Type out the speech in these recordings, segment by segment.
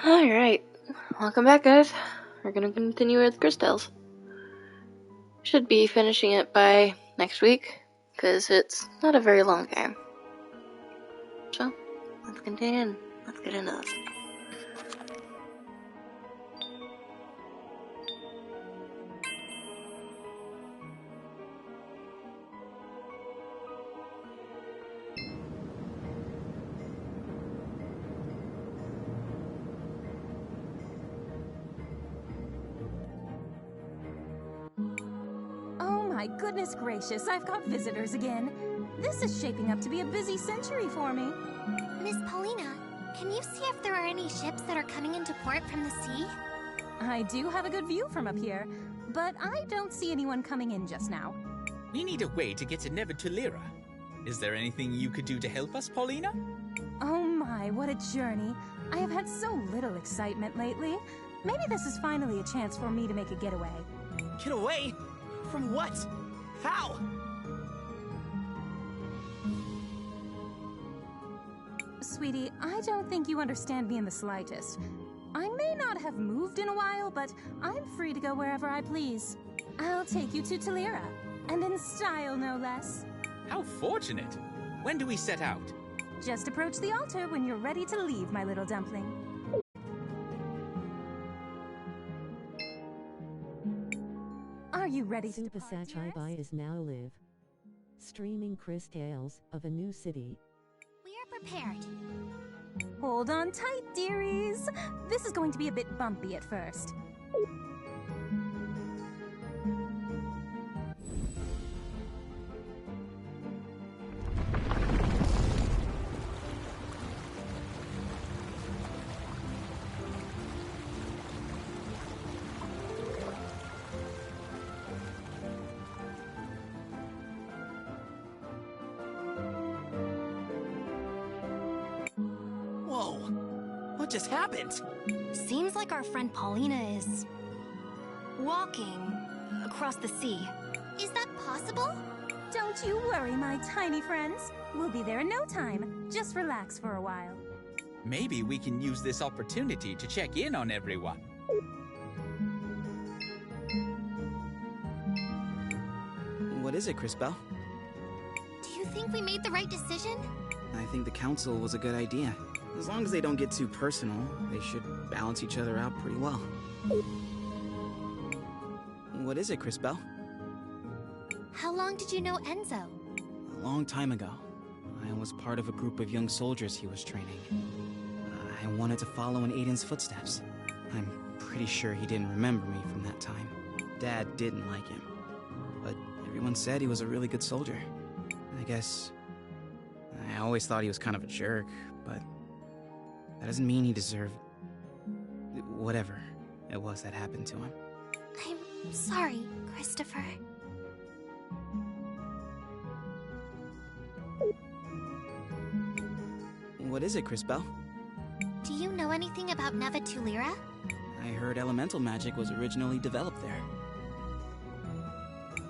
Alright, welcome back, guys. We're gonna continue with Crystals. Should be finishing it by next week, because it's not a very long game. So, let's continue. Let's get into this. My goodness gracious, I've got visitors again. This is shaping up to be a busy century for me. Miss Paulina, can you see if there are any ships that are coming into port from the sea? I do have a good view from up here, but I don't see anyone coming in just now. We need a way to get to Nevatulira. Is there anything you could do to help us, Paulina? Oh my, what a journey. I have had so little excitement lately. Maybe this is finally a chance for me to make a getaway. Get away? From what? How? Sweetie, I don't think you understand me in the slightest. I may not have moved in a while, but I'm free to go wherever I please. I'll take you to Tulira, and in style, no less. How fortunate! When do we set out? Just approach the altar when you're ready to leave, my little dumpling. Are you ready to Super Sachibai is now live. Streaming Chris Tales of a New City. We are prepared. Hold on tight, dearies. This is going to be a bit bumpy at first. Whoa! What just happened? Seems like our friend Paulina is walking across the sea. Is that possible? Don't you worry, my tiny friends. We'll be there in no time. Just relax for a while. Maybe we can use this opportunity to check in on everyone. What is it, Crisbell? Do you think we made the right decision? I think the council was a good idea. As long as they don't get too personal, they should balance each other out pretty well. What is it, Crisbell? How long did you know Enzo? A long time ago. I was part of a group of young soldiers he was training. I wanted to follow in Aiden's footsteps. I'm pretty sure he didn't remember me from that time. Dad didn't like him, but everyone said he was a really good soldier. I guess I always thought he was kind of a jerk, but that doesn't mean he deserved whatever it was that happened to him. I'm sorry, Christopher. What is it, Crisbell? Do you know anything about Nevatulira? I heard elemental magic was originally developed there.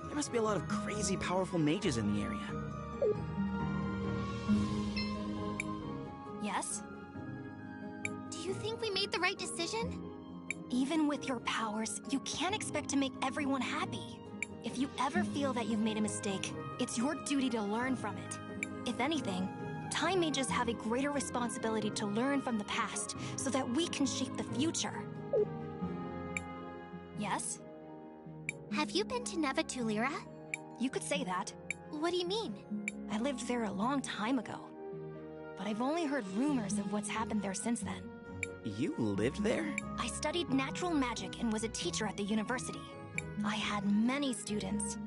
There must be a lot of crazy powerful mages in the area. Yes? Do you think we made the right decision? Even with your powers, you can't expect to make everyone happy. If you ever feel that you've made a mistake, it's your duty to learn from it. If anything, Time Mages have a greater responsibility to learn from the past so that we can shape the future. Yes? Have you been to Nevatulira? You could say that. What do you mean? I lived there a long time ago. But I've only heard rumors of what's happened there since then. You lived there? I studied natural magic and was a teacher at the university. I had many students.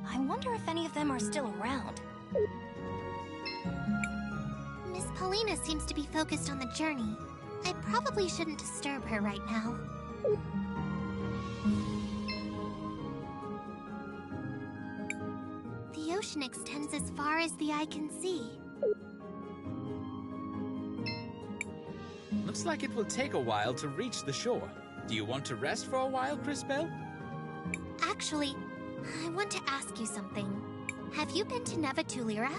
I wonder if any of them are still around. Miss Paulina seems to be focused on the journey. I probably shouldn't disturb her right now. The ocean extends as far as the eye can see. Looks like it will take a while to reach the shore. Do you want to rest for a while, Crisbell? Actually, I want to ask you something. Have you been to Nevatulira?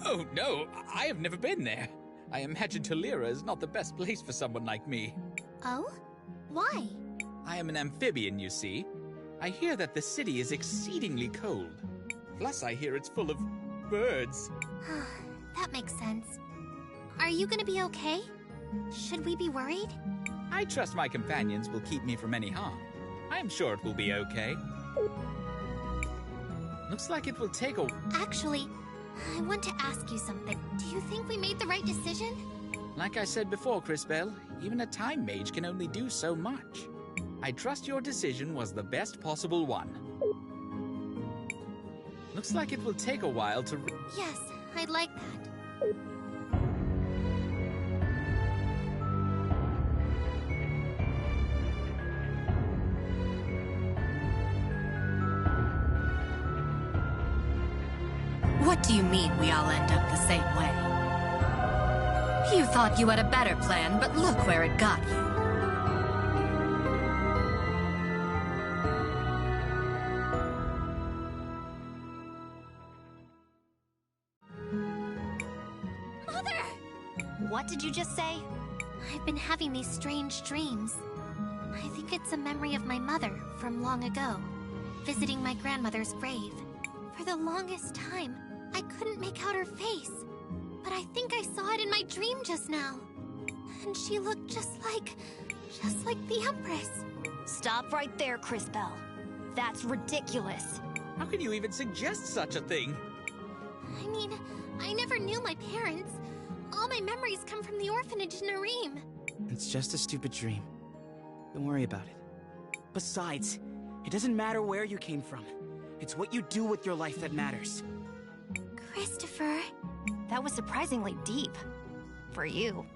Oh no, I have never been there. I imagine Tulira is not the best place for someone like me. Oh? Why? I am an amphibian, you see. I hear that the city is exceedingly cold. Plus, I hear it's full of birds. That makes sense. Are you gonna be okay? Should we be worried? I trust my companions will keep me from any harm. I am sure it will be okay. Looks like it will take a... Actually, I want to ask you something. Do you think we made the right decision? Like I said before, Crisbell, even a time mage can only do so much. I trust your decision was the best possible one. Looks like it will take a while to... Yes, I'd like that. What do you mean we all end up the same way? You thought you had a better plan, but look where it got you. Mother! What did you just say? I've been having these strange dreams. I think it's a memory of my mother from long ago, visiting my grandmother's grave. For the longest time, I couldn't make out her face, but I think I saw it in my dream just now. And she looked just like the Empress. Stop right there, Crisbell. That's ridiculous. How can you even suggest such a thing? I mean, I never knew my parents. All my memories come from the orphanage in Arim. It's just a stupid dream. Don't worry about it. Besides, it doesn't matter where you came from. It's what you do with your life that matters. Christopher. That was surprisingly deep. For you.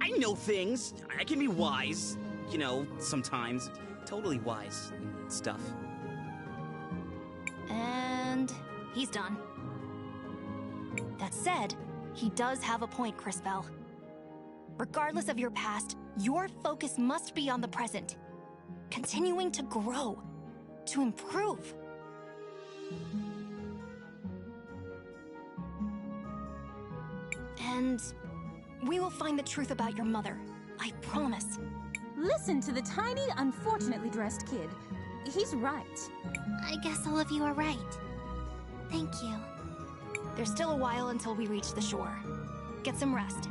I know things. I can be wise. You know, sometimes. Totally wise and stuff. And he's done. That said, he does have a point, Crisbell. Regardless of your past, your focus must be on the present. Continuing to grow, to improve. And we will find the truth about your mother. I promise. Listen to the tiny, unfortunately dressed kid. He's right. I guess all of you are right. Thank you. There's still a while until we reach the shore. Get some rest.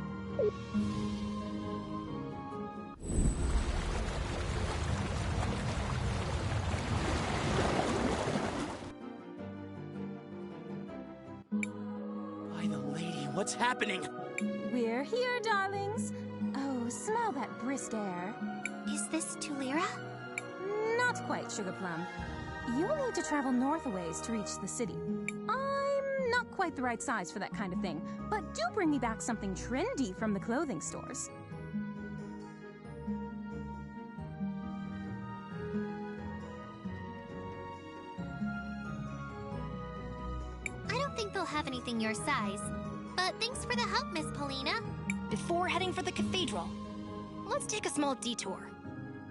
By the lady, what's happening? We're here, darlings. Oh, smell that brisk air. Is this Tulira? Not quite, Sugar Plum. You'll need to travel north a ways to reach the city. I'm not quite the right size for that kind of thing, but do bring me back something trendy from the clothing stores. I don't think they'll have anything your size. But thanks for the help, Miss Paulina. Before heading for the cathedral, let's take a small detour.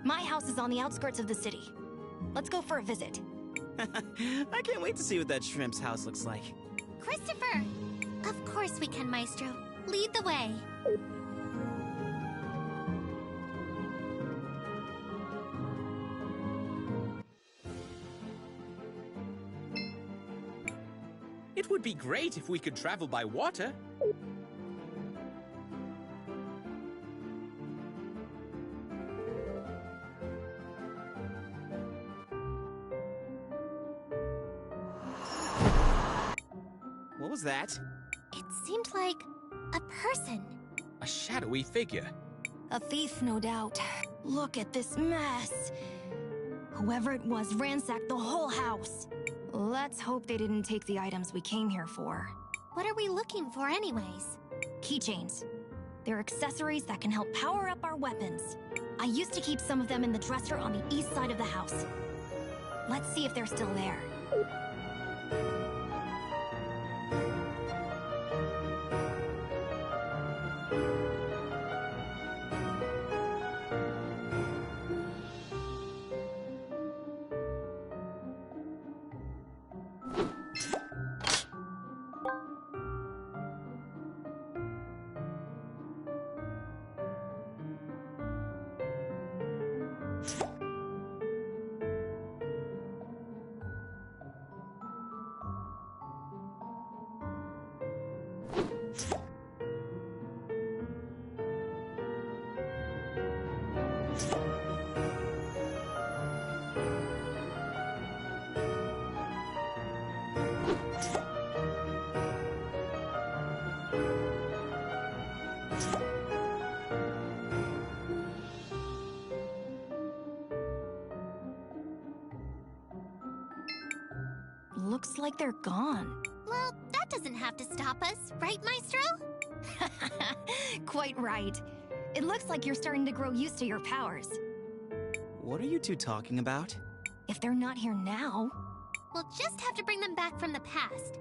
My house is on the outskirts of the city. Let's go for a visit. I can't wait to see what that shrimp's house looks like. Christopher! Of course we can, Maestro. Lead the way. It would be great if we could travel by water. What was that? It seemed like a person. A shadowy figure. A thief, no doubt. Look at this mess. Whoever it was ransacked the whole house. Let's hope they didn't take the items we came here for. What are we looking for anyways? Keychains. They're accessories that can help power up our weapons. I used to keep some of them in the dresser on the east side of the house. Let's see if they're still there. Looks like they're gone. Well, that doesn't have to stop us, right, Maestro? Quite right. It looks like you're starting to grow used to your powers. What are you two talking about? If they're not here now... We'll just have to bring them back from the past.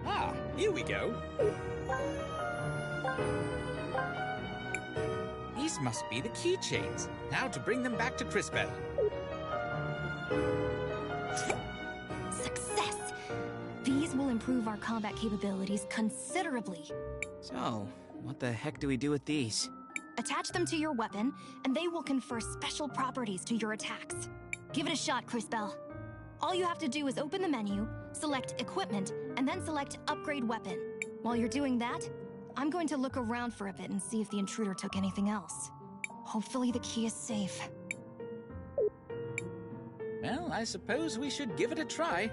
Ah, here we go. These must be the keychains. Now to bring them back to Crisbell. Success! These will improve our combat capabilities considerably. So, what the heck do we do with these? Attach them to your weapon, and they will confer special properties to your attacks. Give it a shot, Crisbell. All you have to do is open the menu, select Equipment, and then select Upgrade Weapon. While you're doing that, I'm going to look around for a bit and see if the intruder took anything else. Hopefully the key is safe. Well, I suppose we should give it a try.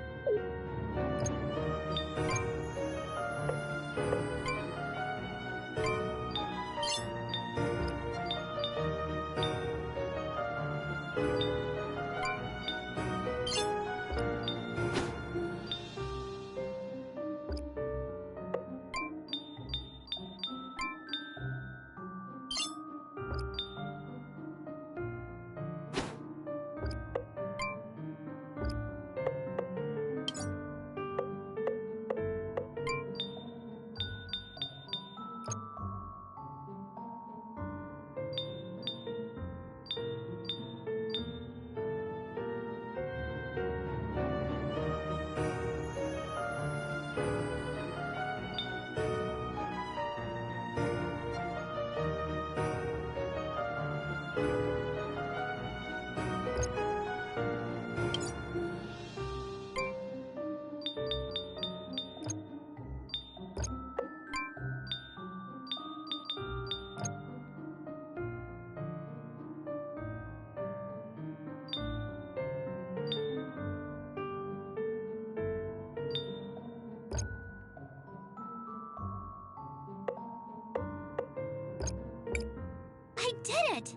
I did it!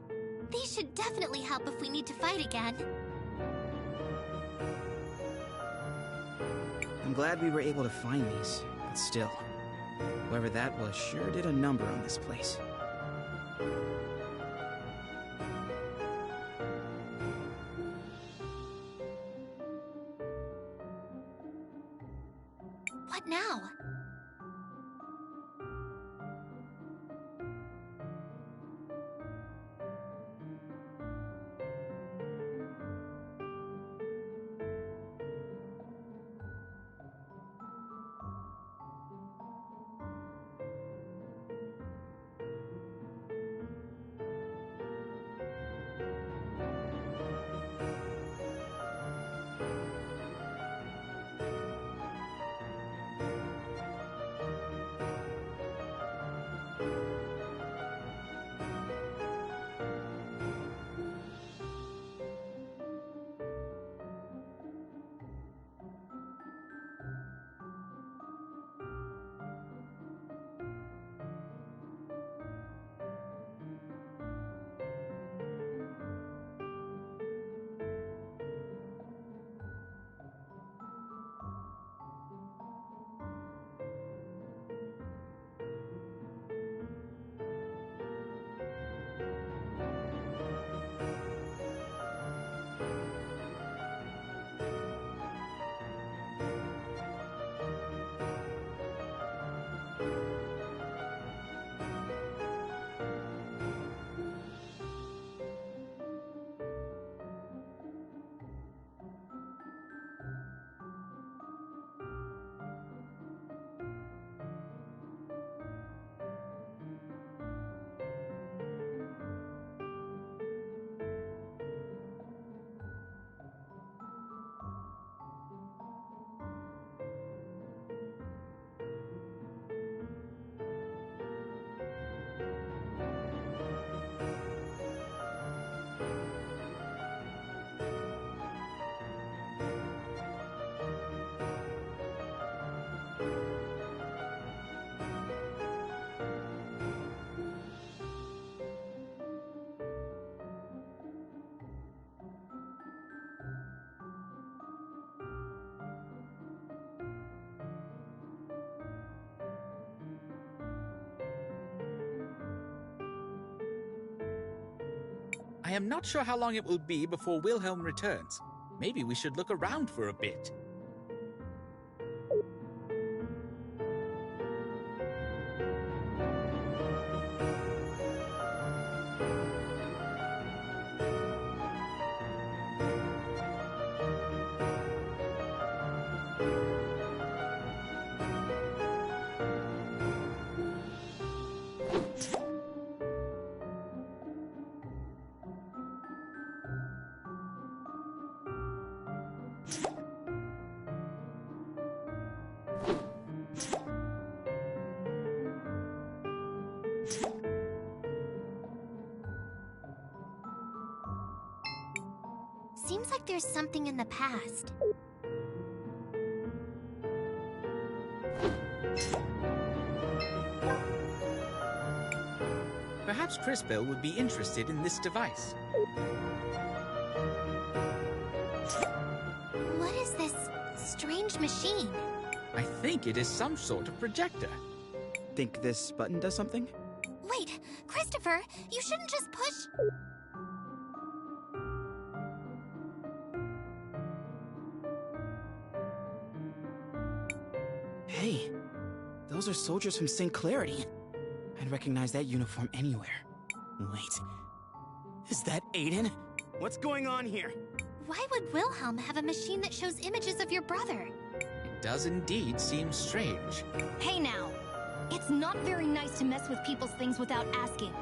These should definitely help if we need to fight again. I'm glad we were able to find these, but still. Whoever that was sure did a number on this place. What now? I am not sure how long it will be before Wilhelm returns. Maybe we should look around for a bit. Seems like there's something in the past. Perhaps Crisbell would be interested in this device. What is this strange machine? I think it is some sort of projector. Think this button does something? Wait, Christopher, you shouldn't just push... Hey, those are soldiers from St. Clarity. I'd recognize that uniform anywhere. Wait, is that Aiden? What's going on here? Why would Wilhelm have a machine that shows images of your brother? It does indeed seem strange. Hey now! It's not very nice to mess with people's things without asking.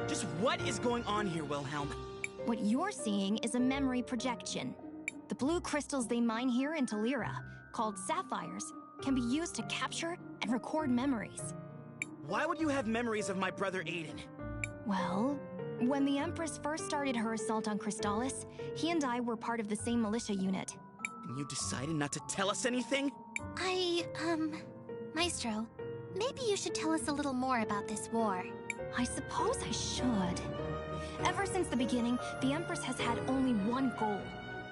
Just what is going on here, Wilhelm? What you're seeing is a memory projection. The blue crystals they mine here in Talira, called sapphires, can be used to capture and record memories. Why would you have memories of my brother Aiden? Well, when the Empress first started her assault on Crystallis, he and I were part of the same militia unit. And you decided not to tell us anything? Maestro, maybe you should tell us a little more about this war. I suppose I should. Ever since the beginning, the Empress has had only one goal: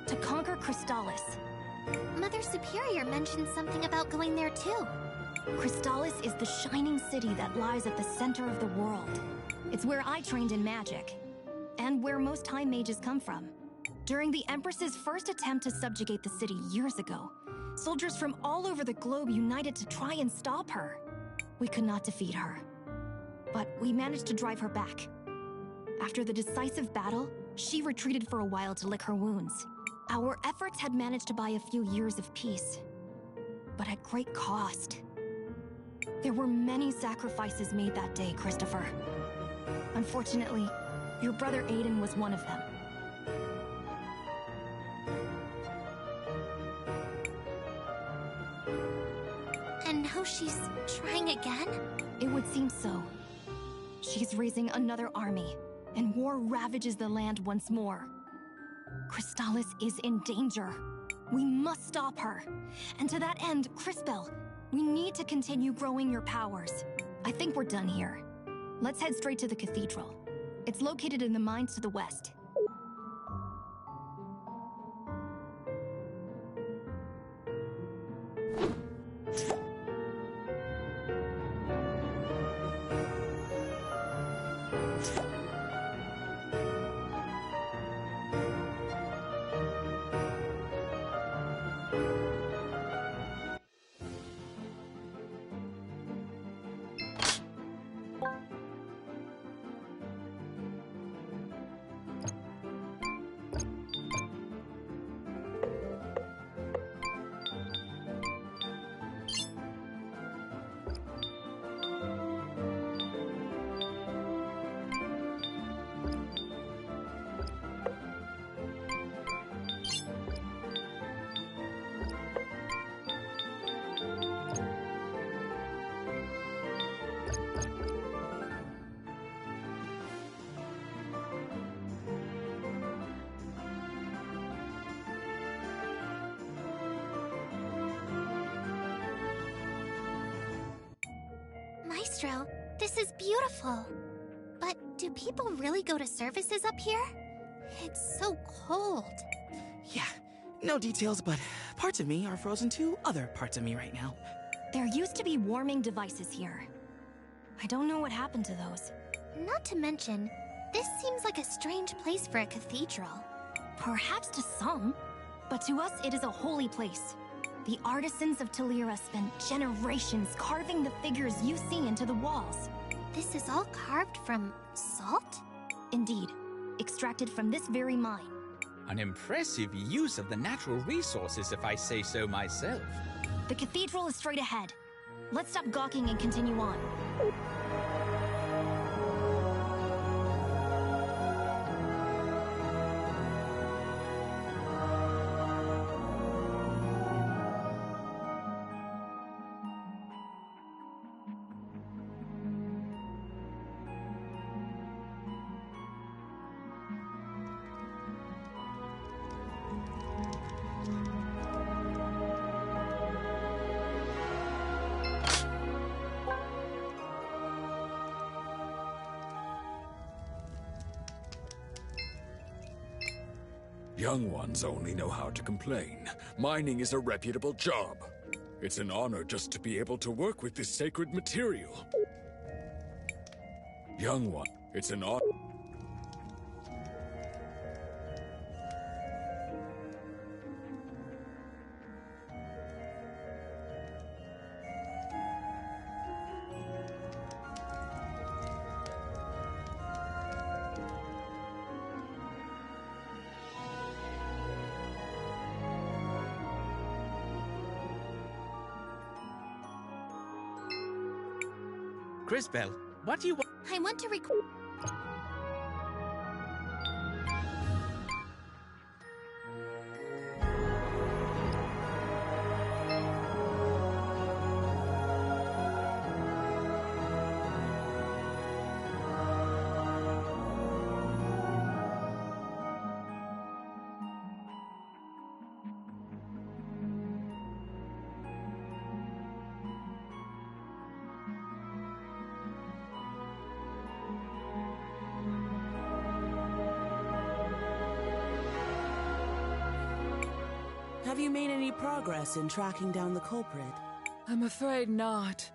to conquer Crystallis. Mother Superior mentioned something about going there too. Crystallis is the shining city that lies at the center of the world. It's where I trained in magic, and where most Time Mages come from. During the Empress's first attempt to subjugate the city years ago, soldiers from all over the globe united to try and stop her. We could not defeat her, but we managed to drive her back. After the decisive battle, she retreated for a while to lick her wounds. Our efforts had managed to buy a few years of peace, but at great cost. There were many sacrifices made that day, Christopher. Unfortunately, your brother Aiden was one of them. And now she's trying again? It would seem so. She's raising another army, and war ravages the land once more. Crystallis is in danger. We must stop her. And to that end, Crisbell, we need to continue growing your powers. I think we're done here. Let's head straight to the cathedral. It's located in the mines to the west. Maestro, this is beautiful. But do people really go to services up here? It's so cold. Yeah, no details, but parts of me are frozen to other parts of me right now. There used to be warming devices here. I don't know what happened to those. Not to mention, this seems like a strange place for a cathedral. Perhaps to some, but to us it is a holy place. The artisans of Talira spent generations carving the figures you see into the walls. This is all carved from salt? Indeed, extracted from this very mine. An impressive use of the natural resources, if I say so myself. The cathedral is straight ahead. Let's stop gawking and continue on. Young ones only know how to complain. Mining is a reputable job. It's an honor just to be able to work with this sacred material. Young one, it's an honor. Crisbell, what do you want? I want to record. Have you made any progress in tracking down the culprit? I'm afraid not.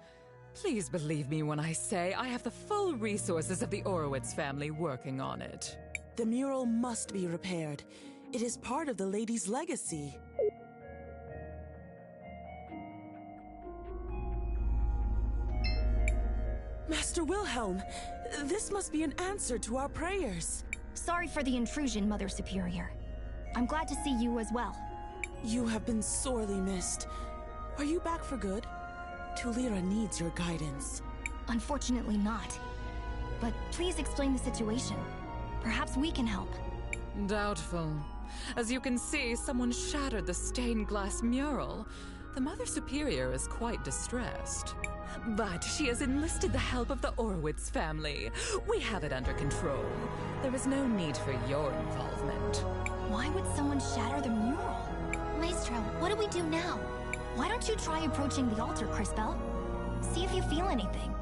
Please believe me when I say I have the full resources of the Orowitz family working on it. The mural must be repaired. It is part of the lady's legacy. Master Wilhelm, this must be an answer to our prayers. Sorry for the intrusion, Mother Superior. I'm glad to see you as well. You have been sorely missed. Are you back for good? Tulira needs your guidance. Unfortunately not. But please explain the situation. Perhaps we can help. Doubtful. As you can see, someone shattered the stained glass mural. The Mother Superior is quite distressed. But she has enlisted the help of the Orowitz family. We have it under control. There is no need for your involvement. Why would someone shatter the mural? Maestro, what do we do now? Why don't you try approaching the altar, Crisbell? See if you feel anything.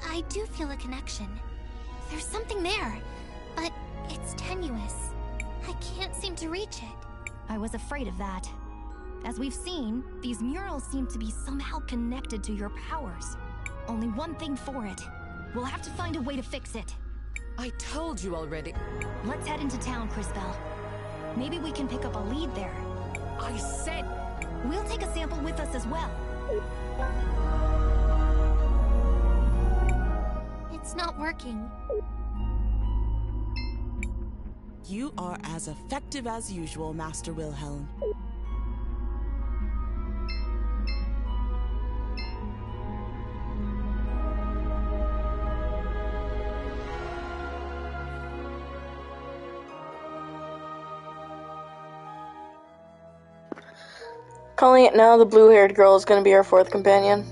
I do feel a connection. There's something there, but it's tenuous. I can't seem to reach it. I was afraid of that. As we've seen, these murals seem to be somehow connected to your powers. Only one thing for it. We'll have to find a way to fix it. I told you already. Let's head into town, Crisbell. Maybe we can pick up a lead there. I said... We'll take a sample with us as well. It's not working. You are as effective as usual, Master Wilhelm. Calling it now, the blue-haired girl is going to be our fourth companion.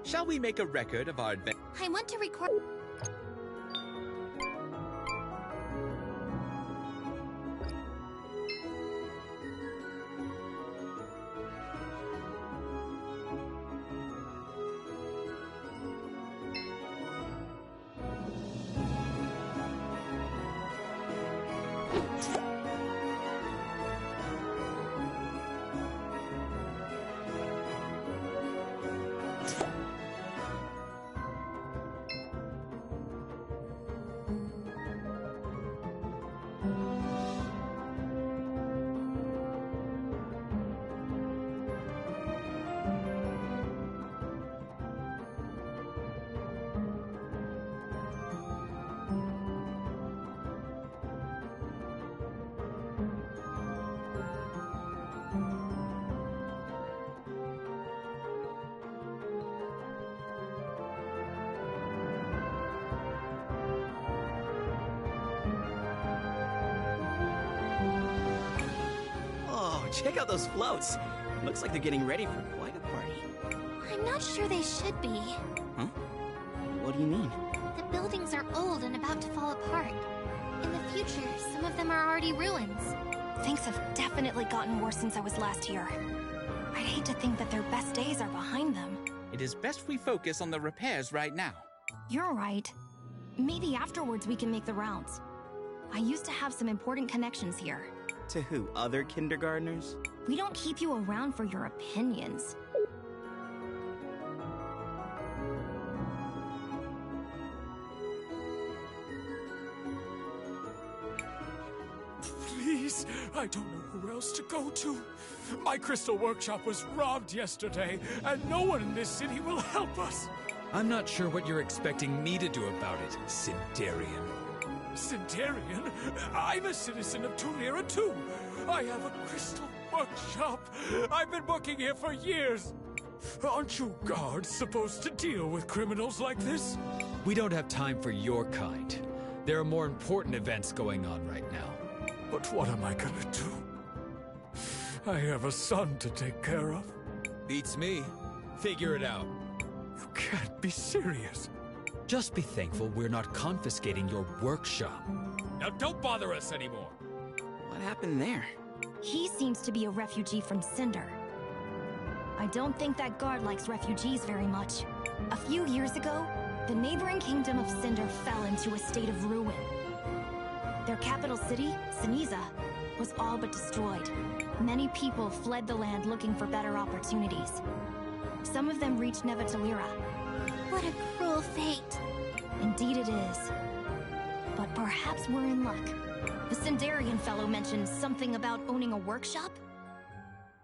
Shall we make a record of our adventure? I want to record. Check out those floats. Looks like they're getting ready for quite a party. I'm not sure they should be. Huh? What do you mean? The buildings are old and about to fall apart. In the future, some of them are already ruins. Things have definitely gotten worse since I was last here. I'd hate to think that their best days are behind them. It is best we focus on the repairs right now. You're right. Maybe afterwards we can make the rounds. I used to have some important connections here. To who? Other kindergartners? We don't keep you around for your opinions. Please, I don't know who else to go to. My crystal workshop was robbed yesterday, and no one in this city will help us. I'm not sure what you're expecting me to do about it, Sindarian. Sindarian? I'm a citizen of Tulira too. I have a crystal workshop. I've been working here for years. Aren't you guards supposed to deal with criminals like this? We don't have time for your kind. There are more important events going on right now. But what am I gonna do? I have a son to take care of. Beats me. Figure it out. You can't be serious. Just be thankful we're not confiscating your workshop. Now don't bother us anymore. What happened there? He seems to be a refugee from Cinder. I don't think that guard likes refugees very much. A few years ago, the neighboring kingdom of Cinder fell into a state of ruin. Their capital city, Siniza, was all but destroyed. Many people fled the land looking for better opportunities. Some of them reached Nevatalira. What a cruel fate. Indeed it is. But perhaps we're in luck. The Sindarian fellow mentioned something about owning a workshop?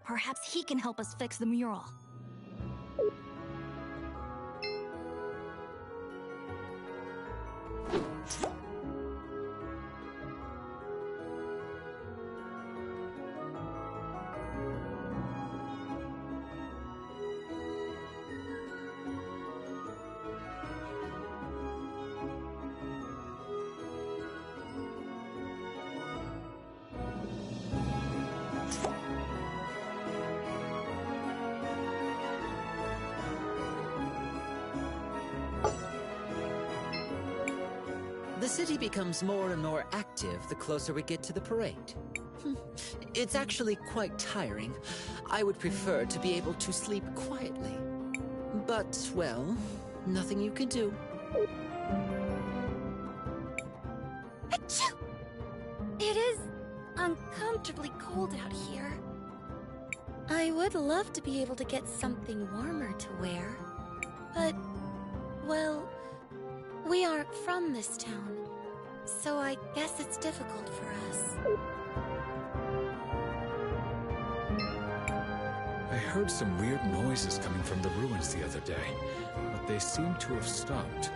Perhaps he can help us fix the mural. city becomes more and more active the closer we get to the parade. It's actually quite tiring. I would prefer to be able to sleep quietly. But, well, nothing you can do. Achoo! It is uncomfortably cold out here. I would love to be able to get something warmer to wear. But, well, we aren't from this town, so I guess it's difficult for us. I heard some weird noises coming from the ruins the other day, but they seem to have stopped.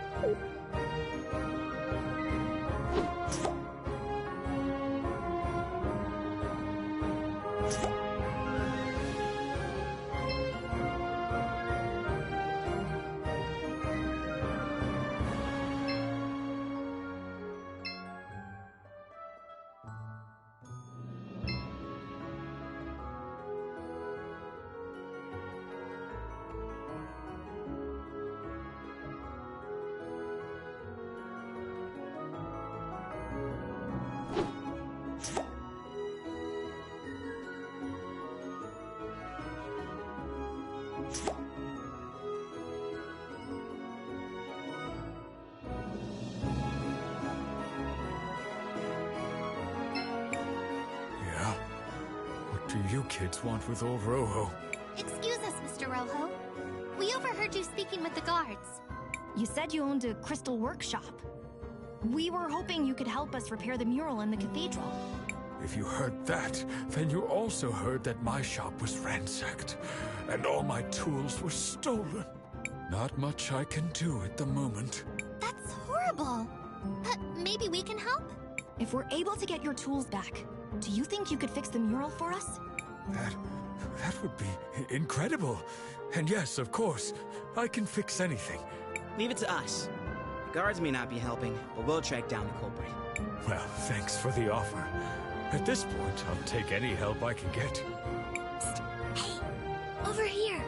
do you kids want with old Roho? Excuse us, Mr. Roho. We overheard you speaking with the guards. You said you owned a crystal workshop. We were hoping you could help us repair the mural in the cathedral. If you heard that, then you also heard that my shop was ransacked, and all my tools were stolen. Not much I can do at the moment. That's horrible. Maybe we can help? If we're able to get your tools back, do you think you could fix the mural for us? That would be incredible. And yes, of course, I can fix anything. Leave it to us. The guards may not be helping, but we'll track down the culprit. Well, thanks for the offer. At this point, I'll take any help I can get. Psst. Hey, over here.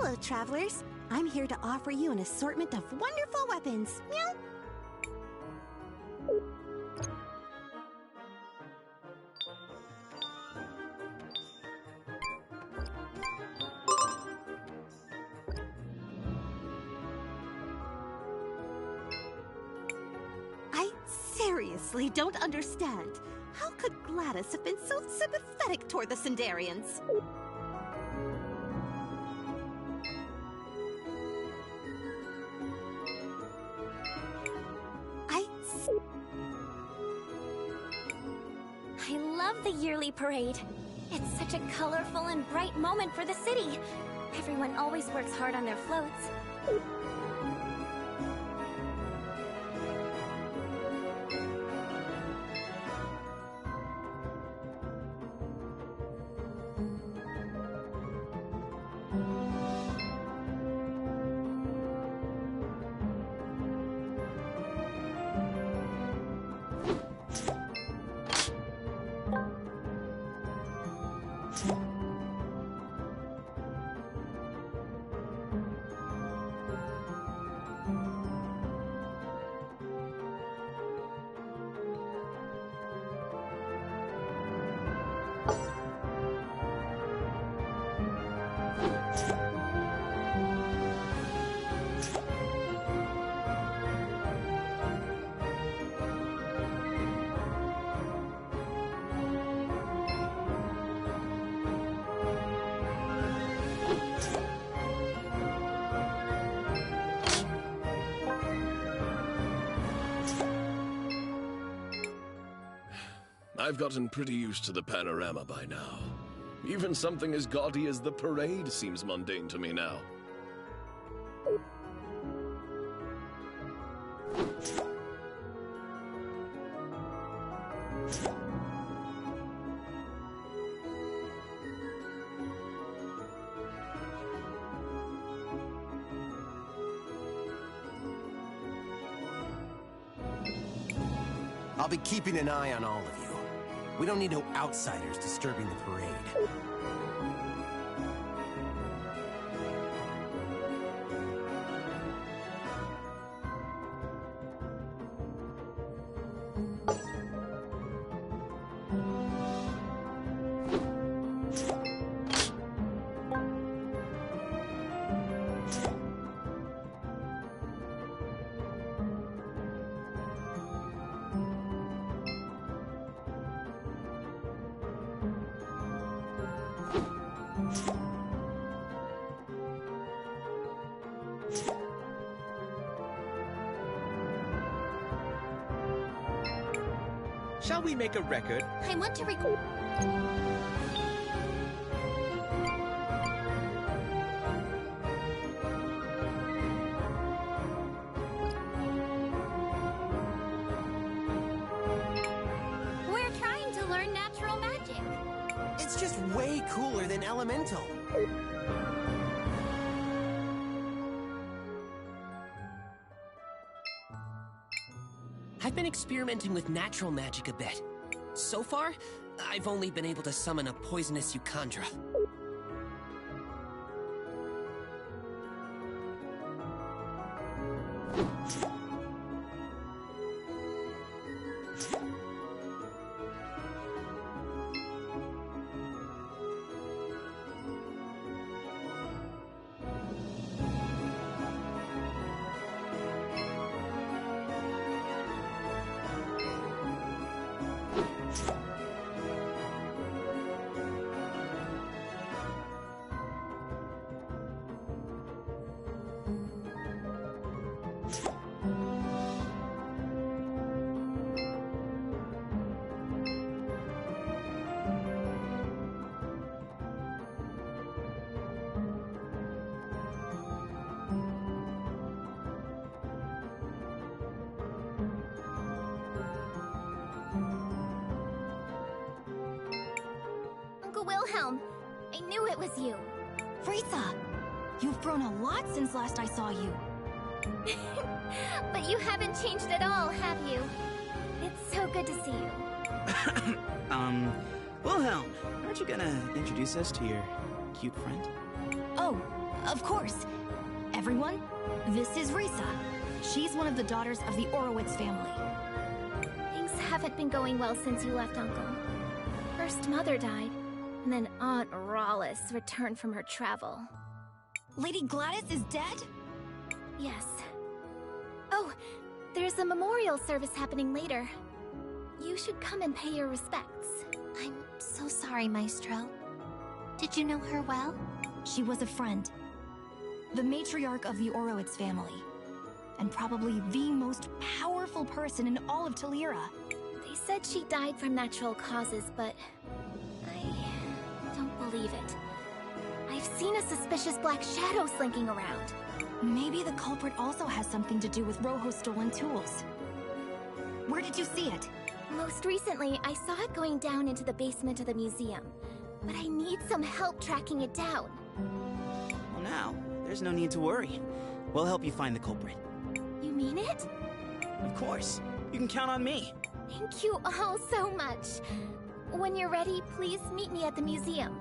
Hello, travelers. I'm here to offer you an assortment of wonderful weapons. Meow. I seriously don't understand. How could Gladys have been so sympathetic toward the Sindarians? I love the yearly parade. It's such a colorful and bright moment for the city. Everyone always works hard on their floats. I've gotten pretty used to the panorama by now. Even something as gaudy as the parade seems mundane to me now. I'll be keeping an eye on all of you. We don't need no outsiders disturbing the parade. Shall we make a record? I want to record. We're trying to learn natural magic. It's just way cooler than elemental. I've been experimenting with natural magic a bit. So far, I've only been able to summon a poisonous Eucandra. Uncle Wilhelm, I knew it was you. Frieza, you've grown a lot since last I saw you. But you haven't changed at all, have you? It's so good to see you. Wilhelm, aren't you gonna introduce us to your cute friend? Oh, of course. Everyone, this is Risa. She's one of the daughters of the Orowitz family. Things haven't been going well since you left, Uncle. First Mother died, and then Aunt Rawless returned from her travel. Lady Gladys is dead? Yes. Oh, there's a memorial service happening later. You should come and pay your respects. I'm so sorry, Maestro. Did you know her well? She was a friend. The matriarch of the Orowitz family. And probably the most powerful person in all of Talira. They said she died from natural causes, but I don't believe it. I've seen a suspicious black shadow slinking around. Maybe the culprit also has something to do with Rojo's stolen tools. Where did you see it? Most recently, I saw it going down into the basement of the museum. But I need some help tracking it down. Well now, there's no need to worry. We'll help you find the culprit. You mean it? Of course. You can count on me. Thank you all so much. When you're ready, please meet me at the museum.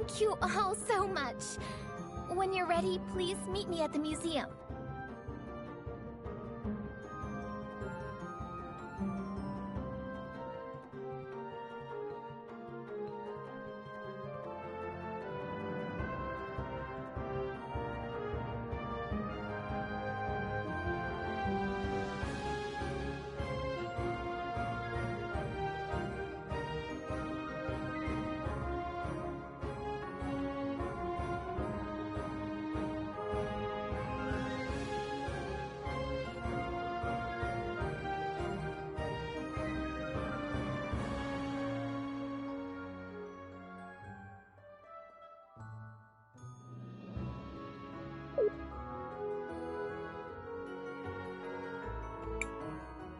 Thank you all so much. When you're ready, please meet me at the museum.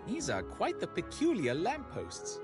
These are quite the peculiar lampposts.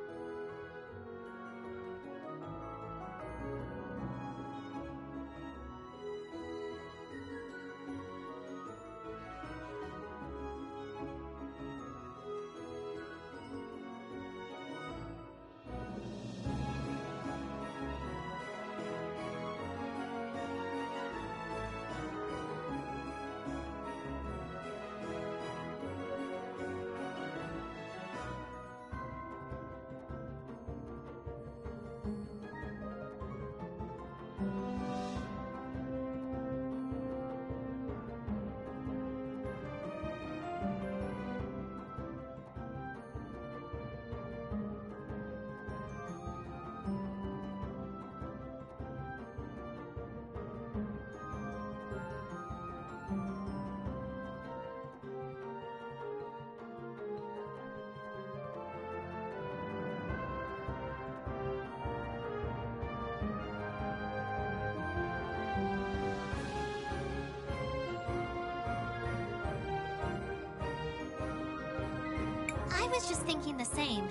I was just thinking the same.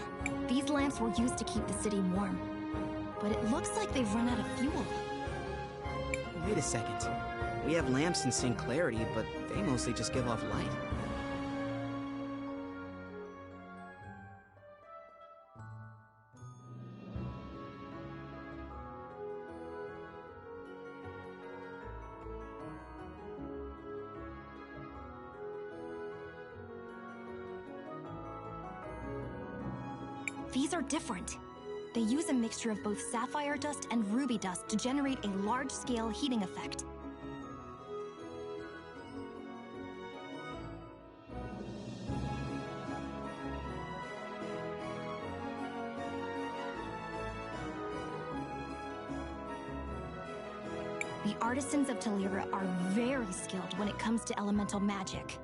These lamps were used to keep the city warm. But it looks like they've run out of fuel. Wait a second. We have lamps in St. Clarity, but they mostly just give off light. These are different. They use a mixture of both sapphire dust and ruby dust to generate a large-scale heating effect. The artisans of Talira are very skilled when it comes to elemental magic.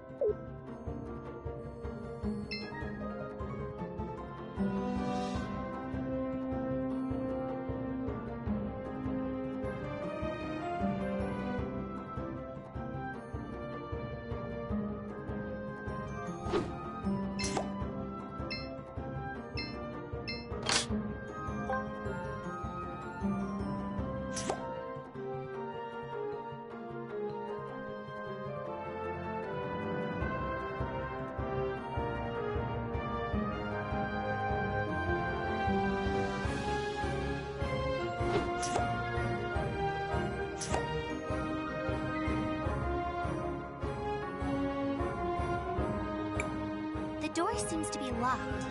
The door seems to be locked.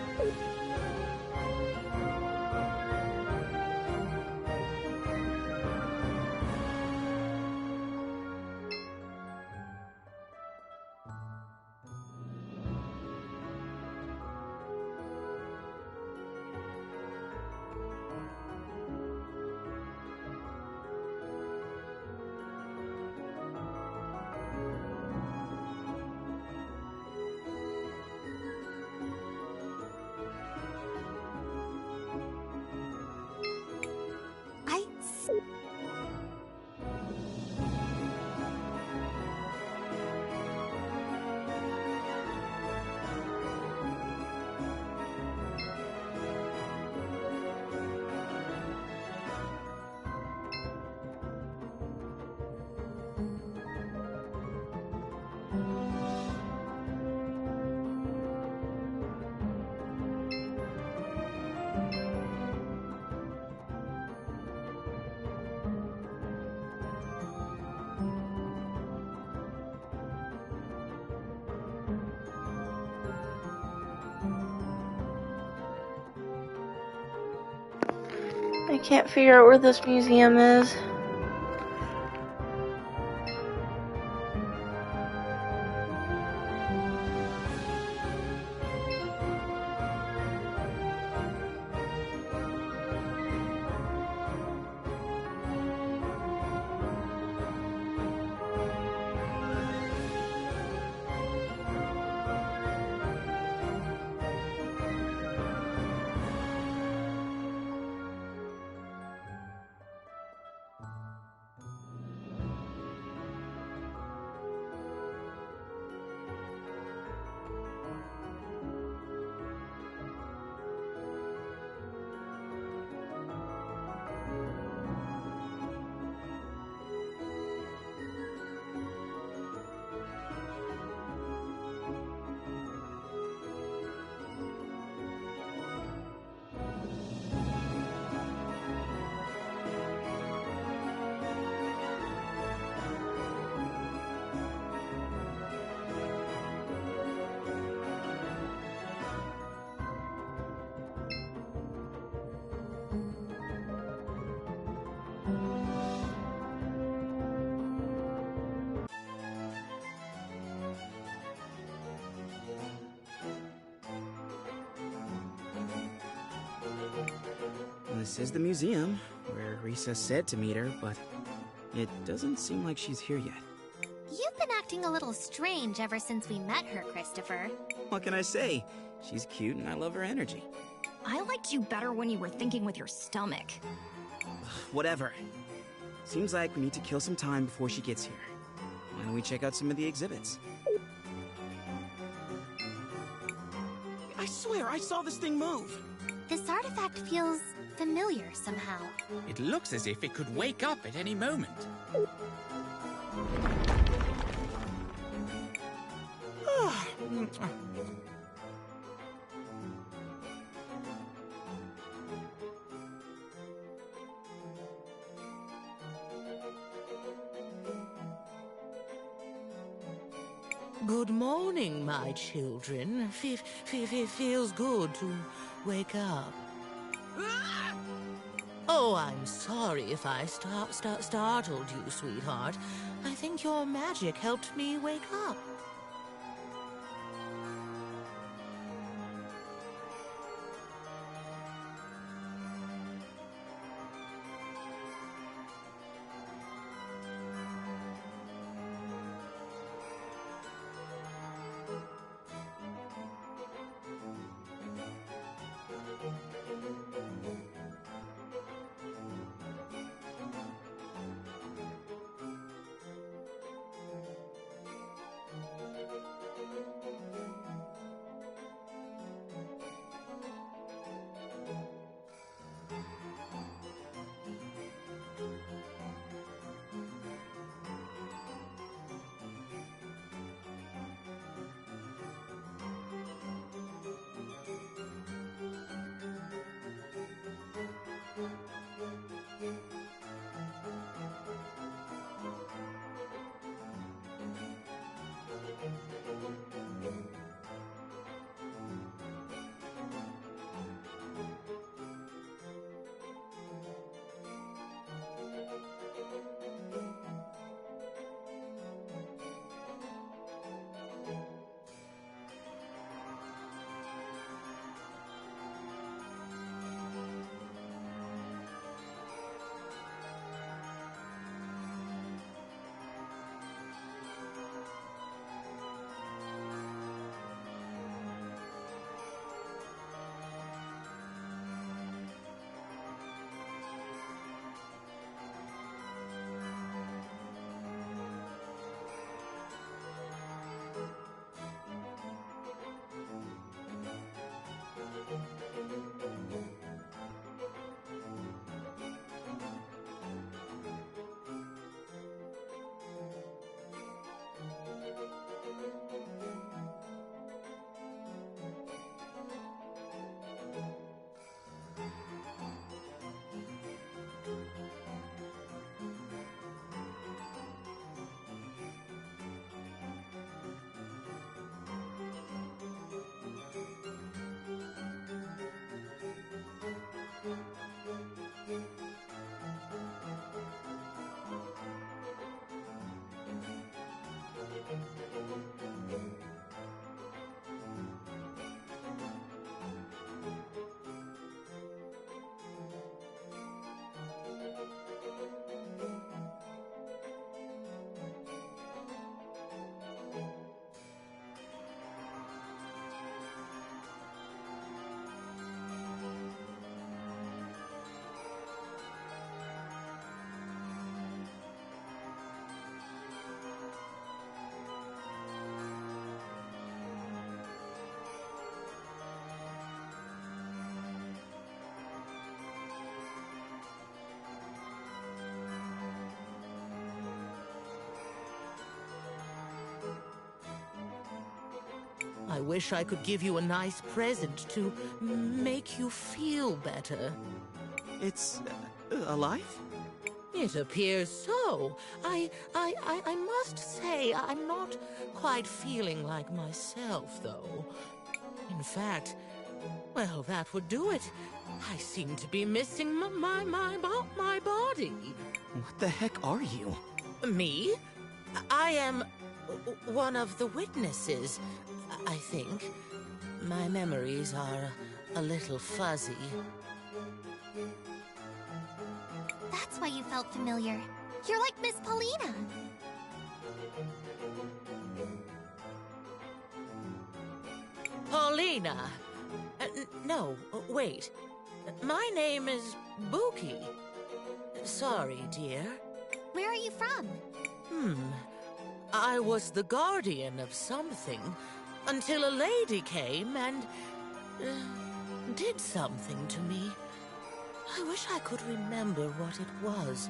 I can't figure out where this museum is. This is the museum, where Risa said to meet her, but it doesn't seem like she's here yet. You've been acting a little strange ever since we met her, Christopher. What can I say? She's cute and I love her energy. I liked you better when you were thinking with your stomach. Whatever. Seems like we need to kill some time before she gets here. Why don't we check out some of the exhibits? I swear, I saw this thing move. This artifact feels familiar somehow. It looks as if it could wake up at any moment. Good morning, my children. Feels good to wake up. Oh, I'm sorry if I startled you, sweetheart. I think your magic helped me wake up. I wish I could give you a nice present to make you feel better. It's alive? It appears so. I must say I'm not quite feeling like myself, though. In fact, well, that would do it. I seem to be missing my body. What the heck are you? Me? I am one of the witnesses, I think. My memories are a little fuzzy. That's why you felt familiar. You're like Miss Paulina. Paulina. No, wait. My name is Buki. Sorry, dear. Where are you from? I was the guardian of something until a lady came and did something to me. I wish I could remember what it was.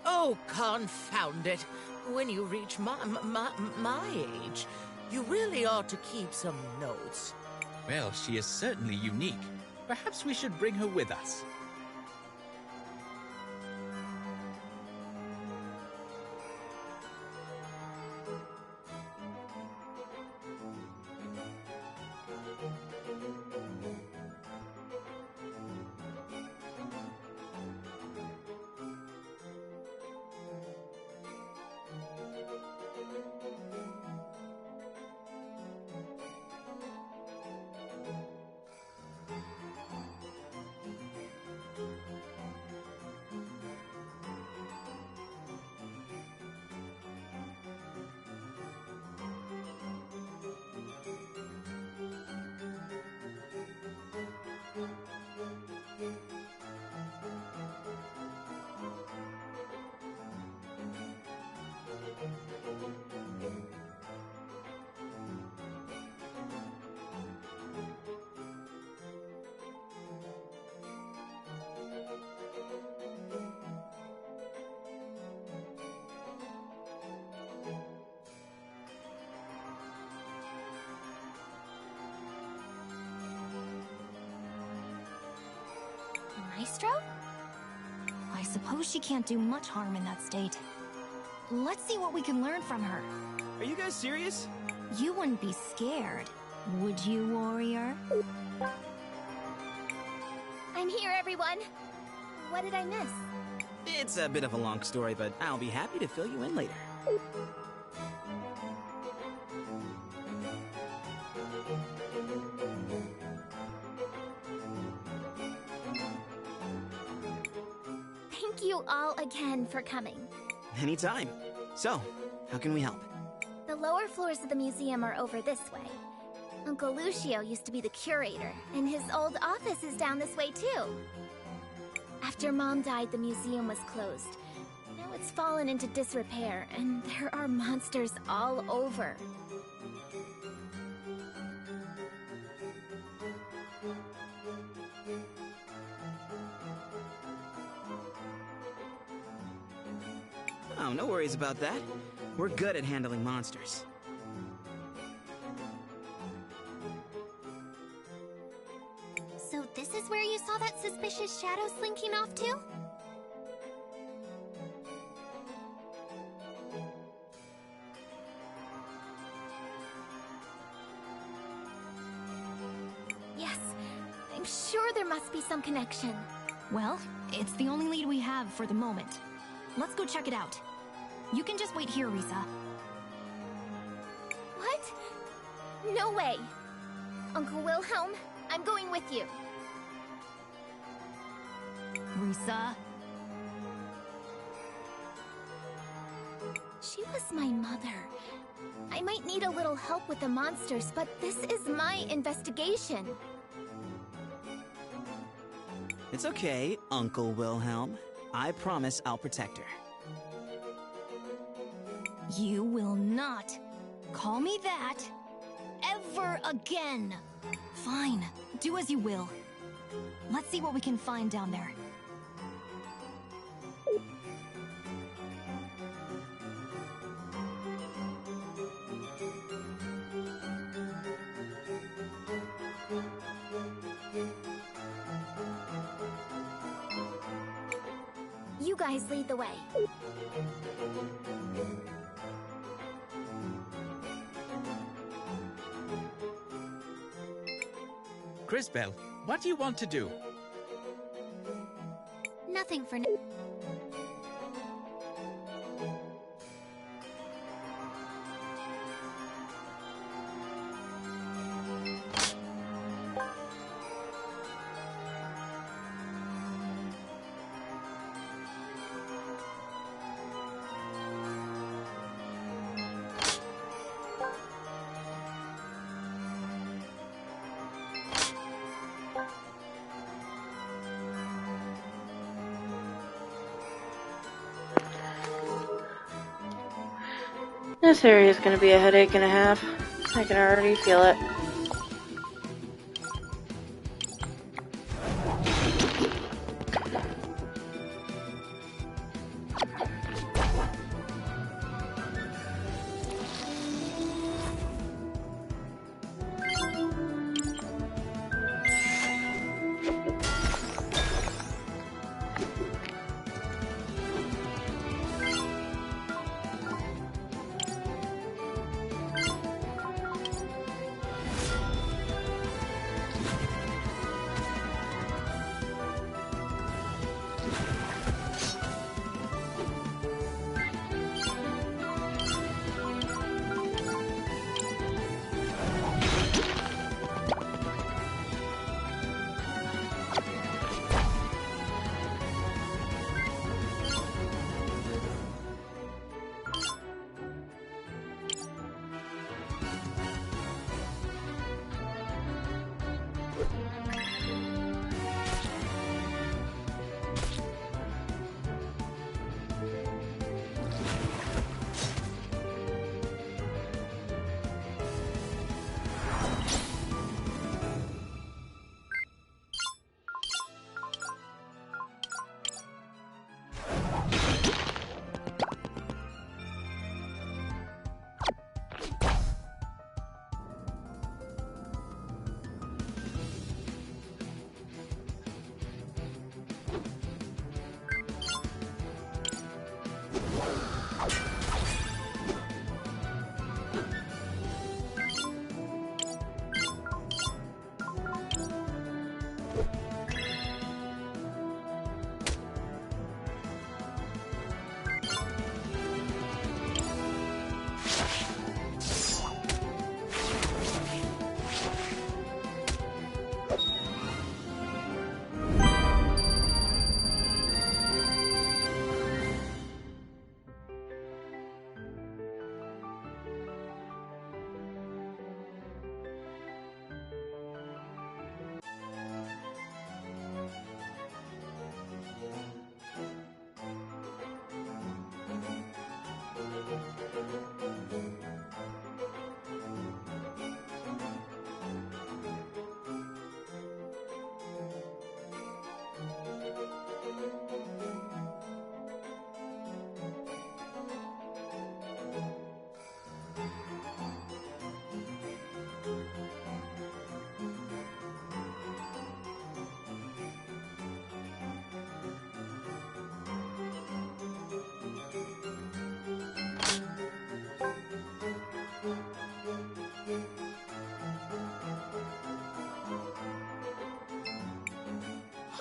Oh, confound it. When you reach my age, you really ought to keep some notes. Well, she is certainly unique. Perhaps we should bring her with us. Maestro? I suppose she can't do much harm in that state. Let's see what we can learn from her. Are you guys serious? You wouldn't be scared, would you, warrior? I'm here, everyone. What did I miss? It's a bit of a long story, but I'll be happy to fill you in later. Thank you all again for coming. Anytime. So, how can we help? The lower floors of the museum are over this way. Uncle Lucio used to be the curator, and his old office is down this way too. After Mom died, the museum was closed. Now it's fallen into disrepair, and there are monsters all over. Oh, no worries about that. We're good at handling monsters. So this is where you saw that suspicious shadow slinking off to? Yes, I'm sure there must be some connection. Well, it's the only lead we have for the moment. Let's go check it out. You can just wait here, Risa. What? No way! Uncle Wilhelm, I'm going with you. Risa? She was my mother. I might need a little help with the monsters, but this is my investigation. It's okay, Uncle Wilhelm. I promise I'll protect her. You will not call me that ever again. Fine, do as you will. Let's see what we can find down there. guys lead the way. Crisbell, what do you want to do? Nothing for now. This area is going to be a headache and a half. I can already feel it.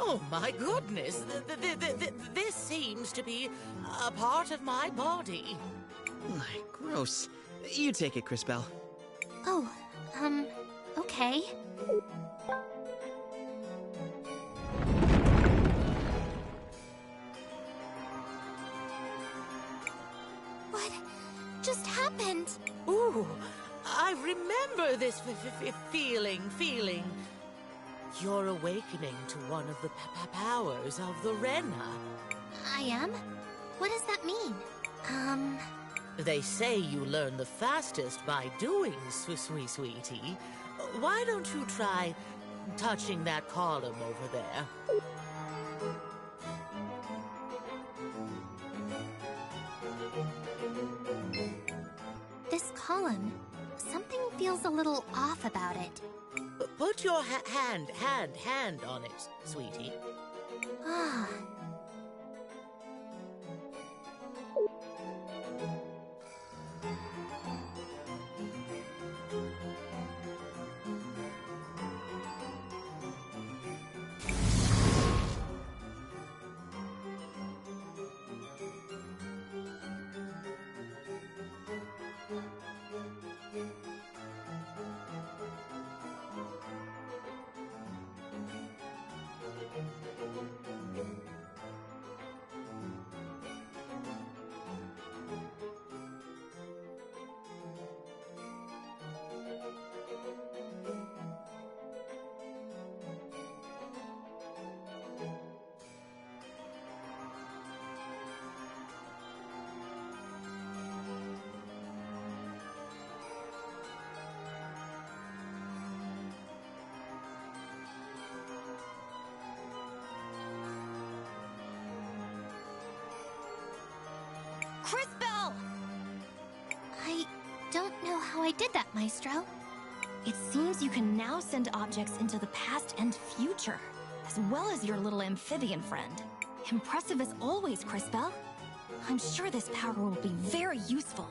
Oh my goodness, this seems to be a part of my body. Gross. You take it, Crisbell. Oh, okay. What just happened? Ooh, I remember this feeling. You're awakening to one of the powers of the Rena. I am? What does that mean? They say you learn the fastest by doing, sweetie. Why don't you try touching that column over there? This column, something feels a little off about it. Put your hand on it, sweetie. Ah. how I did that, Maestro. It seems you can now send objects into the past and future, as well as your little amphibian friend. Impressive as always, Crisbell. I'm sure this power will be very useful.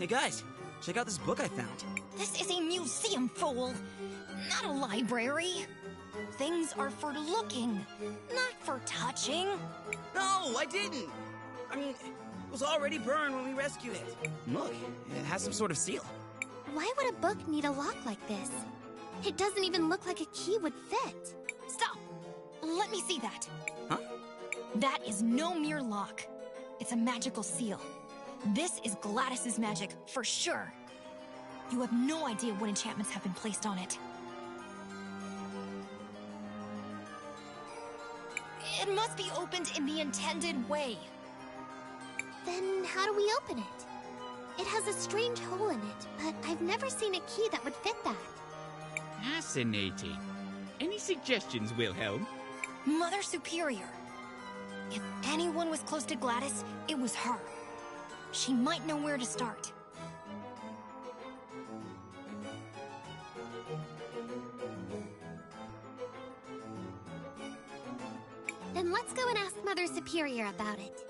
Hey guys, check out this book I found. This is a museum, fool, not a library. Things are for looking, not for touching. No, I didn't. I mean, it was already burned when we rescued it. Look, it has some sort of seal. Why would a book need a lock like this? It doesn't even look like a key would fit. Stop! Let me see that. Huh? That is no mere lock. It's a magical seal. This is Gladys's magic, for sure. You have no idea what enchantments have been placed on it. It must be opened in the intended way. Then how do we open it? It has a strange hole in it, but I've never seen a key that would fit that. Fascinating. Any suggestions, Wilhelm? Mother Superior. If anyone was close to Gladys, it was her. She might know where to start. Then let's go and ask Mother Superior about it.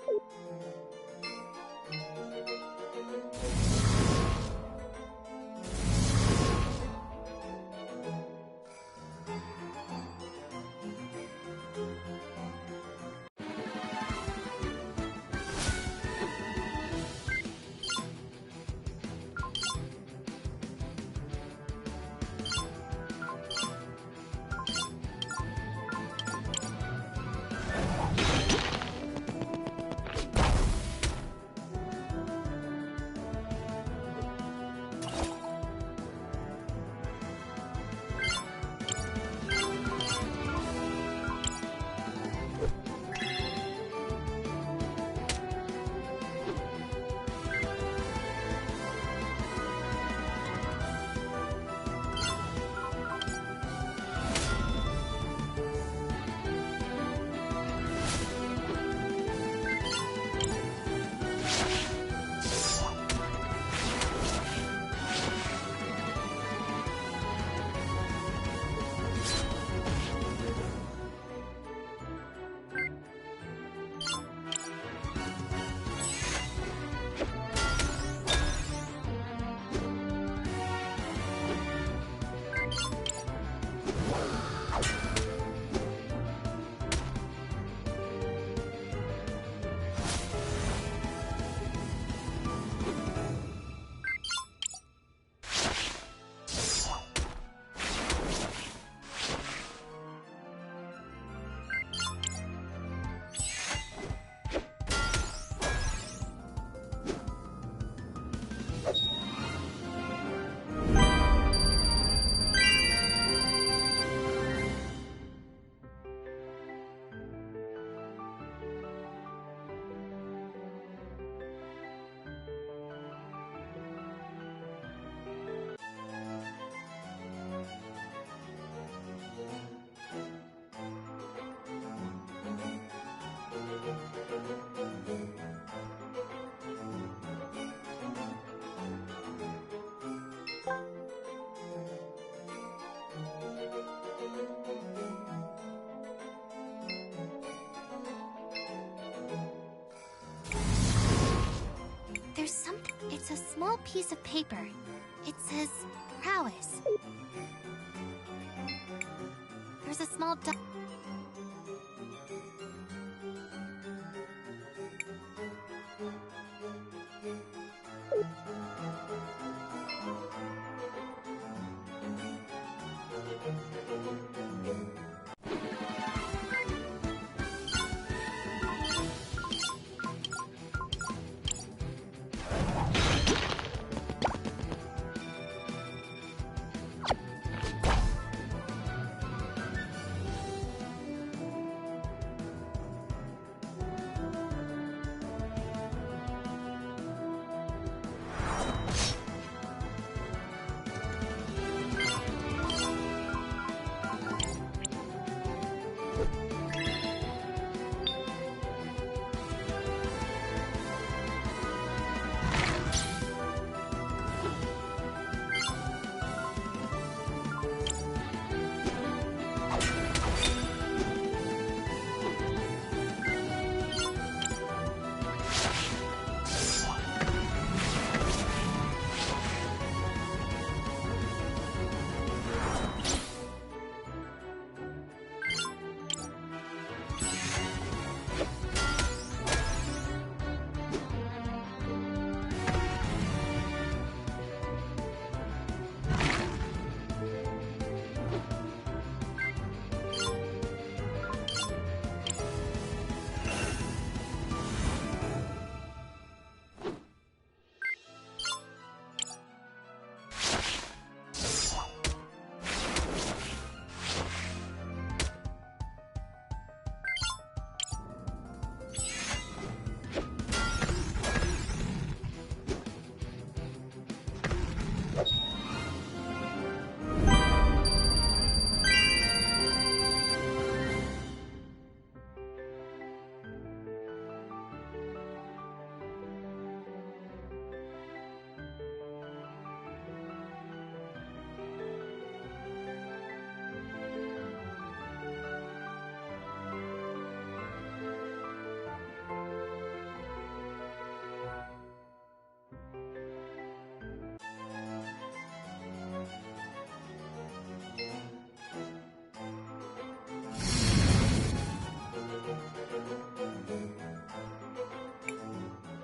There's something. It's a small piece of paper. It says prowess. There's a small dot.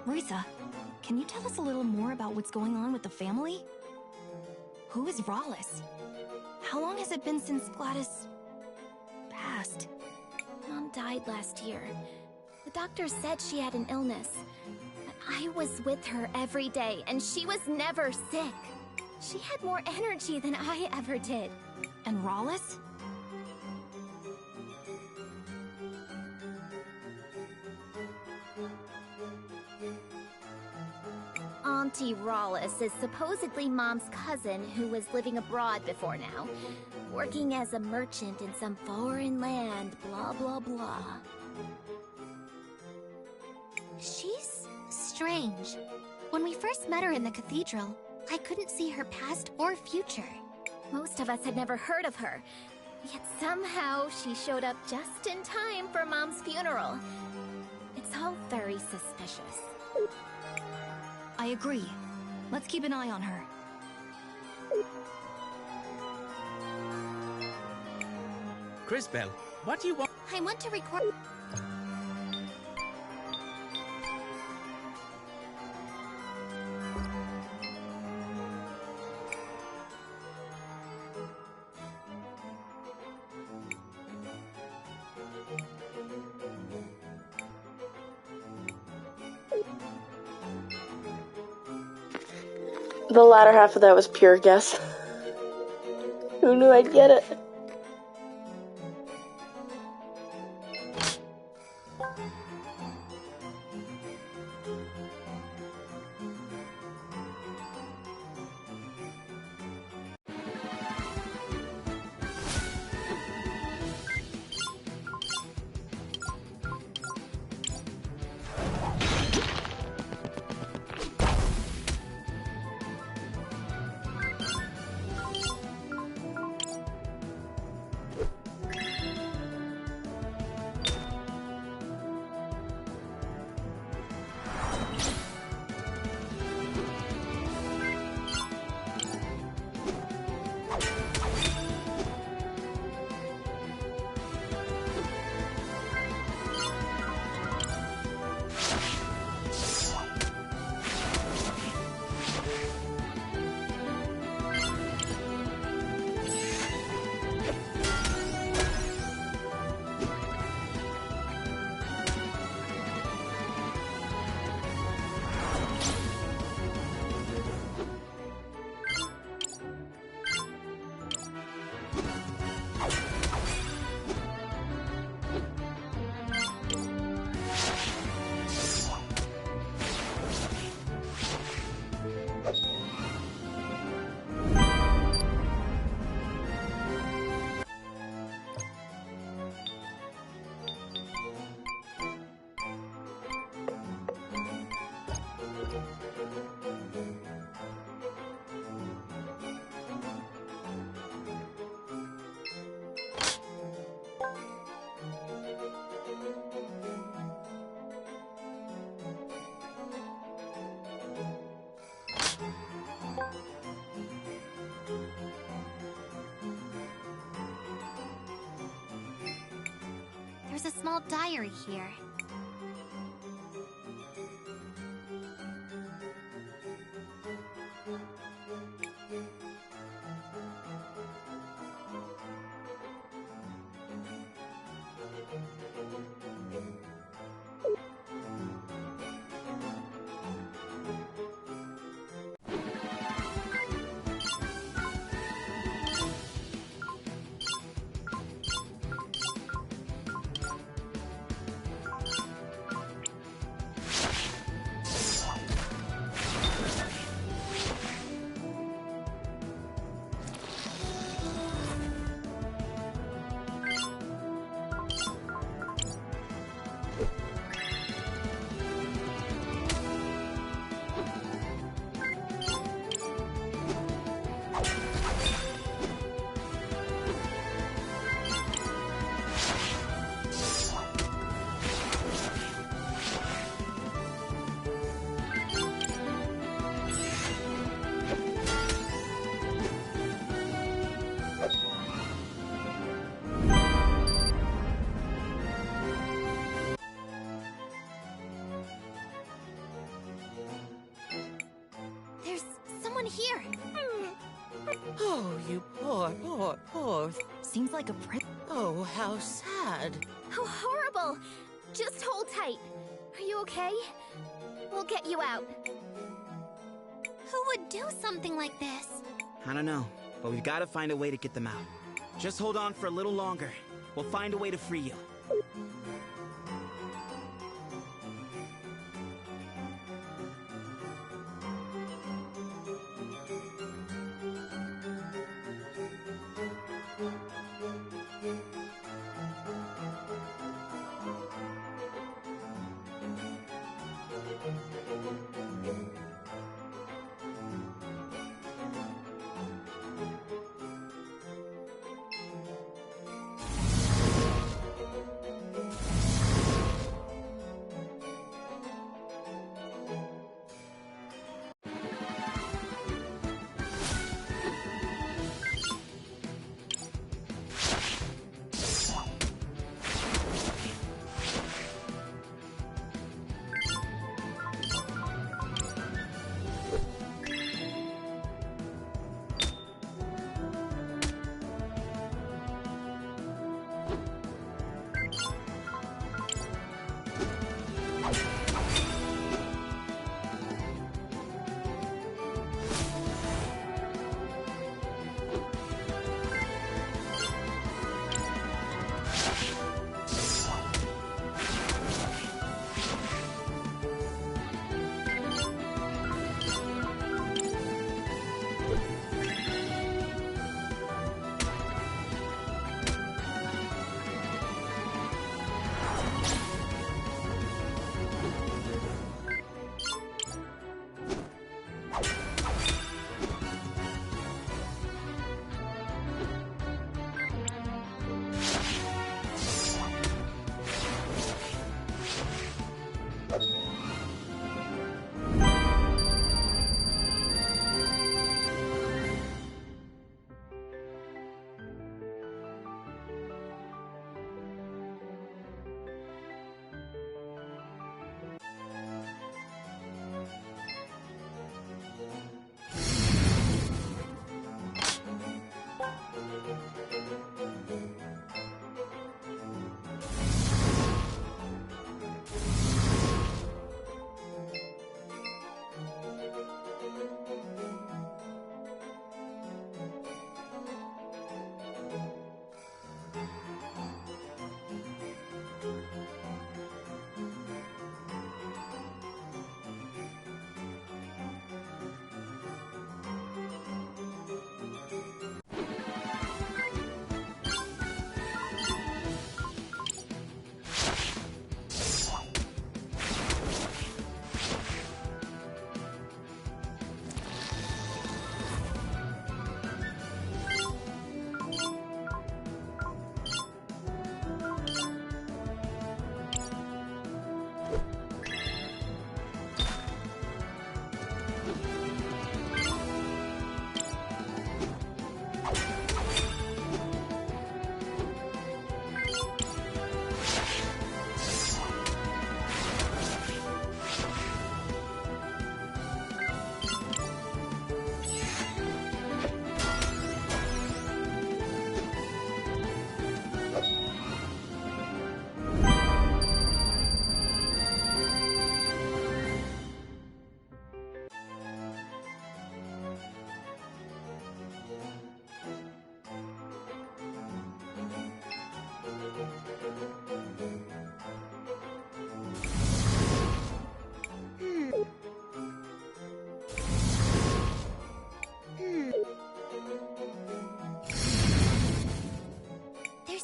Risa, can you tell us a little more about what's going on with the family? Who is Rawless? How long has it been since Gladys passed? Mom died last year. The doctor said she had an illness. But I was with her every day, and she was never sick. She had more energy than I ever did. And Rawless? Auntie Rawless is supposedly Mom's cousin who was living abroad before now, working as a merchant in some foreign land, blah blah blah. She's strange. When we first met her in the cathedral, I couldn't see her past or future. Most of us had never heard of her, yet somehow she showed up just in time for Mom's funeral. It's all very suspicious. I agree. Let's keep an eye on her. Crisbell, what do you want? I want to record... The latter half of that was pure guess. Who knew I'd get it? There's a small diary here. Here. Oh, you poor. Seems like a prince. Oh, how sad. How horrible! Just hold tight. Are you okay? We'll get you out. Who would do something like this? I don't know, but we've got to find a way to get them out. Just hold on for a little longer. We'll find a way to free you.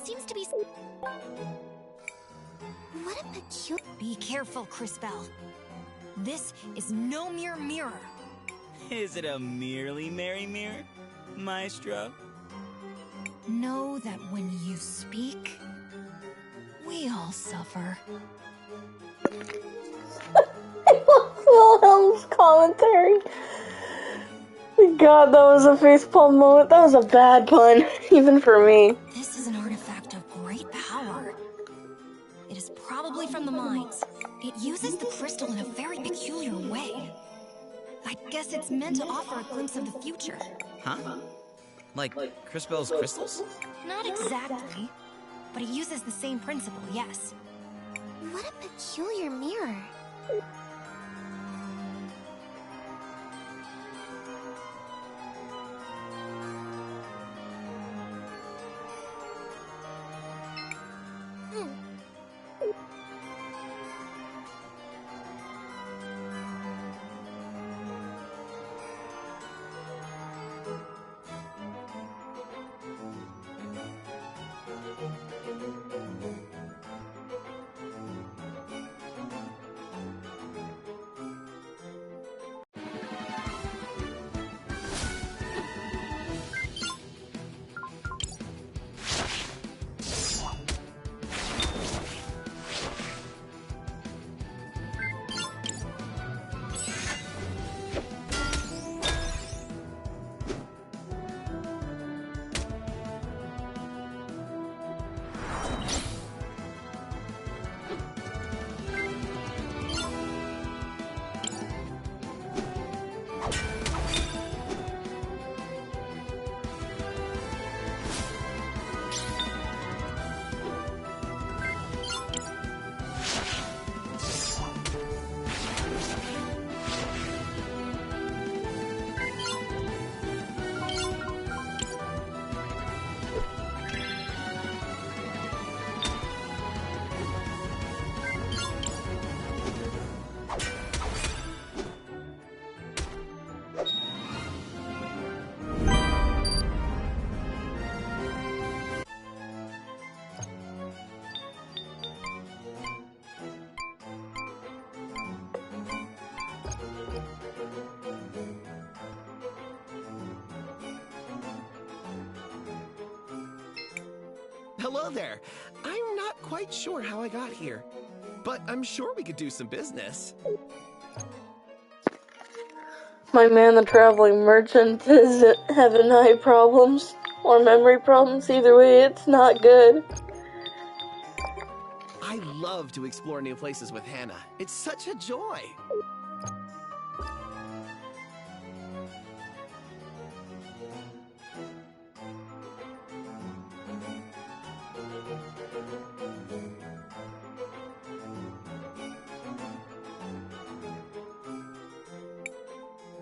seems to be... What a peculiar... Be careful, Crisbell. This is no mere mirror. Is it a merely merry mirror, Maestro? Know that when you speak, we all suffer. Wilhelm's commentary. God, that was a facepalm moment. That was a bad pun, even for me. This is an artifact of great power. It is probably from the mines. It uses the crystal in a very peculiar way. I guess it's meant to offer a glimpse of the future. Huh? Like Crisbell's crystals? Not exactly, but it uses the same principle, yes. What a peculiar mirror. Hello there. I'm not quite sure how I got here, but I'm sure we could do some business. My man, the traveling merchant, is having eye problems or memory problems. Either way, it's not good. I love to explore new places with Hannah. It's such a joy.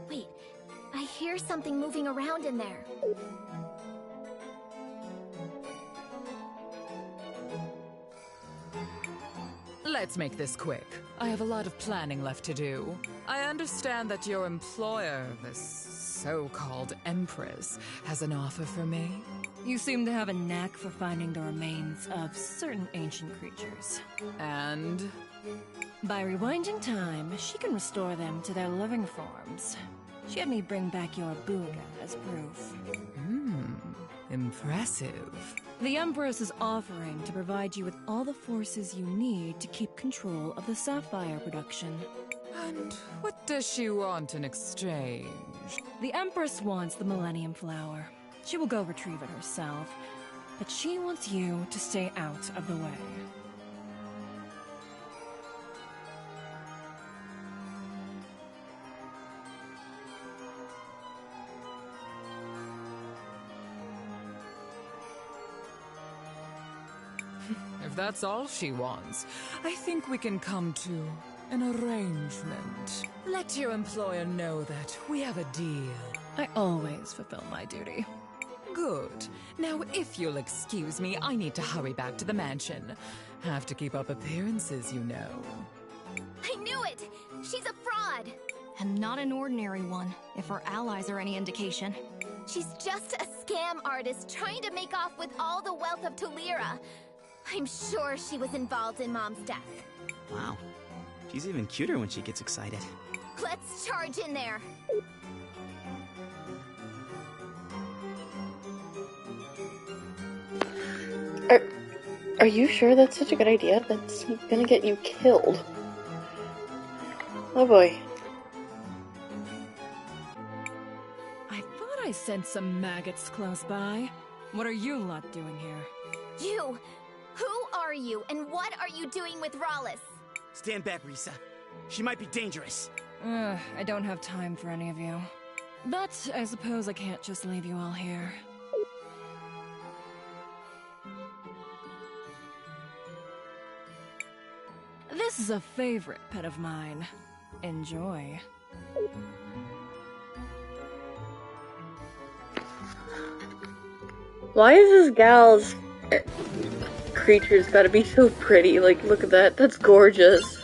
Wait, I hear something moving around in there. Let's make this quick. I have a lot of planning left to do. I understand that your employer, this so-called Empress, has an offer for me. You seem to have a knack for finding the remains of certain ancient creatures. And? By rewinding time, she can restore them to their living forms. She had me bring back your Booga as proof. Impressive. The Empress is offering to provide you with all the forces you need to keep control of the Sapphire production. And what does she want in exchange? The Empress wants the Millennium Flower. She will go retrieve it herself, but she wants you to stay out of the way. If that's all she wants, I think we can come to an arrangement. Let your employer know that we have a deal. I always fulfill my duty. Good. Now, if you'll excuse me, I need to hurry back to the mansion. Have to keep up appearances, you know. I knew it! She's a fraud! And not an ordinary one, if her allies are any indication. She's just a scam artist trying to make off with all the wealth of Tulira. I'm sure she was involved in Mom's death. Wow. She's even cuter when she gets excited. Let's charge in there. Are you sure that's such a good idea? That's gonna get you killed. Oh boy. I thought I sensed some maggots close by. What are you lot doing here? You! Who are you, and what are you doing with Rawlis? Stand back, Risa. She might be dangerous. I don't have time for any of you. But I suppose I can't just leave you all here. This is a favorite pet of mine. Enjoy. Why is this gal's creature's gotta be so pretty? Like, look at that. That's gorgeous.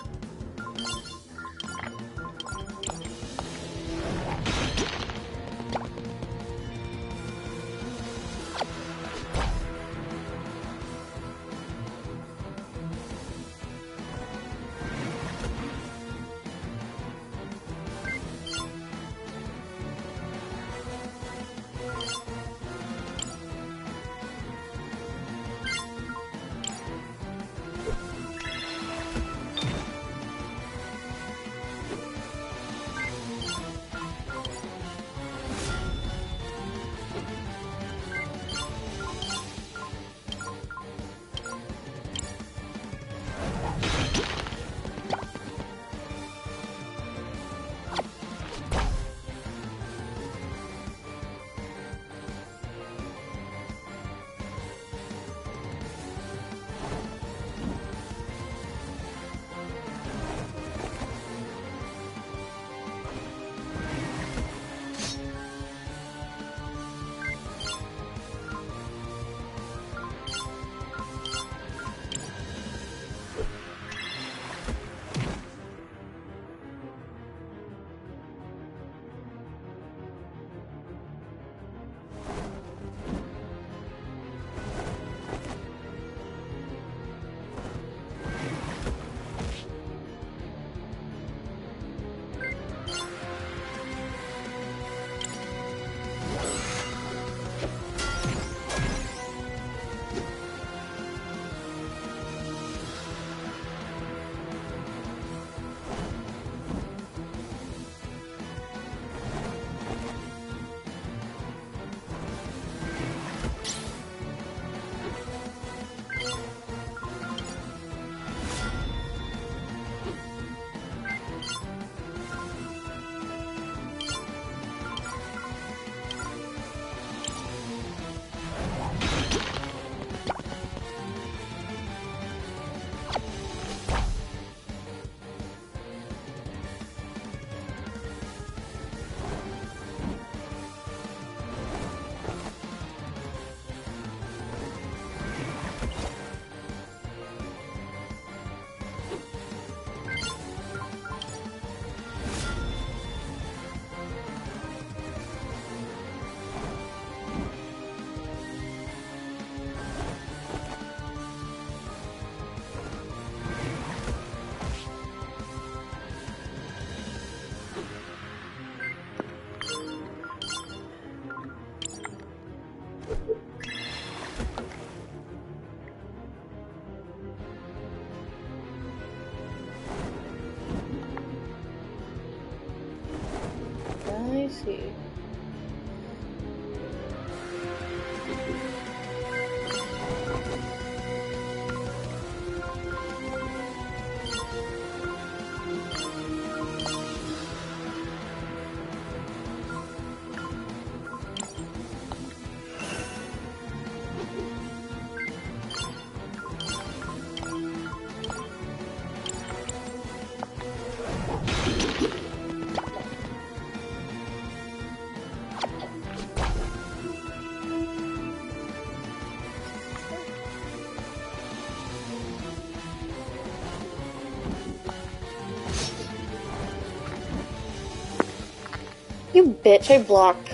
I see. You bitch, I blocked.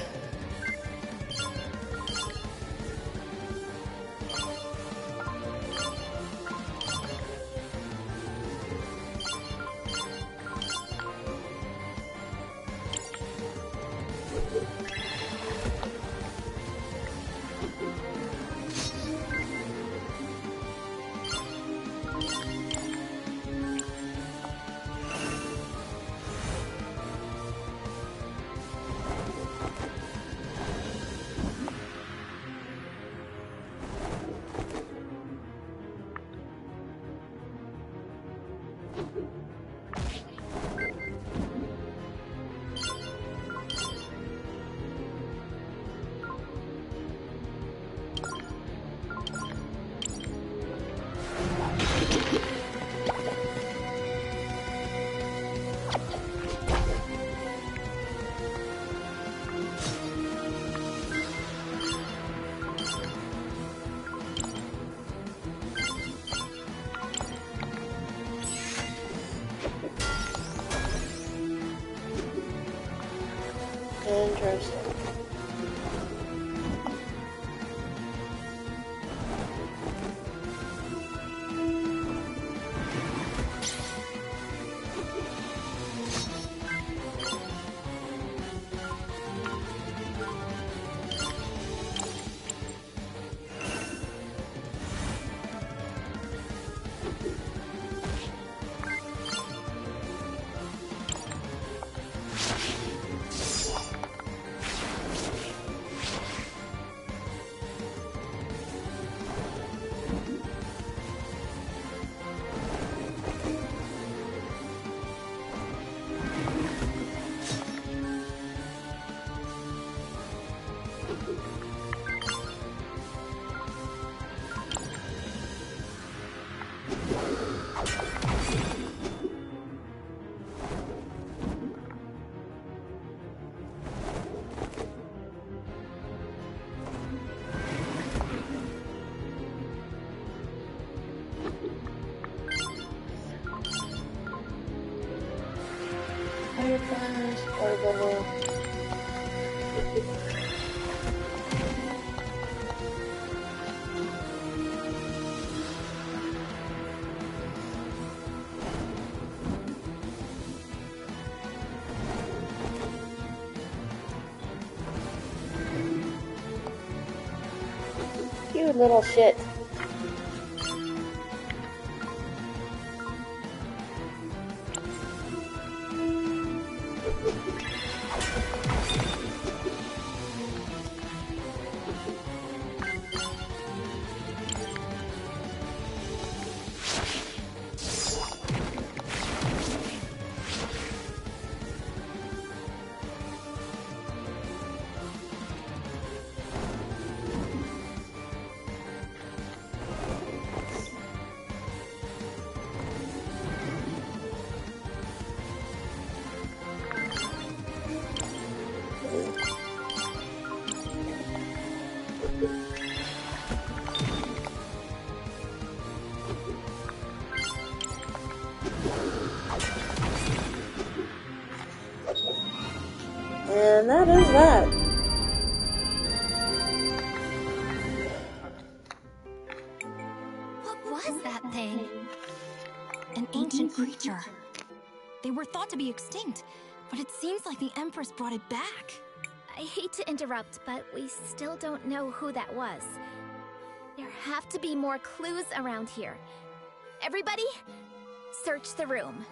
Interesting. Fireflies, water bubble. You little shit. And that is that. What was that thing? An ancient creature. They were thought to be extinct, but it seems like the Empress brought it back. I hate to interrupt, but we still don't know who that was. There have to be more clues around here. Everybody, search the room.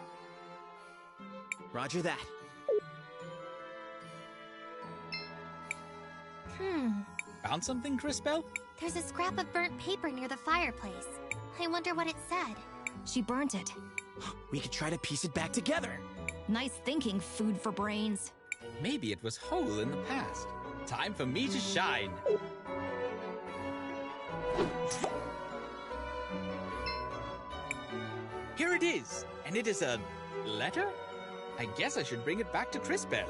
Roger that. Found something, Crispell? There's a scrap of burnt paper near the fireplace. I wonder what it said. She burnt it. We could try to piece it back together. Nice thinking, food for brains. Maybe it was whole in the past. Time for me to shine. Here it is, and it is a letter? I guess I should bring it back to Crispell.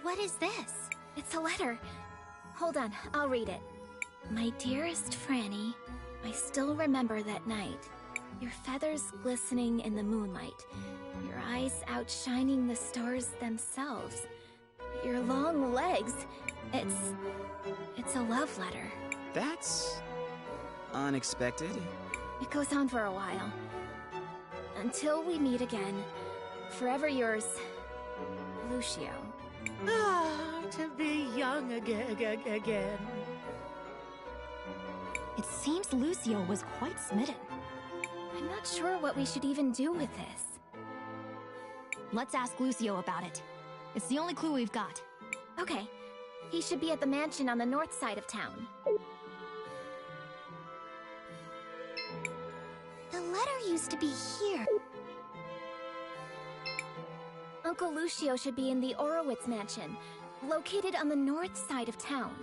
What is this? It's a letter. Hold on, I'll read it. My dearest Franny, I still remember that night. Your feathers glistening in the moonlight. Your eyes outshining the stars themselves. Your long legs. It's a love letter. That's unexpected. It goes on for a while. Until we meet again. Forever yours, Lucio. Ah, to be young again. It seems Lucio was quite smitten. I'm not sure what we should even do with this. Let's ask Lucio about it. It's the only clue we've got. Okay. He should be at the mansion on the north side of town. The letter used to be here. Uncle Lucio should be in the Orowitz mansion, located on the north side of town.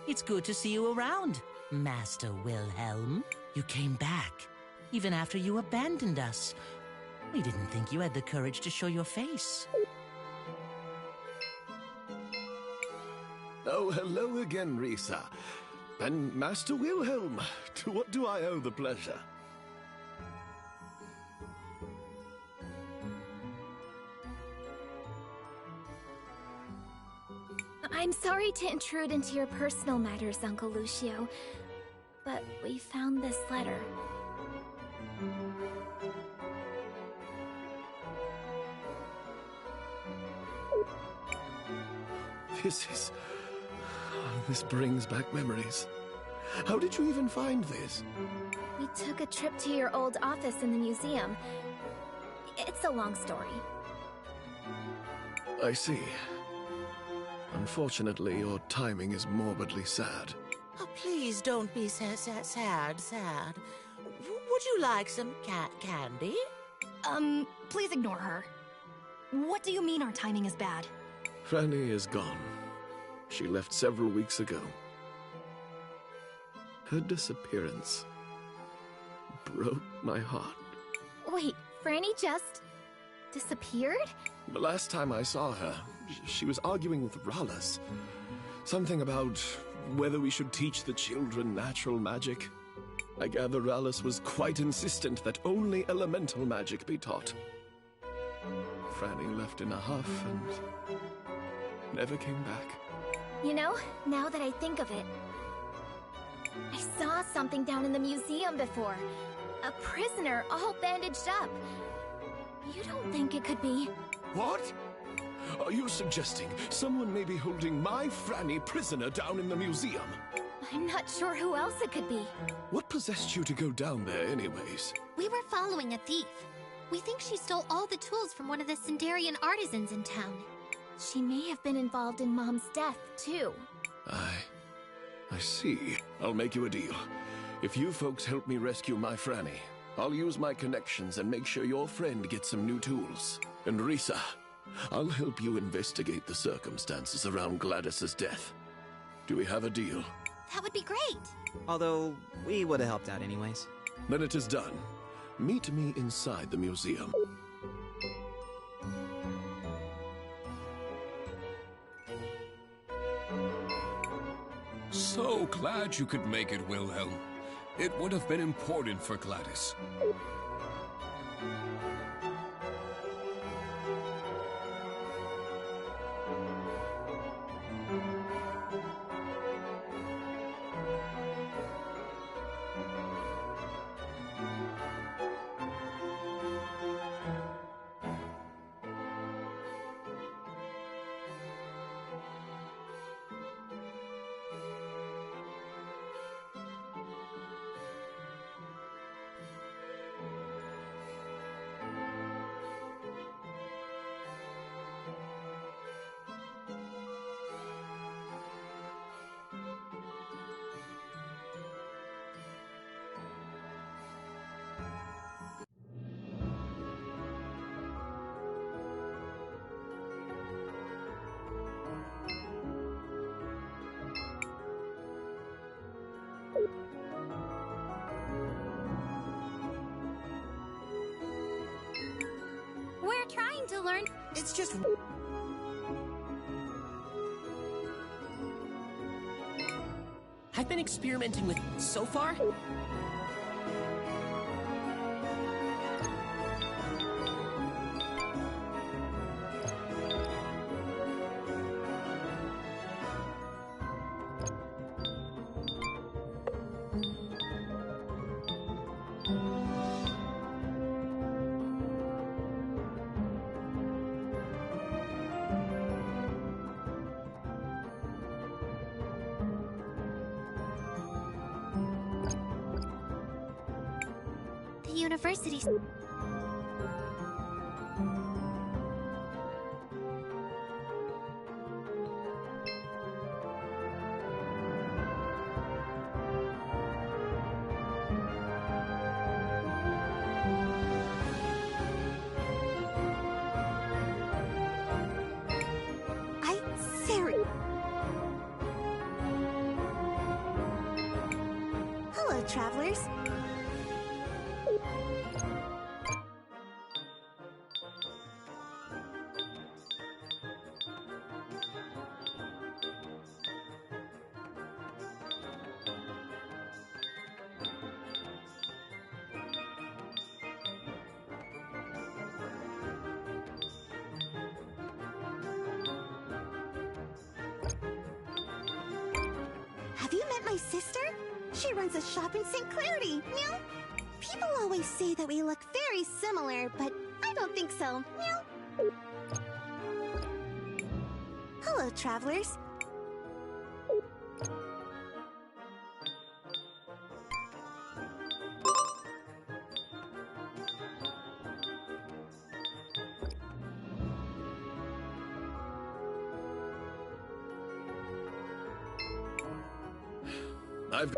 It's good to see you around, Master Wilhelm. You came back, even after you abandoned us. We didn't think you had the courage to show your face. Oh, hello again, Risa. And Master Wilhelm, to what do I owe the pleasure? I'm sorry to intrude into your personal matters, Uncle Lucio, but we found this letter. This brings back memories. How did you even find this? We took a trip to your old office in the museum. It's a long story. I see. Unfortunately, your timing is morbidly sad. Oh, please don't be sad. Would you like some candy? Please ignore her. What do you mean our timing is bad? Franny is gone. She left several weeks ago. Her disappearance broke my heart. Wait, Franny just disappeared? The last time I saw her, she was arguing with Rallis. Something about whether we should teach the children natural magic. I gather Rallis was quite insistent that only elemental magic be taught. Franny left in a huff and never came back. You know, now that I think of it, I saw something down in the museum before. A prisoner all bandaged up. You don't think it could be... What? Are you suggesting someone may be holding my Franny prisoner down in the museum? I'm not sure who else it could be. What possessed you to go down there anyways? We were following a thief. We think she stole all the tools from one of the Sindarian artisans in town. She may have been involved in Mom's death, too. I see. I'll make you a deal. If you folks help me rescue my Franny, I'll use my connections and make sure your friend gets some new tools. And Risa, I'll help you investigate the circumstances around Gladys's death. Do we have a deal? That would be great. Although, we would have helped out anyways. Then it is done. Meet me inside the museum. So glad you could make it, Wilhelm. It would have been important for Gladys. trying to learn. It's just... I've been experimenting with... So far? The university. Hello, travelers. Have you met my sister? She runs a shop in St. Clarity. Meow. People always say that we look very similar, but I don't think so. Meow. Hello, travelers. I've...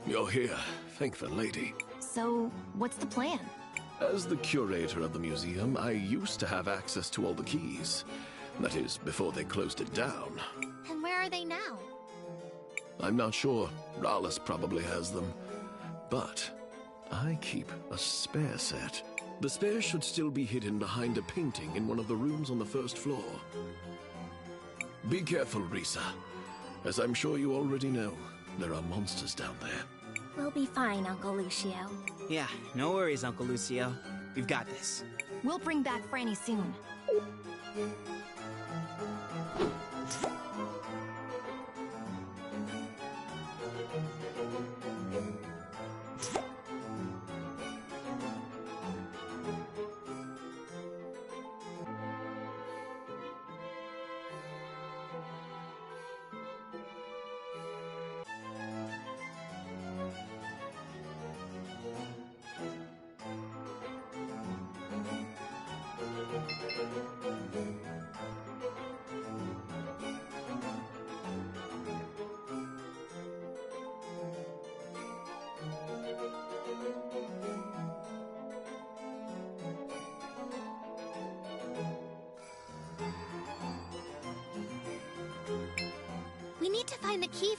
You're here. Thank the lady. So, what's the plan? As the curator of the museum, I used to have access to all the keys. That is, before they closed it down. And where are they now? I'm not sure. Rallis probably has them. But I keep a spare set. The spare should still be hidden behind a painting in one of the rooms on the first floor. Be careful, Risa. As I'm sure you already know, there are monsters down there. We'll be fine, Uncle Lucio. Yeah, no worries, Uncle Lucio. We've got this. We'll bring back Franny soon. We need to find the key.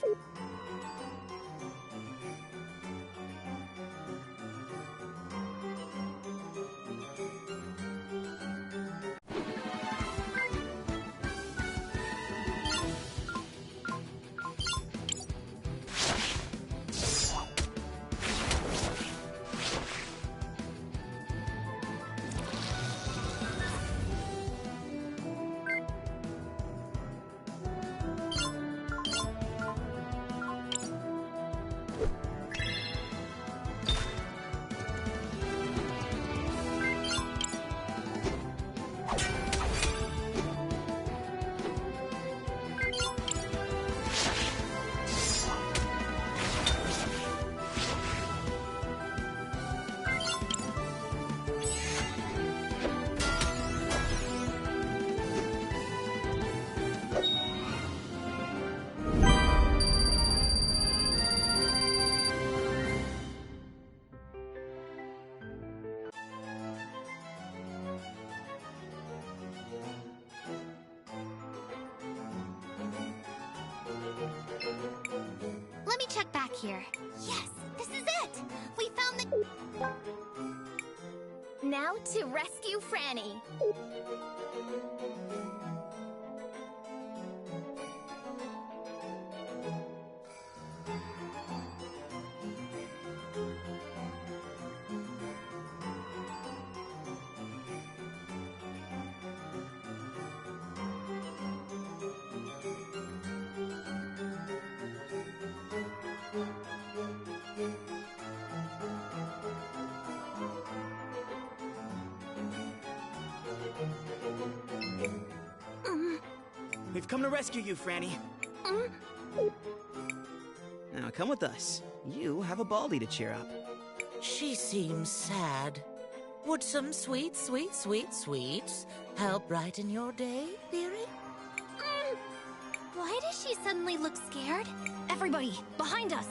me check back here. Yes, this is it! We found the... Now to rescue Franny. We've come to rescue you, Franny. Now come with us. You have a Baldy to cheer up. She seems sad. Would some sweet, sweet, sweet sweets help brighten your day, dearie? Why does she suddenly look scared? Everybody, behind us!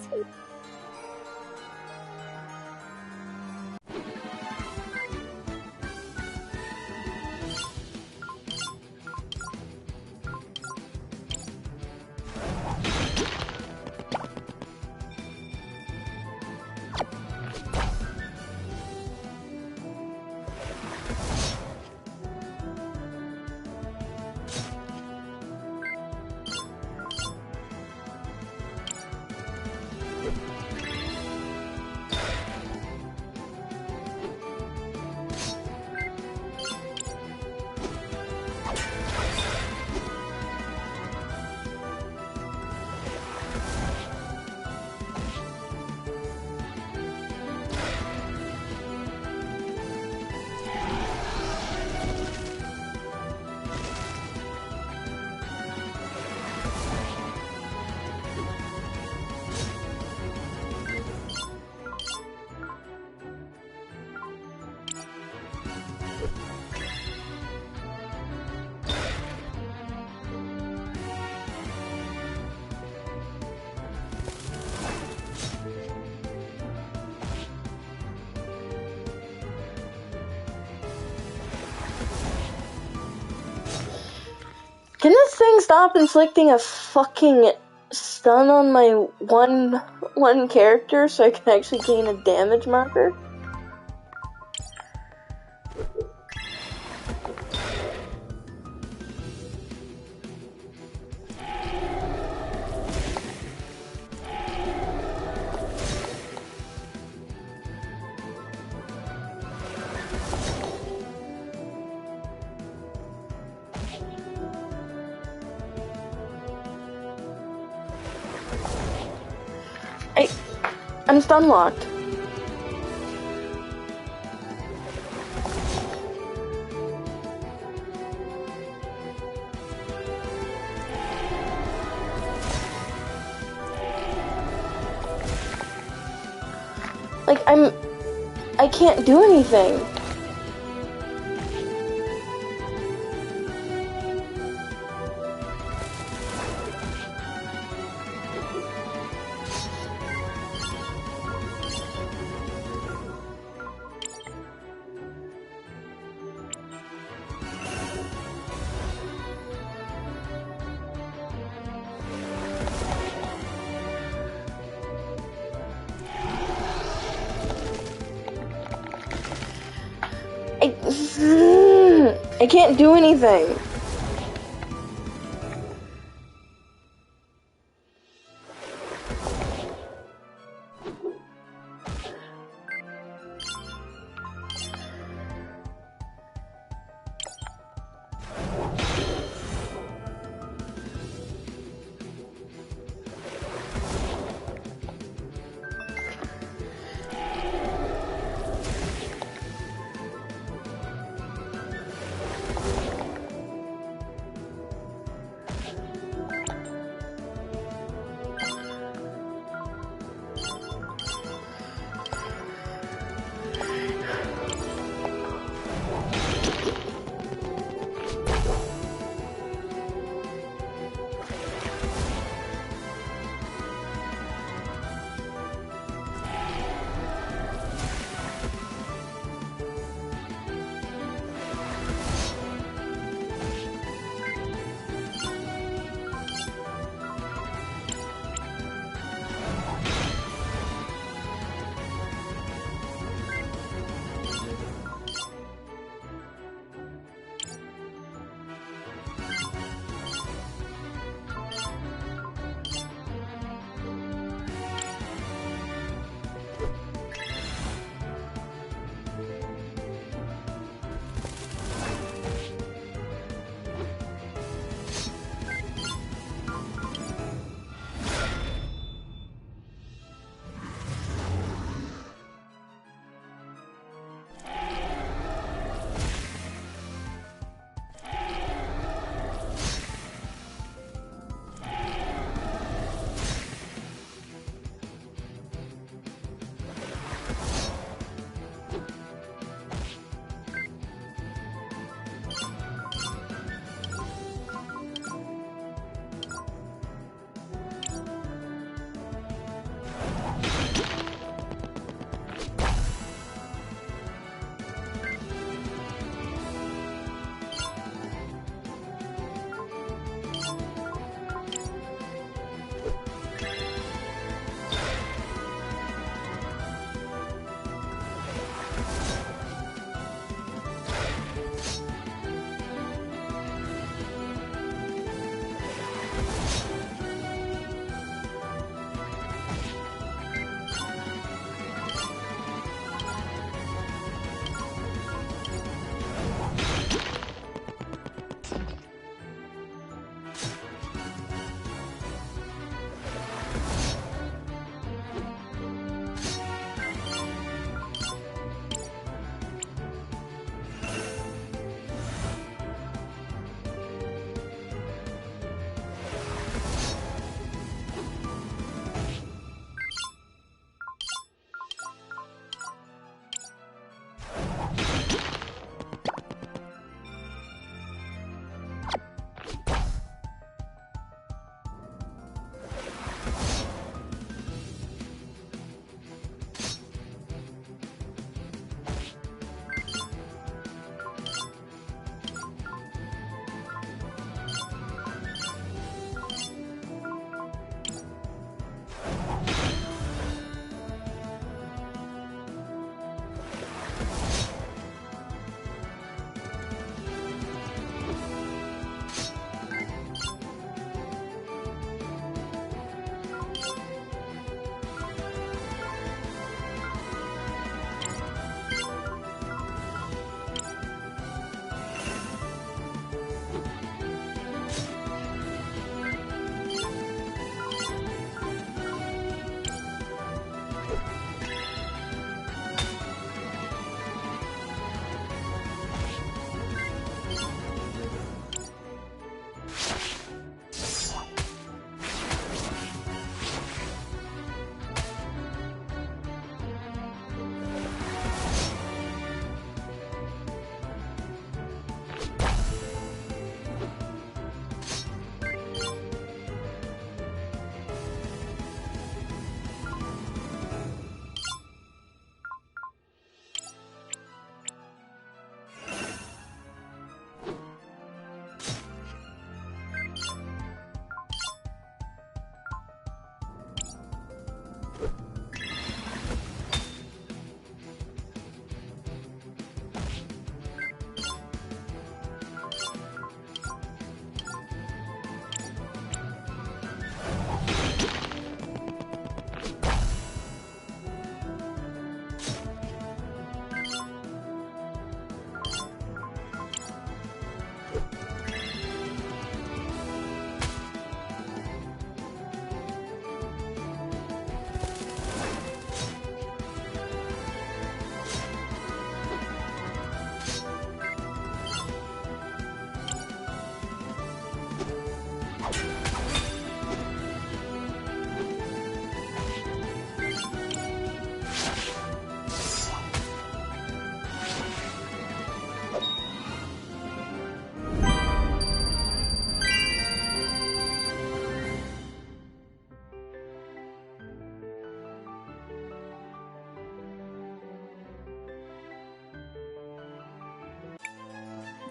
Can this thing stop inflicting a fucking stun on my one character so I can actually gain a damage marker? I'm stun locked. Like, I can't do anything. I can't do anything.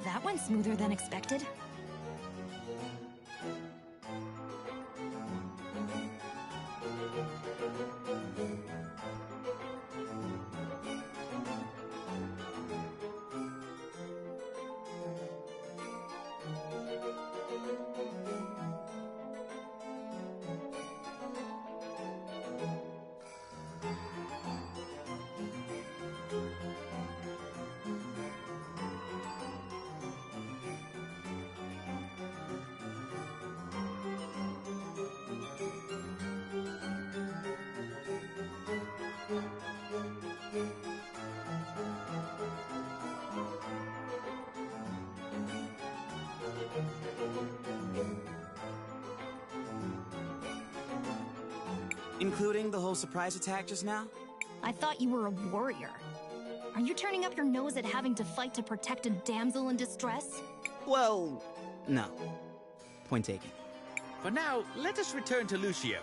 That went smoother than expected. Including the whole surprise attack just now? I thought you were a warrior. Are you turning up your nose at having to fight to protect a damsel in distress? Well, no. Point taken. For now, let us return to Lucio.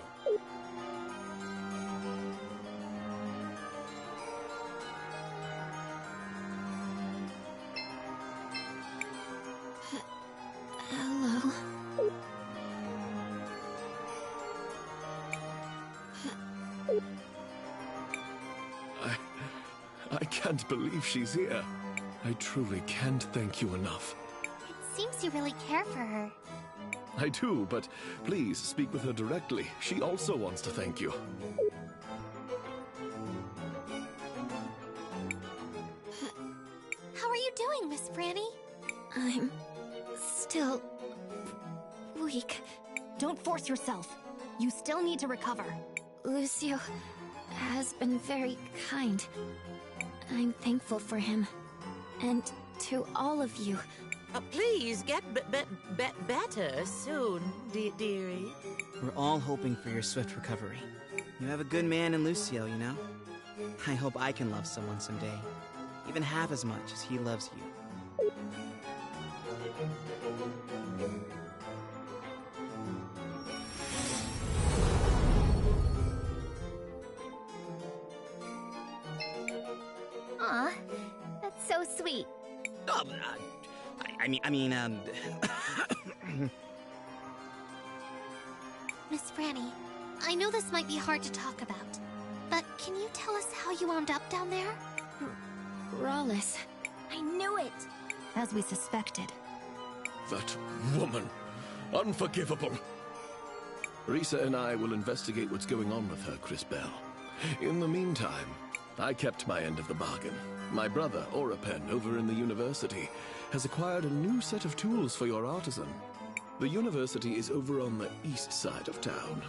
Hello. I can't believe she's here. I truly can't thank you enough. It seems you really care for her. I do, but please speak with her directly. She also wants to thank you. How are you doing, Miss Franny? I'm still weak. Don't force yourself. You still need to recover. Lucio has been very kind. I'm thankful for him. And to all of you. Please get better soon, dearie. We're all hoping for your swift recovery. You have a good man in Lucio, you know? I hope I can love someone someday. Even half as much as he loves you. Aw, that's so sweet. Oh, I mean, Miss Franny, I know this might be hard to talk about, but can you tell us how you wound up down there? Rawlis. I knew it! As we suspected. That woman. Unforgivable. Risa and I will investigate what's going on with her, Crisbell. In the meantime, I kept my end of the bargain. My brother, Oropen, over in the university, has acquired a new set of tools for your artisan. The university is over on the east side of town.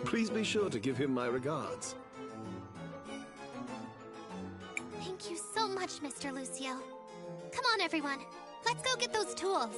Please be sure to give him my regards. Thank you so much, Mr. Lucio. Come on, everyone. Let's go get those tools.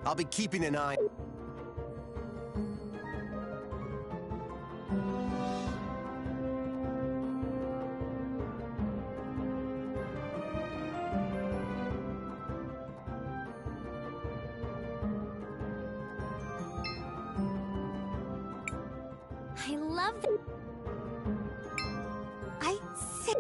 I'll be keeping an eye. I love it. I see.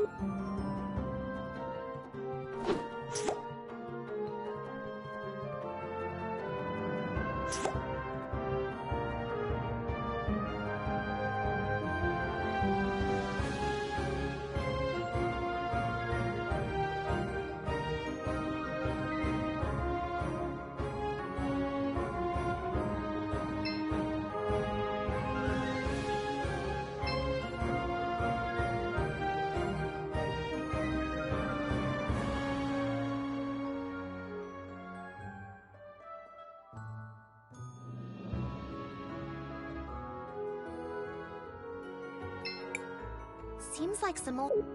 Seems like some old...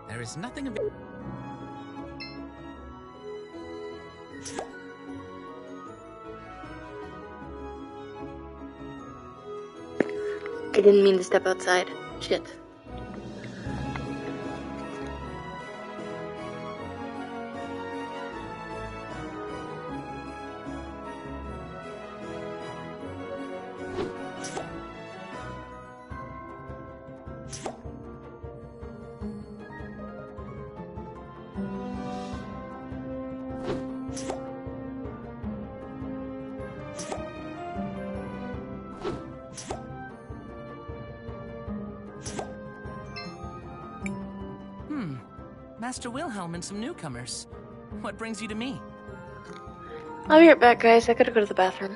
There is nothing of it. I didn't mean to step outside. Shit. Master Wilhelm and some newcomers. What brings you to me? I'll be right back, guys. I gotta go to the bathroom.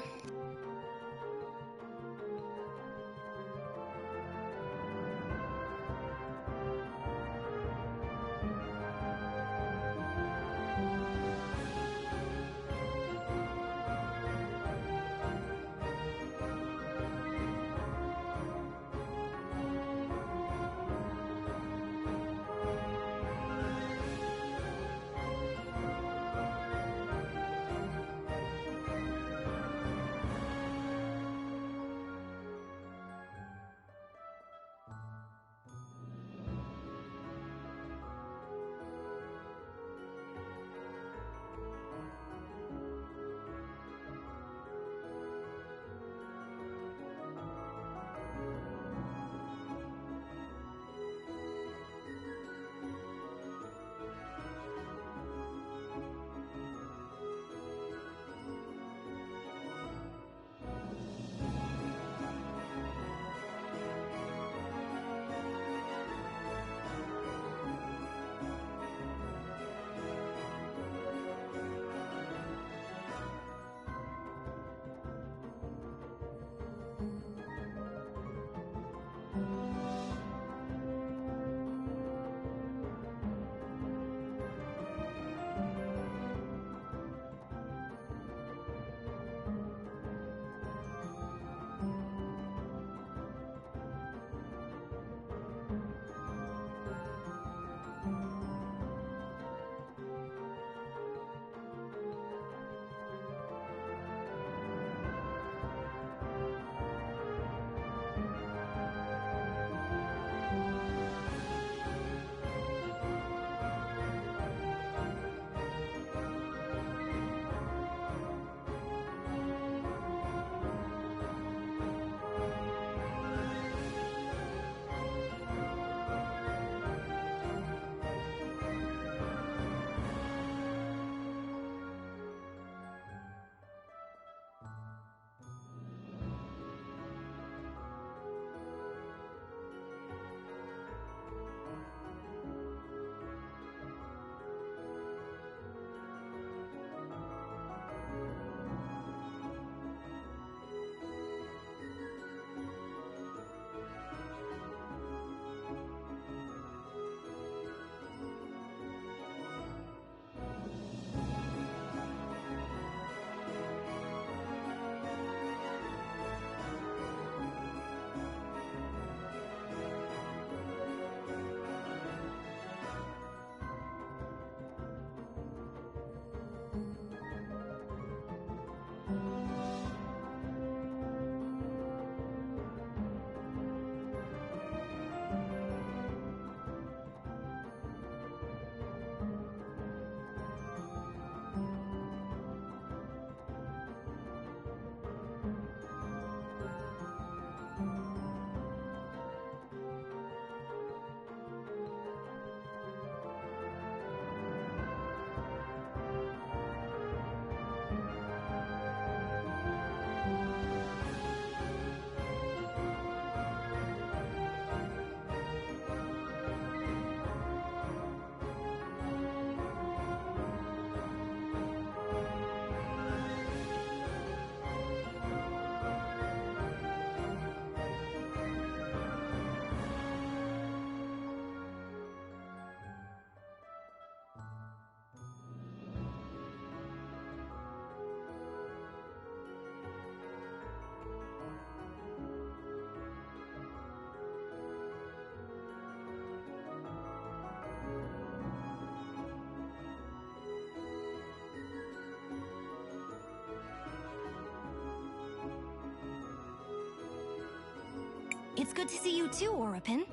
It's good to see you too, Orapin.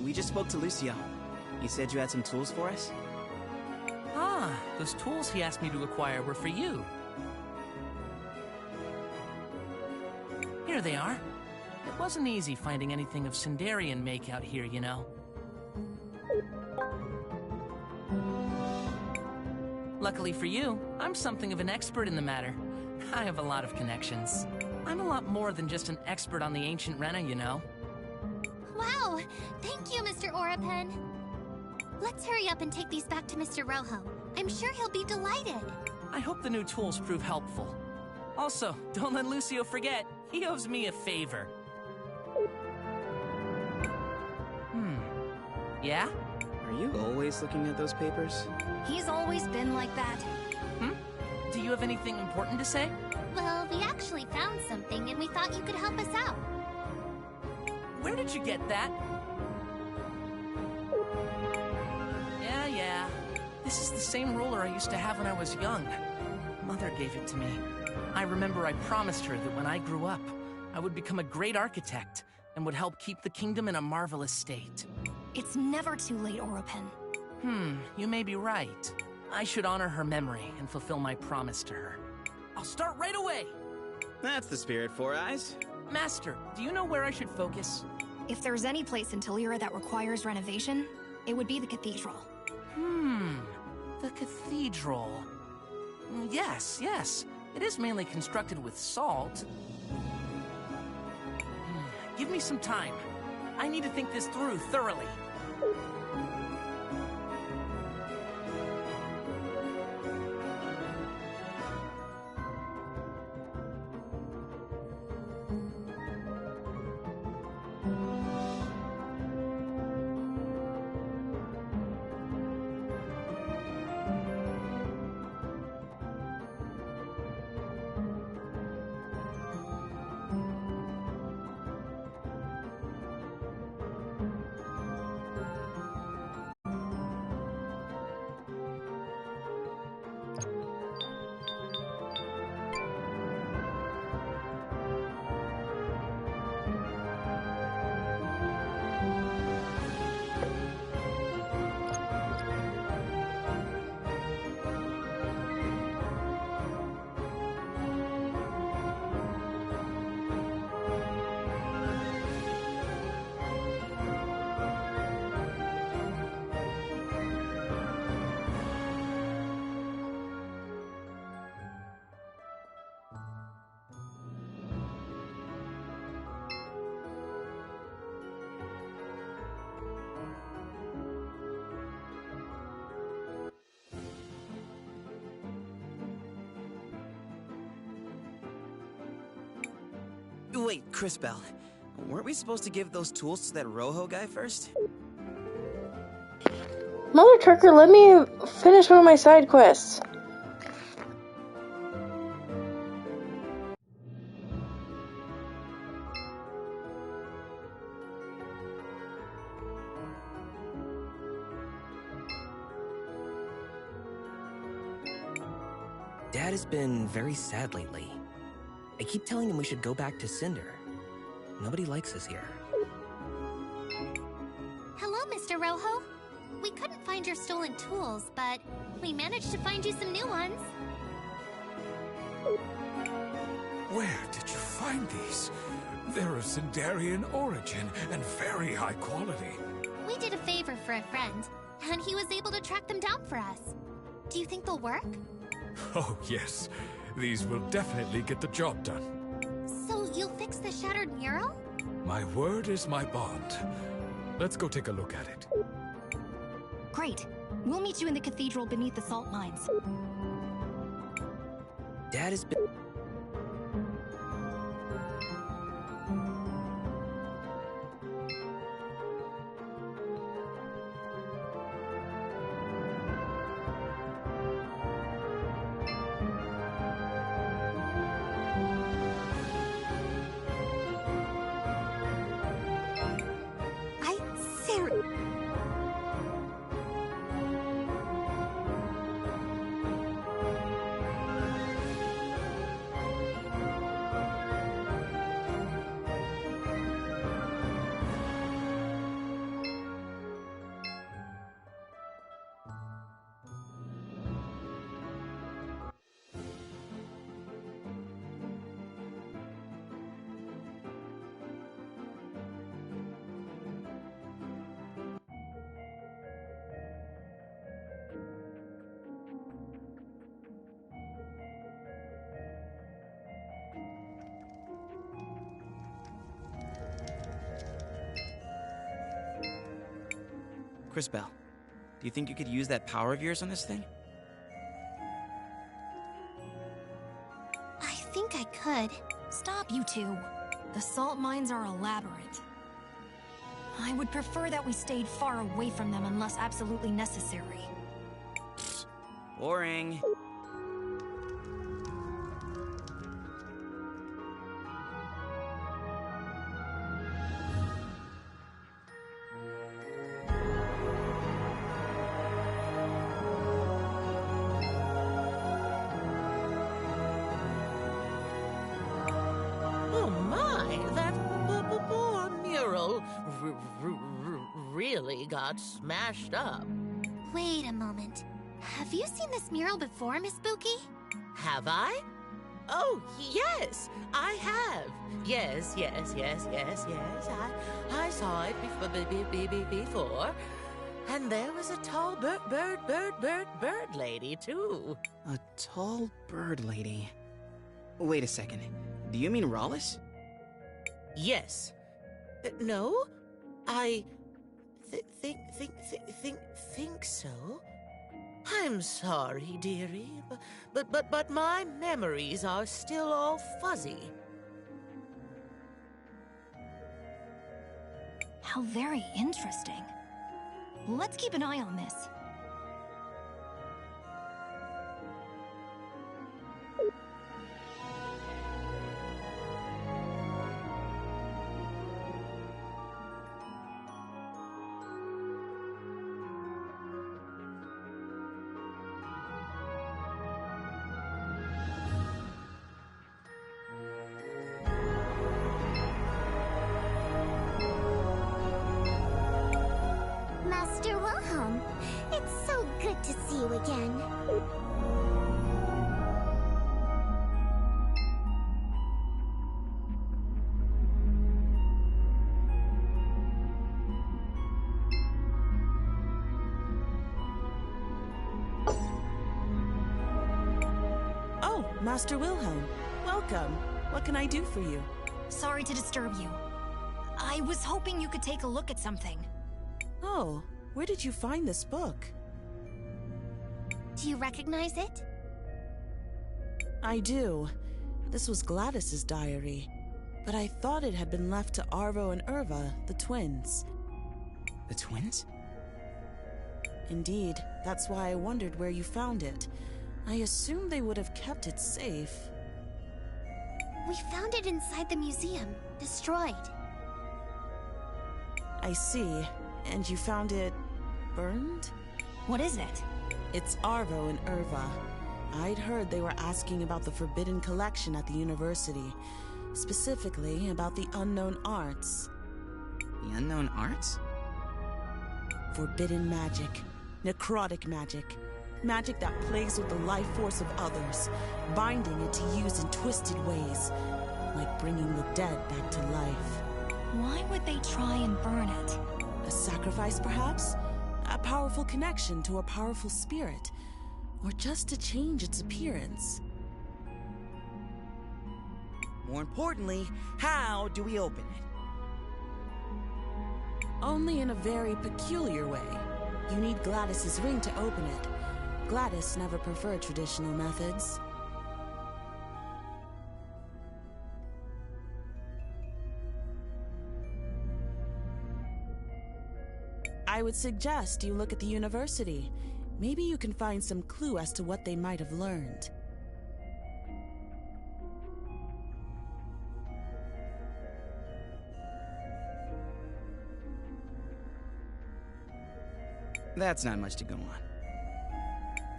We just spoke to Lucio. He said you had some tools for us? Ah, those tools he asked me to acquire were for you. Here they are. It wasn't easy finding anything of Sindarian make out here, you know. Luckily for you, I'm something of an expert in the matter. I have a lot of connections. I'm a lot more than just an expert on the ancient Rena, you know. Wow! Thank you, Mr. Orapin. Let's hurry up and take these back to Mr. Rojo. I'm sure he'll be delighted. I hope the new tools prove helpful. Also, don't let Lucio forget, he owes me a favor. Yeah? Are you always looking at those papers? He's always been like that. Do you have anything important to say? Well, we actually found something and we thought you could help us out. Where did you get that? Yeah. This is the same ruler I used to have when I was young. Mother gave it to me. I remember I promised her that when I grew up, I would become a great architect and would help keep the kingdom in a marvelous state. It's never too late, Orapin. You may be right. I should honor her memory and fulfill my promise to her. I'll start right away! That's the spirit, Four Eyes. Master, do you know where I should focus? If there's any place in Tulira that requires renovation, it would be the cathedral. The cathedral. Yes. It is mainly constructed with salt. Give me some time. I need to think this through thoroughly. Wait, Crisbell. Weren't we supposed to give those tools to that Rojo guy first? Mother Trucker, let me finish one of my side quests. Dad has been very sad lately. I keep telling him we should go back to Cinder. Nobody likes us here. Hello, Mr. Rojo. We couldn't find your stolen tools, but we managed to find you some new ones. Where did you find these? They're of Sindarian origin and very high quality. We did a favor for a friend, and he was able to track them down for us. Do you think they'll work? Oh, yes. These will definitely get the job done. So you'll fix the shattered mural? My word is my bond. Let's go take a look at it. Great. We'll meet you in the cathedral beneath the salt mines. Dad has been... Crisbell, do you think you could use that power of yours on this thing? I think I could. Stop, you two. The salt mines are a labyrinth. I would prefer that we stayed far away from them unless absolutely necessary. Boring. Oh my, that poor mural really got smashed up. Wait a moment. Have you seen this mural before, Miss Spooky? Have I? Oh, yes, I have. Yes. I saw it before. And there was a tall bird lady, too. A tall bird lady. Wait a second. Do you mean Rawlis? Yes. No, I think so. I'm sorry, dearie, but my memories are still all fuzzy. How very interesting. Let's keep an eye on this. Master Wilhelm, it's so good to see you again. Oh, Master Wilhelm. Welcome. What can I do for you? Sorry to disturb you. I was hoping you could take a look at something. Oh, where did you find this book? Do you recognize it? I do. This was Gladys's diary, but I thought it had been left to Arvo and Erva, the twins. The twins? Indeed, that's why I wondered where you found it. I assumed they would have kept it safe. We found it inside the museum, destroyed. I see. And you found it burned? What is it? It's Arvo and Erva. I'd heard they were asking about the Forbidden Collection at the university. Specifically, about the unknown arts. The unknown arts? Forbidden magic. Necrotic magic. Magic that plays with the life force of others, binding it to use in twisted ways, like bringing the dead back to life. Why would they try and burn it? A sacrifice, perhaps? A powerful connection to a powerful spirit? Or just to change its appearance? More importantly, how do we open it? Only in a very peculiar way. You need Gladys's ring to open it. Gladys never preferred traditional methods. I would suggest you look at the university. Maybe you can find some clue as to what they might have learned. That's not much to go on.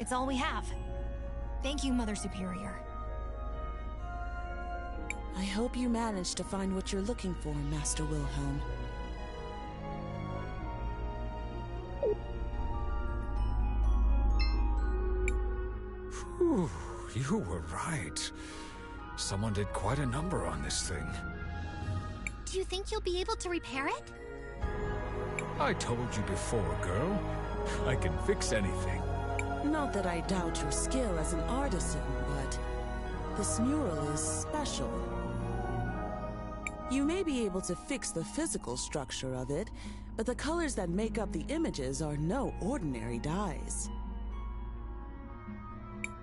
It's all we have. Thank you, Mother Superior. I hope you managed to find what you're looking for, Master Wilhelm. Whew, you were right. Someone did quite a number on this thing. Do you think you'll be able to repair it? I told you before, girl. I can fix anything. Not that I doubt your skill as an artisan, but this mural is special. You may be able to fix the physical structure of it, But the colors that make up the images are no ordinary dyes.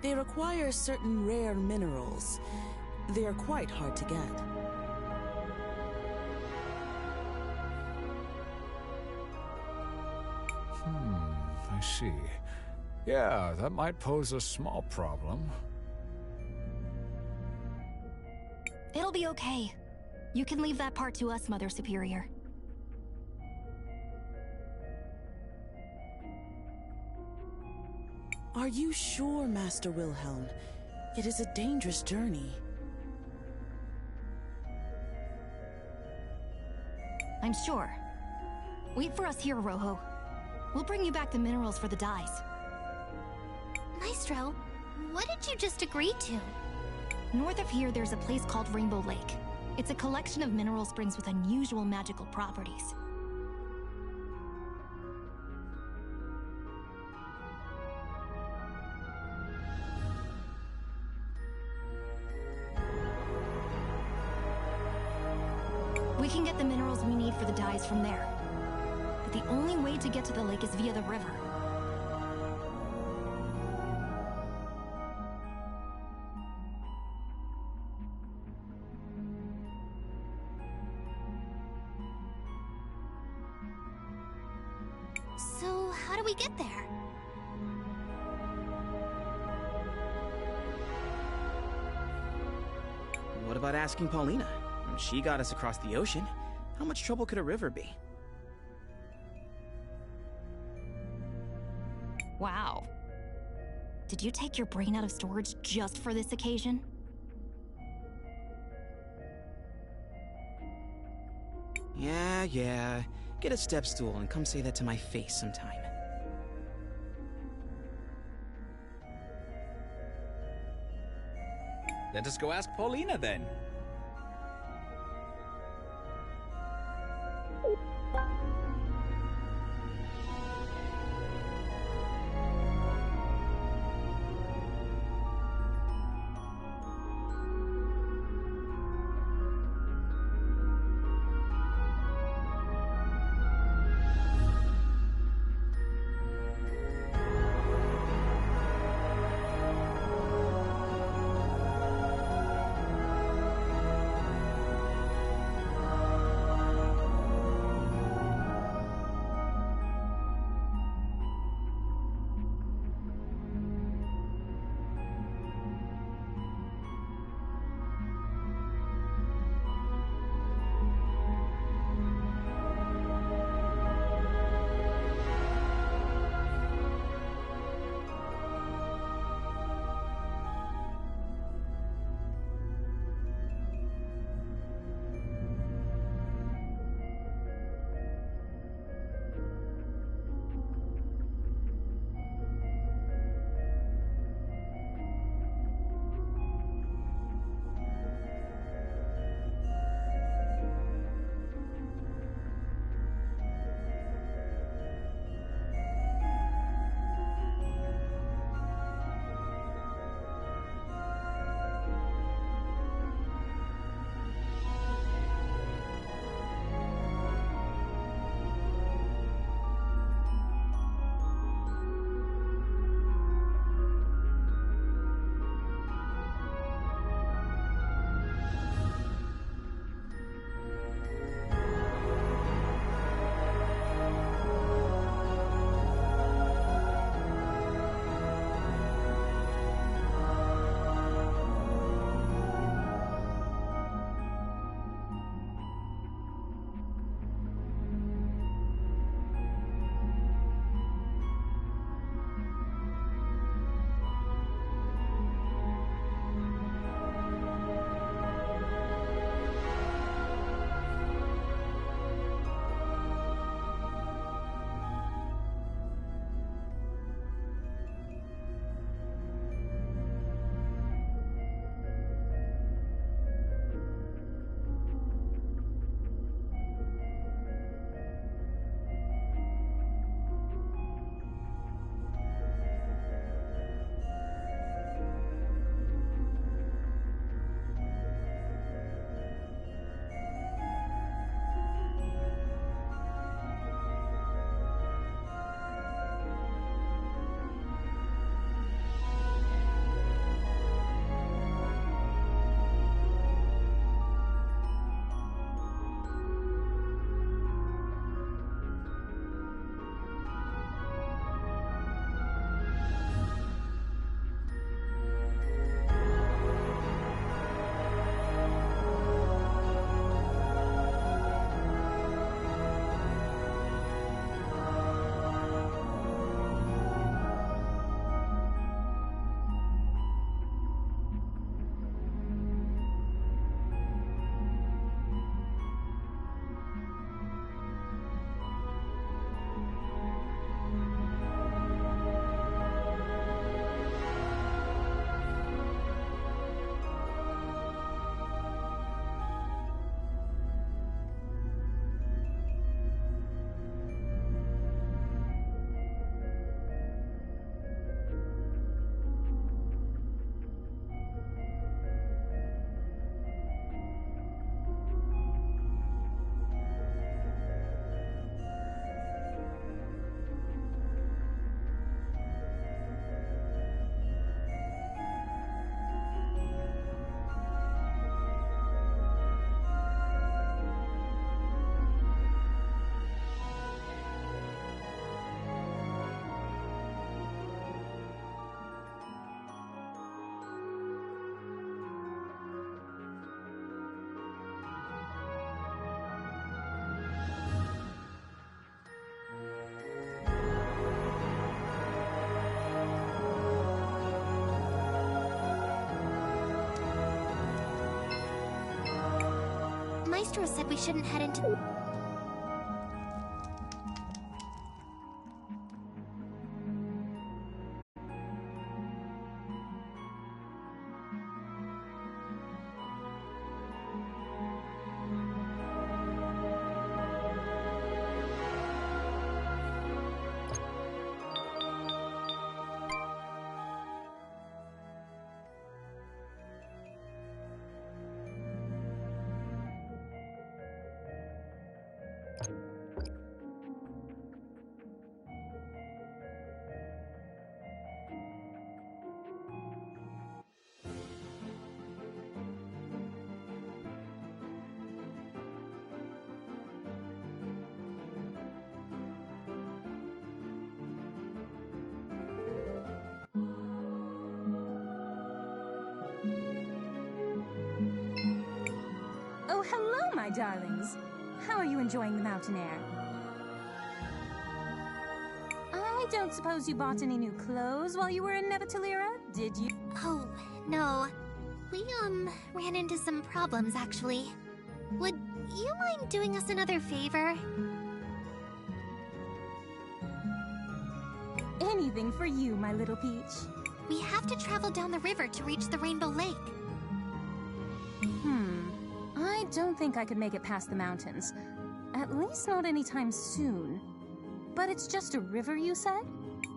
They require certain rare minerals. They are quite hard to get. I see. Yeah, that might pose a small problem. It'll be okay. You can leave that part to us, Mother Superior. Are you sure, Master Wilhelm? It is a dangerous journey. I'm sure. Wait for us here, Rojo. We'll bring you back the minerals for the dyes. Maestro, what did you just agree to? North of here, there's a place called Rainbow Lake. It's a collection of mineral springs with unusual magical properties. We can get the minerals we need for the dyes from there. But the only way to get to the lake is via the river. So, how do we get there? What about asking Paulina? She got us across the ocean. How much trouble could a river be? Wow. Did you take your brain out of storage just for this occasion? Yeah. Get a step stool and come say that to my face sometime. Let us go ask Paulina then. Astro said we shouldn't head into... Oh, hello, my darlings. How are you enjoying the mountain air? I don't suppose you bought any new clothes while you were in Nevatalira, did you? Oh, no. We, ran into some problems, actually. Would you mind doing us another favor? Anything for you, my little peach. We have to travel down the river to reach the Rainbow Lake. I don't think I could make it past the mountains. At least not anytime soon. But it's just a river, you said?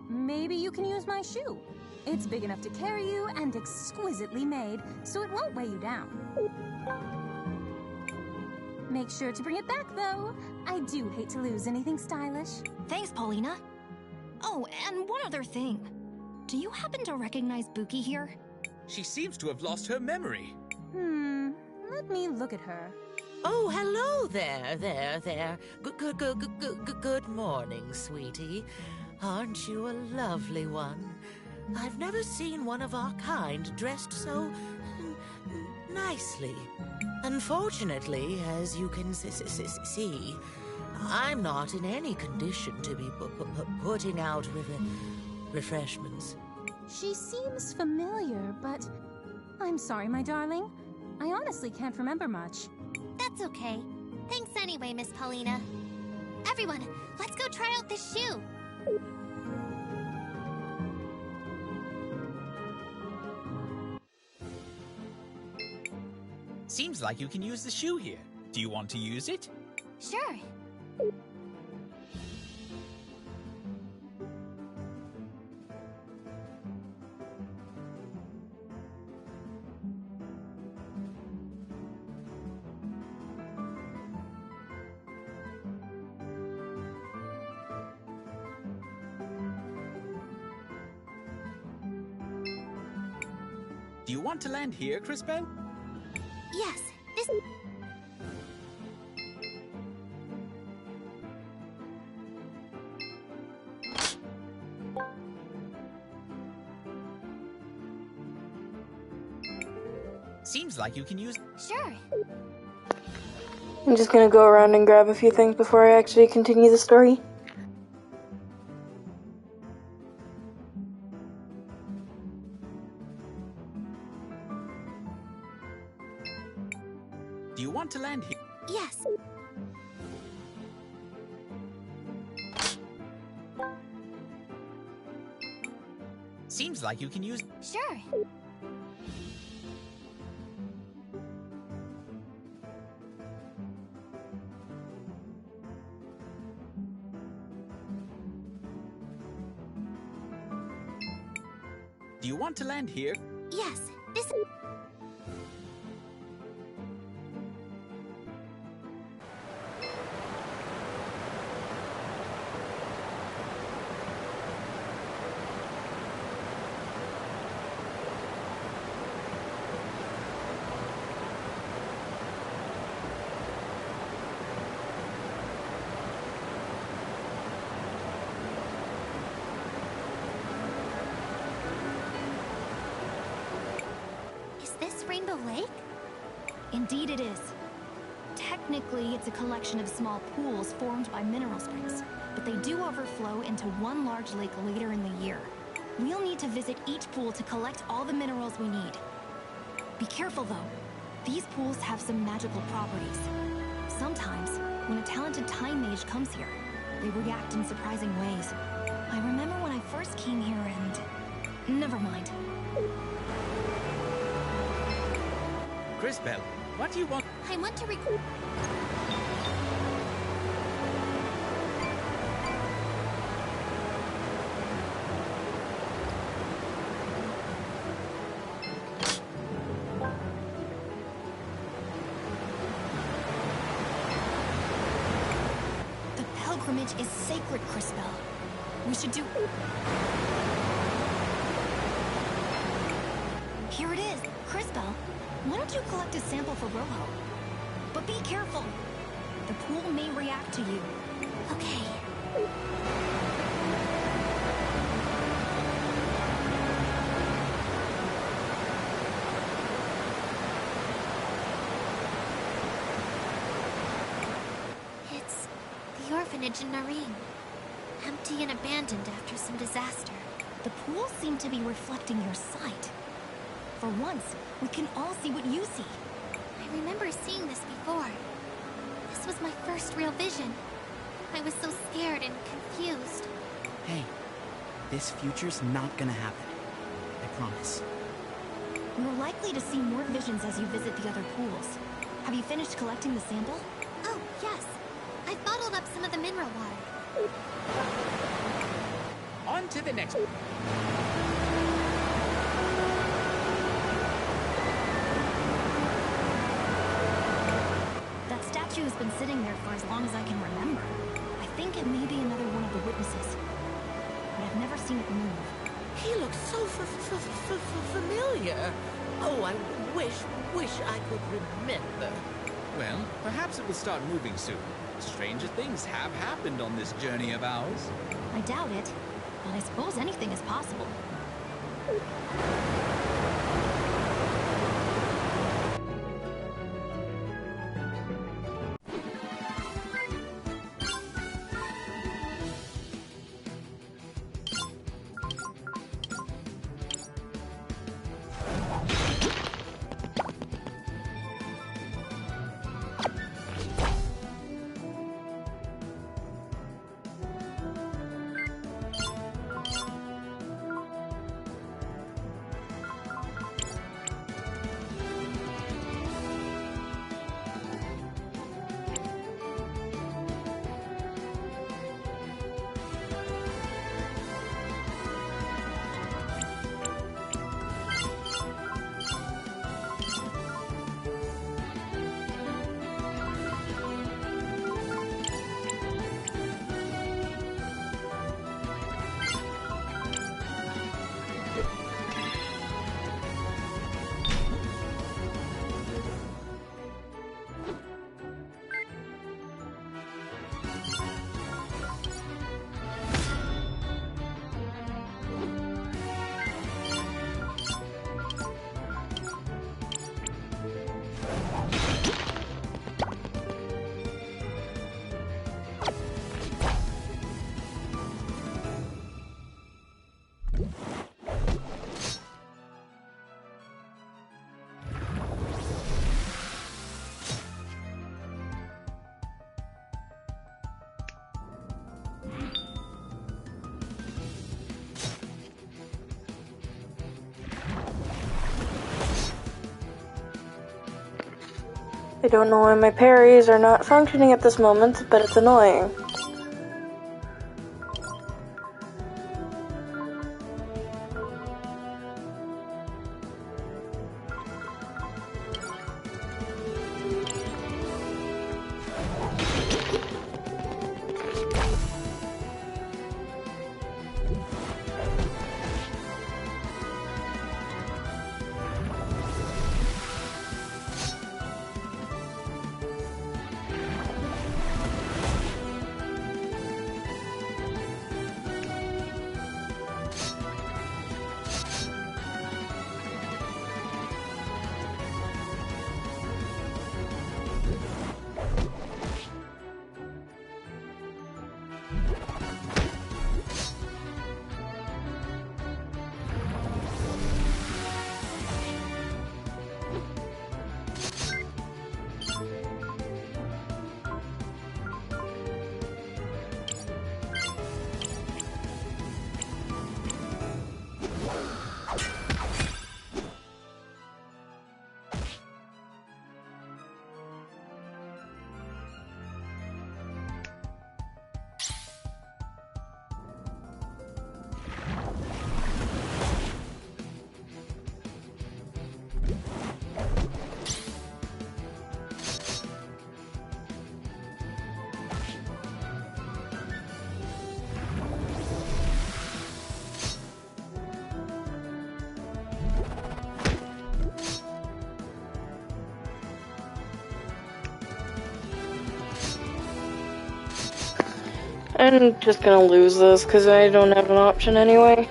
Maybe you can use my shoe. It's big enough to carry you and exquisitely made, so it won't weigh you down. Make sure to bring it back, though. I do hate to lose anything stylish. Thanks, Paulina. Oh, and one other thing. Do you happen to recognize Buki here? She seems to have lost her memory. Let me look at her. Oh, hello there. Good morning, sweetie. Aren't you a lovely one? I've never seen one of our kind dressed so nicely. Unfortunately, as you can see, I'm not in any condition to be putting out refreshments. She seems familiar, but I'm sorry, my darling. I honestly can't remember much. That's okay. Thanks anyway, Miss Paulina. Everyone, let's go try out this shoe. Seems like you can use the shoe here. Do you want to use it? Sure. Do you want to land here, Crispell? Yes, this... Seems like you can use... Sure. I'm just gonna go around and grab a few things before I actually continue the story. Do you want to land here? Yes. Seems like you can use... Sure. Do you want to land here? Yes, this... Rainbow Lake? Indeed it is. Technically, it's a collection of small pools formed by mineral springs, but they do overflow into one large lake later in the year. We'll need to visit each pool to collect all the minerals we need. Be careful, though. These pools have some magical properties. sometimes, when a talented time mage comes here, they react in surprising ways. I remember when I first came here and... Never mind. Crisbell, what do you want? I want to The pilgrimage is sacred, Crisbell. We should do... Here it is, Crisbell. Why don't you collect a sample for Roho? But be careful. The pool may react to you. Okay. It's the orphanage in Nareen. Empty and abandoned after some disaster. The pools seem to be reflecting your sight. For once, we can all see what you see. I remember seeing this before. This was my first real vision. I was so scared and confused. Hey, this future's not gonna happen. I promise. You're likely to see more visions as you visit the other pools. Have you finished collecting the sample? Oh, yes. I've bottled up some of the mineral water. On to the next. That statue has been sitting there for as long as I can remember. I think it may be another one of the witnesses. But I've never seen it move. He looks so familiar. Oh, I wish I could remember. Well, perhaps it will start moving soon. Stranger things have happened on this journey of ours. I doubt it, but I suppose anything is possible. I don't know why my parries are not functioning at this moment, but it's annoying. I'm just gonna lose this because I don't have an option anyway.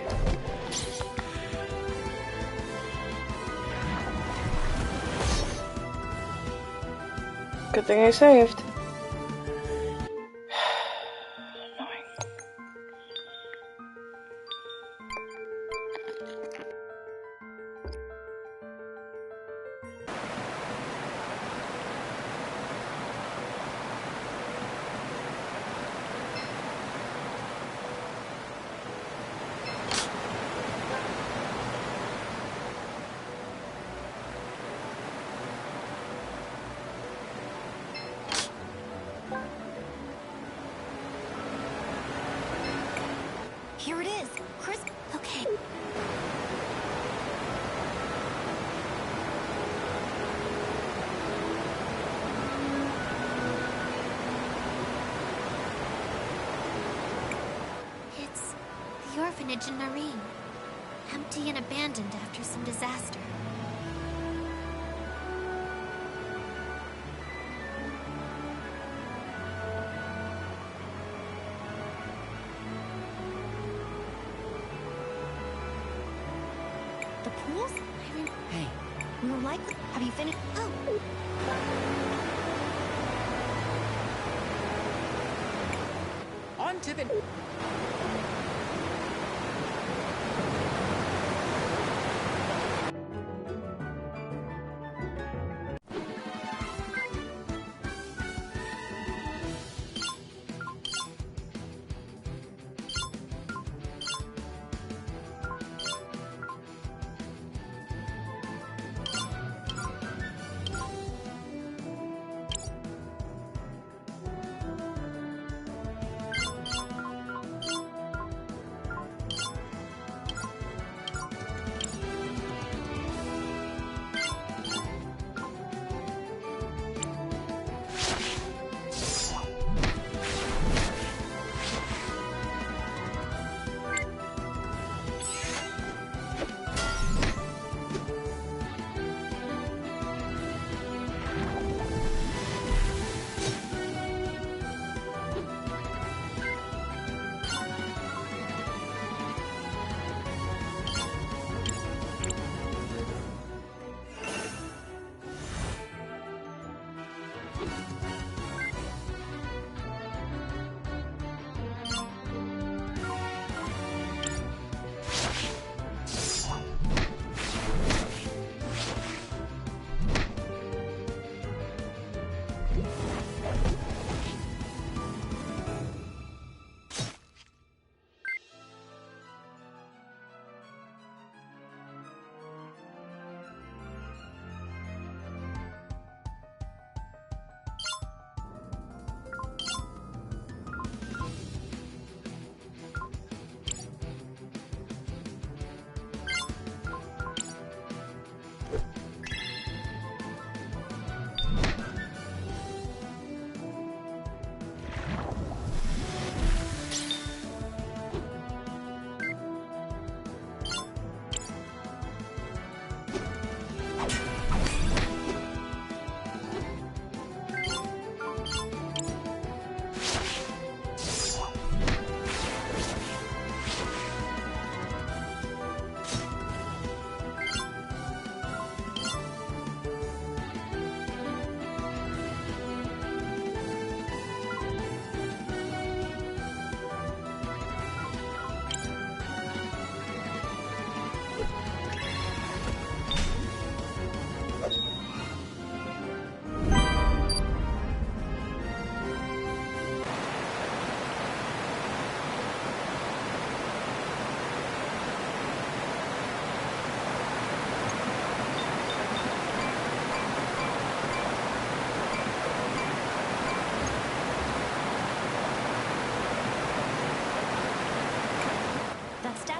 Good thing I saved. Here it is, Chris. Okay. It's the orphanage in Marine. Empty and abandoned after some disaster. The pools? Hey. We were likely. Have you finished? Oh. On to the...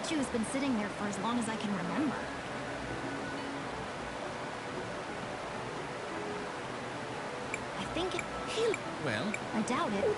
Has been sitting there for as long as I can remember. I think it... Well? I doubt it.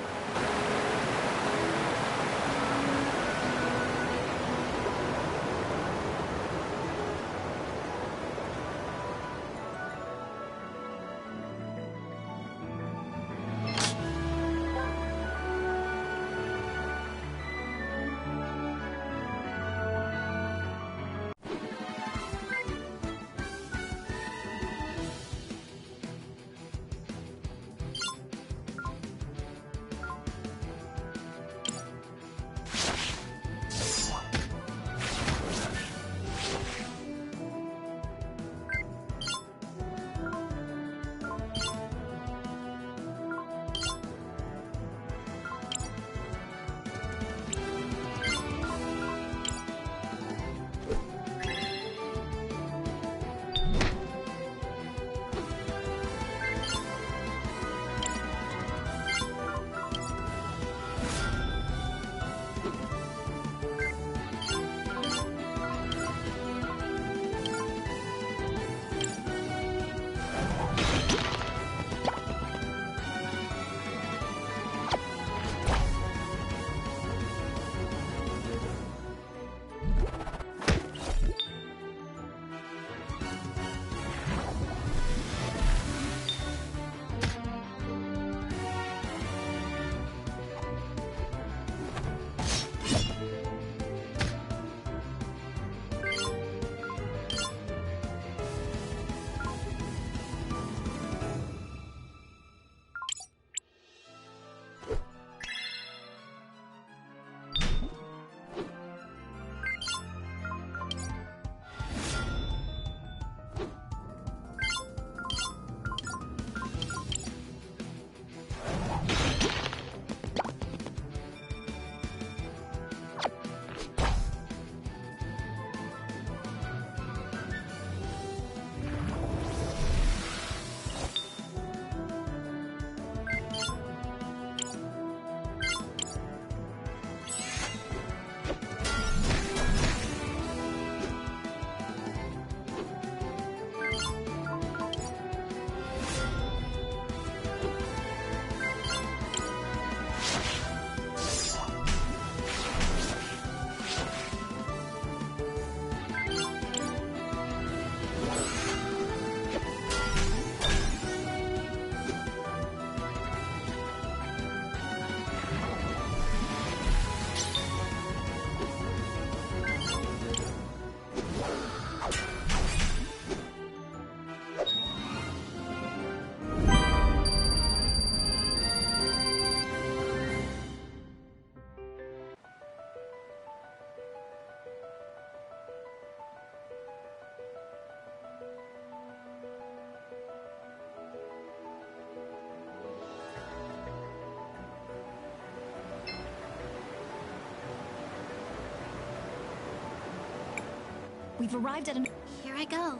We've arrived at an... Here I go.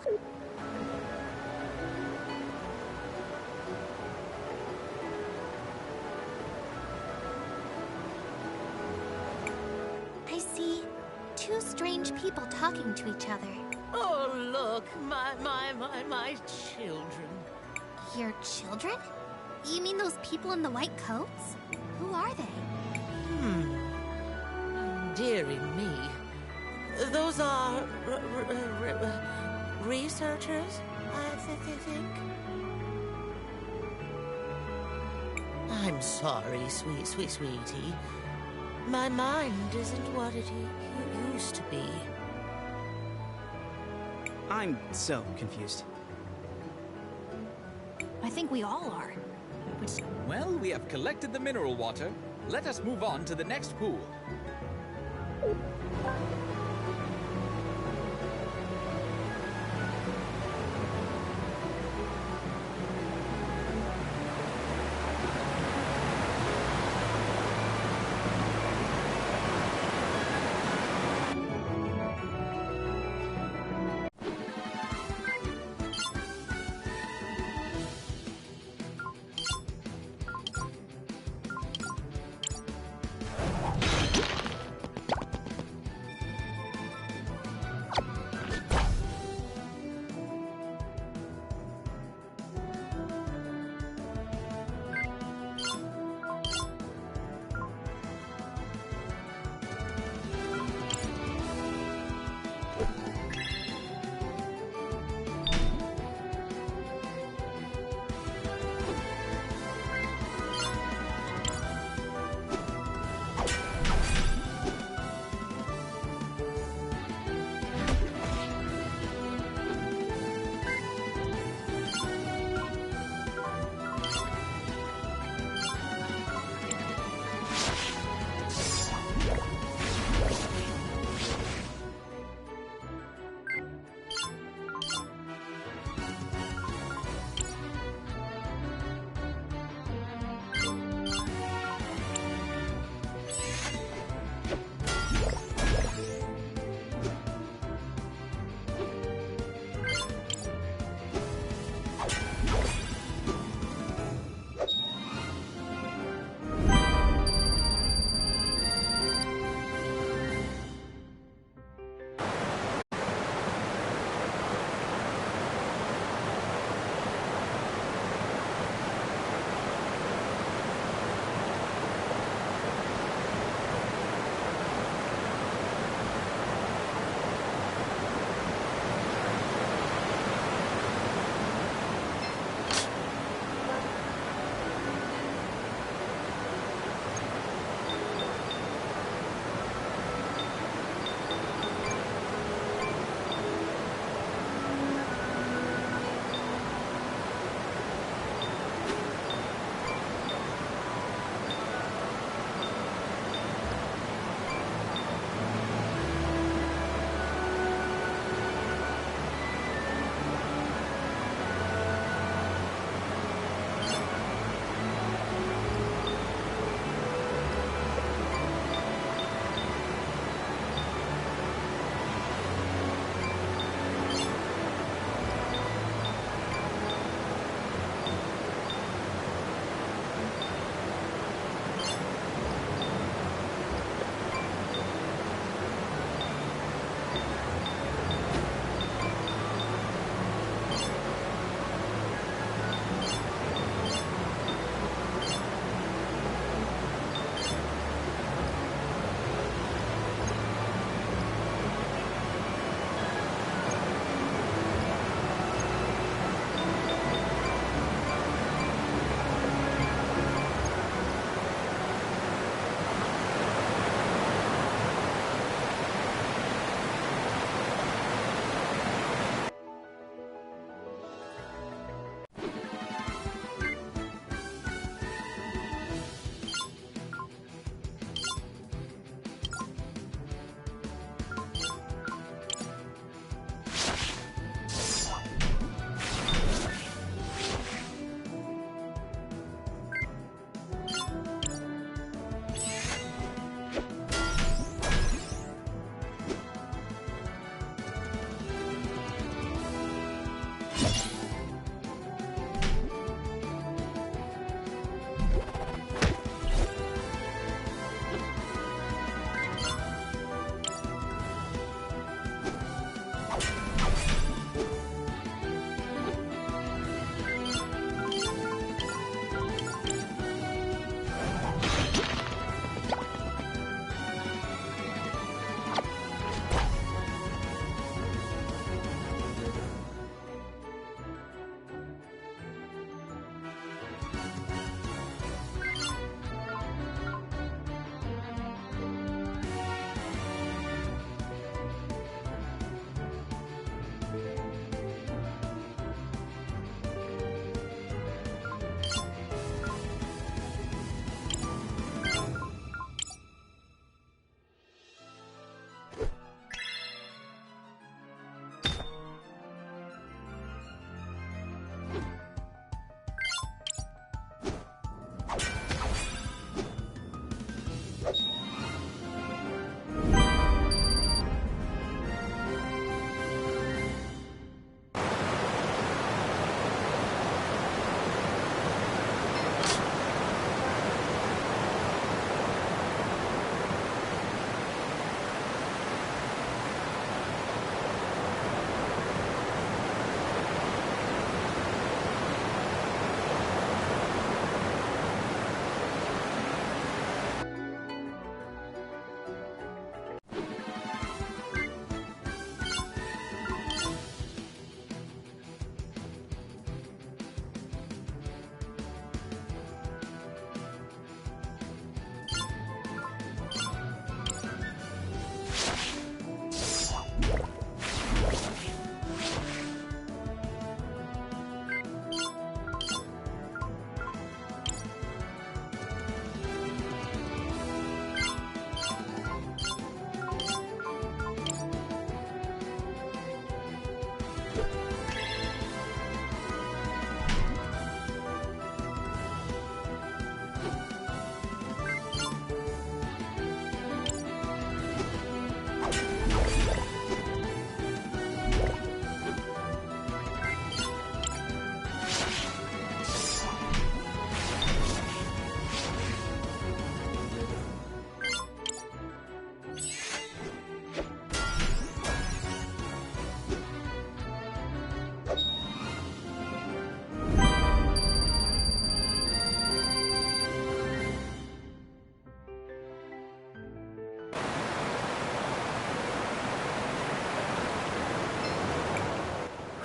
I see two strange people talking to each other. Oh, look, my children. Your children? You mean those people in the white coats? Who are they? Dearie me. Those are... researchers, I think. I'm sorry, sweetie. My mind isn't what it used to be. I'm so confused. I think we all are. Well, we have collected the mineral water. Let us move on to the next pool.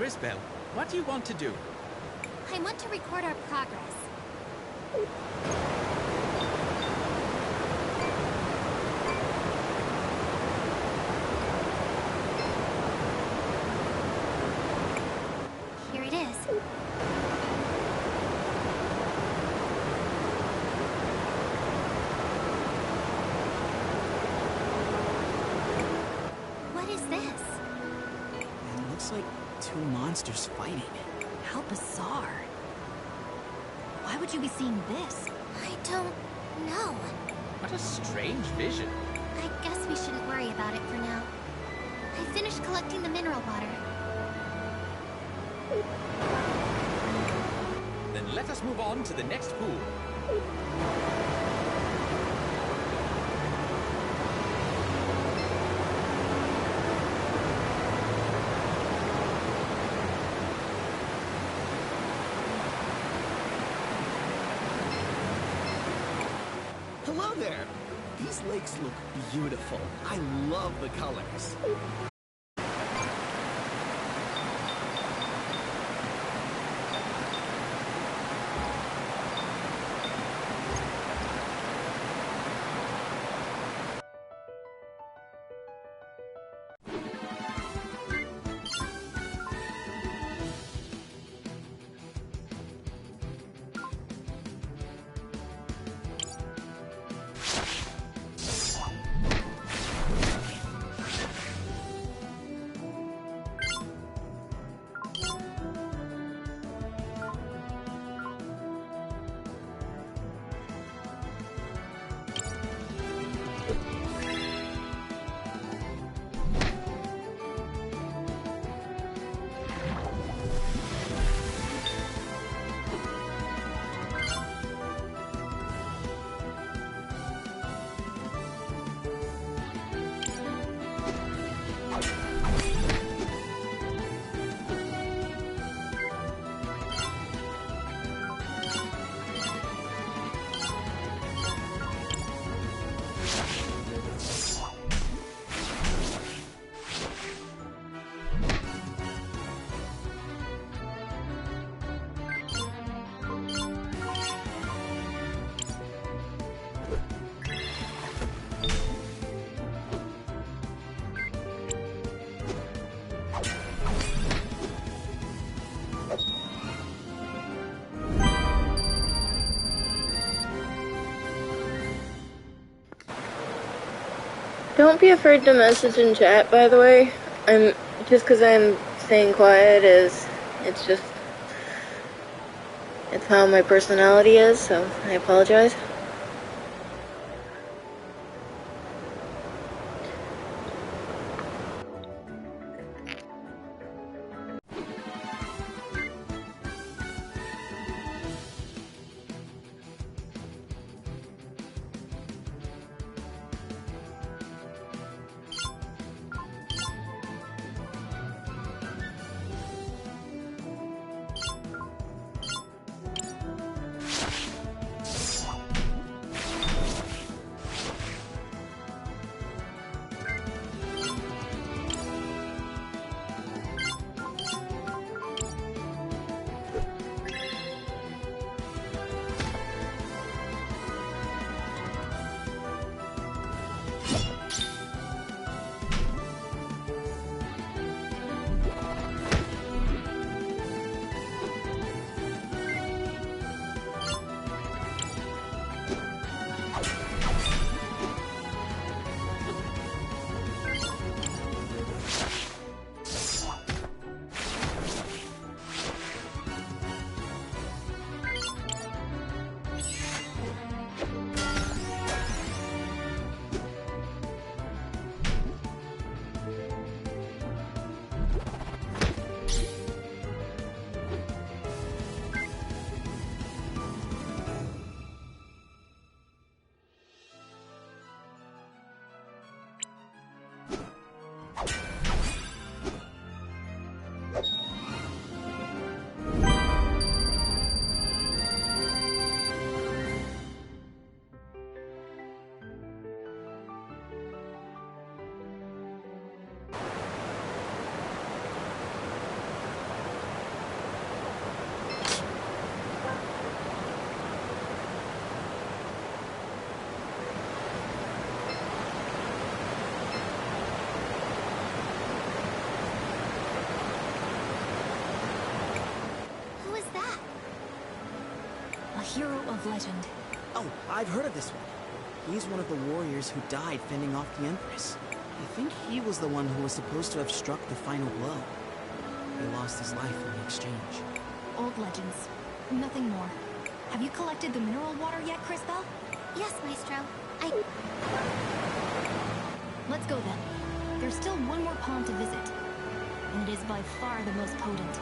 Crisbell, what do you want to do? I want to record our progress. Here it is. What is this? It looks like two monsters fighting. How bizarre. Why would you be seeing this? I don't know. What a strange vision. I guess we shouldn't worry about it for now. I finished collecting the mineral water. Then let us move on to the next pool. Hello there! These lakes look beautiful. I love the colors. Don't be afraid to message in chat, by the way. Just because I'm staying quiet it's how my personality is, so I apologize. Hero of legend. Oh, I've heard of this one. He's one of the warriors who died fending off the Empress. I think he was the one who was supposed to have struck the final blow. He lost his life in the exchange. Old legends. Nothing more. Have you collected the mineral water yet, Crisbell? Yes, Maestro. Let's go then. There's still one more pond to visit. And it is by far the most potent.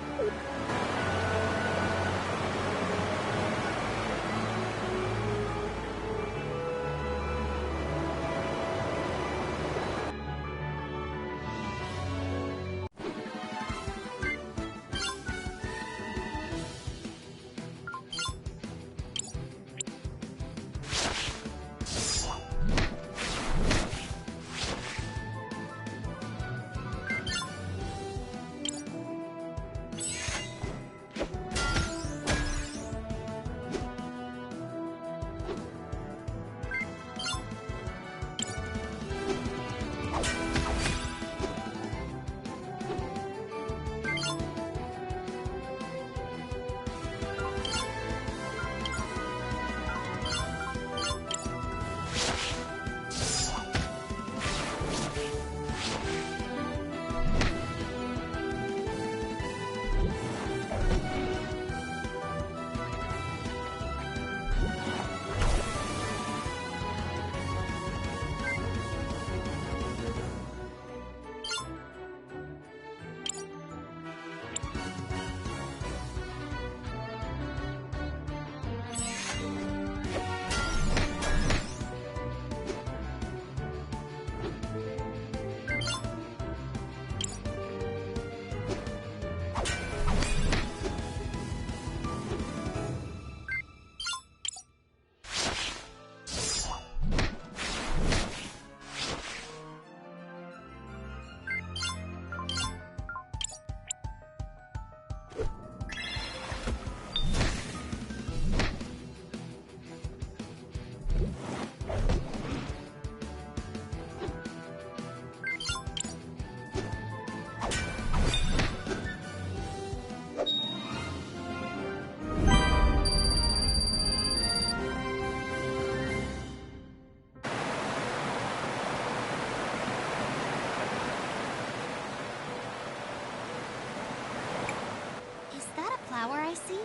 I see?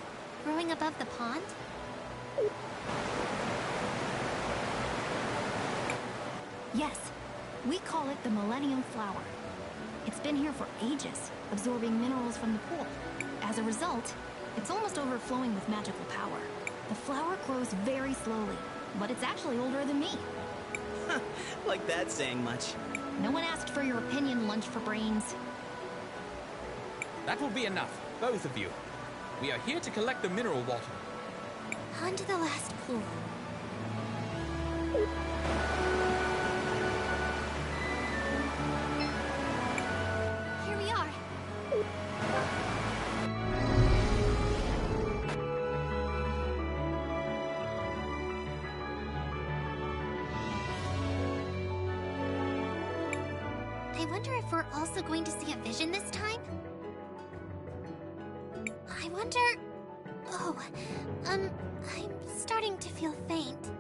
Growing above the pond? Yes, we call it the Millennium Flower. It's been here for ages, absorbing minerals from the pool. As a result, it's almost overflowing with magical power. The flower grows very slowly, but it's actually older than me. Like that's saying much. No one asked for your opinion, Lunch for Brains. That will be enough, both of you. We are here to collect the mineral water. On to the last pool. Here we are. I wonder if we're also going to see a vision this time? I wonder... Oh, I'm starting to feel faint.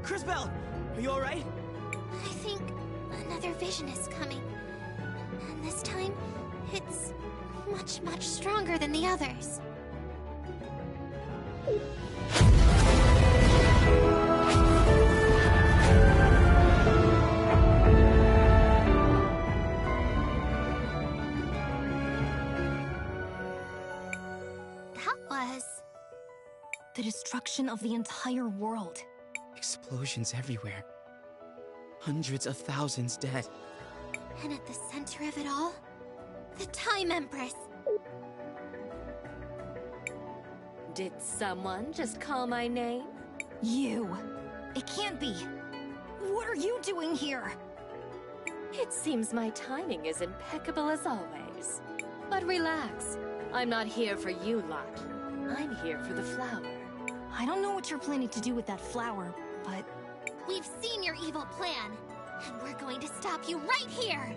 Crisbell, are you alright? I think another vision is coming. And this time, it's much, much stronger than the others. The destruction of the entire world. Explosions everywhere. Hundreds of thousands dead. And at the center of it all, the Time Empress. Did someone just call my name? You. It can't be. What are you doing here? It seems my timing is impeccable as always. But relax. I'm not here for you lot. I'm here for the flower. I don't know what you're planning to do with that flower, but... We've seen your evil plan, and we're going to stop you right here!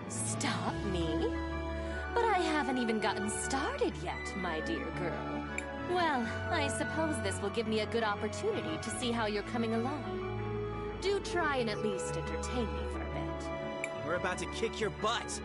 Stop me? But I haven't even gotten started yet, my dear girl. Well, I suppose this will give me a good opportunity to see how you're coming along. Do try and at least entertain me for a bit. We're about to kick your butt!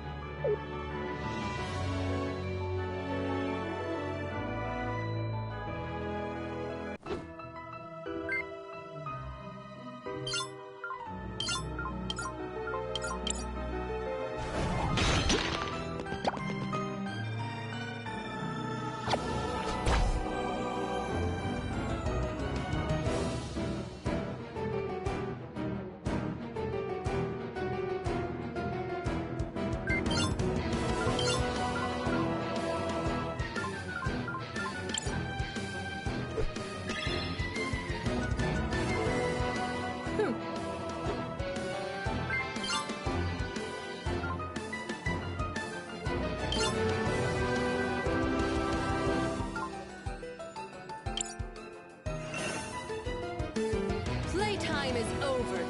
Playtime is over.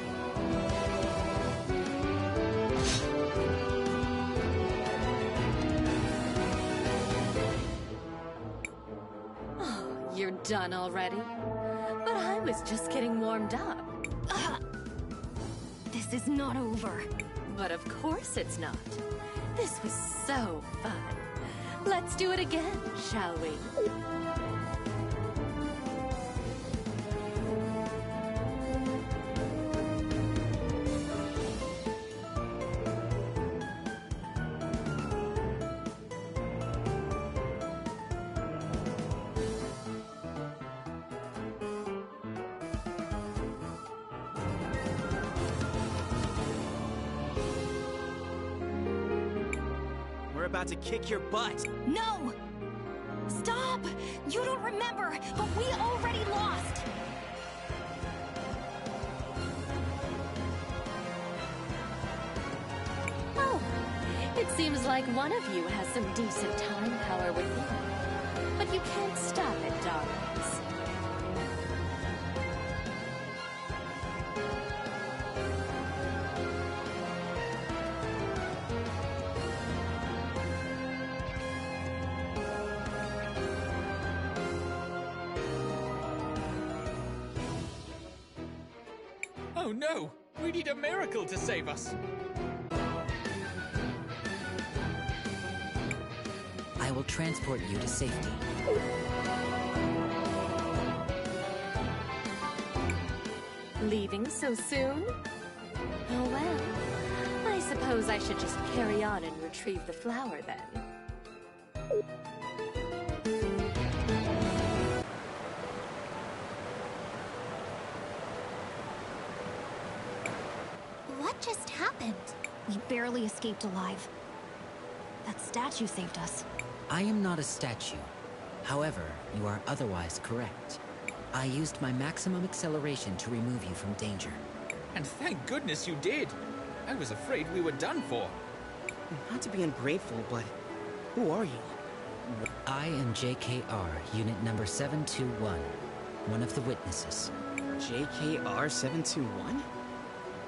Oh, you're done already? But I was just getting warmed up. This is not over. But of course it's not. This was so fun. Let's do it again, shall we? We're about to kick your butt! No! Stop! You don't remember, but we already lost! Oh, it seems like one of you has some decent time power within. But you can't stop it, darlings. Oh no! We need a miracle to save us! will transport you to safety. Leaving so soon? Oh well. I suppose I should just carry on and retrieve the flower then. What just happened? We barely escaped alive. That statue saved us. I am not a statue. However, you are otherwise correct. I used my maximum acceleration to remove you from danger. And thank goodness you did. I was afraid we were done for. Not to be ungrateful, but who are you? I am JKR, unit number 721, one of the witnesses. JKR 721?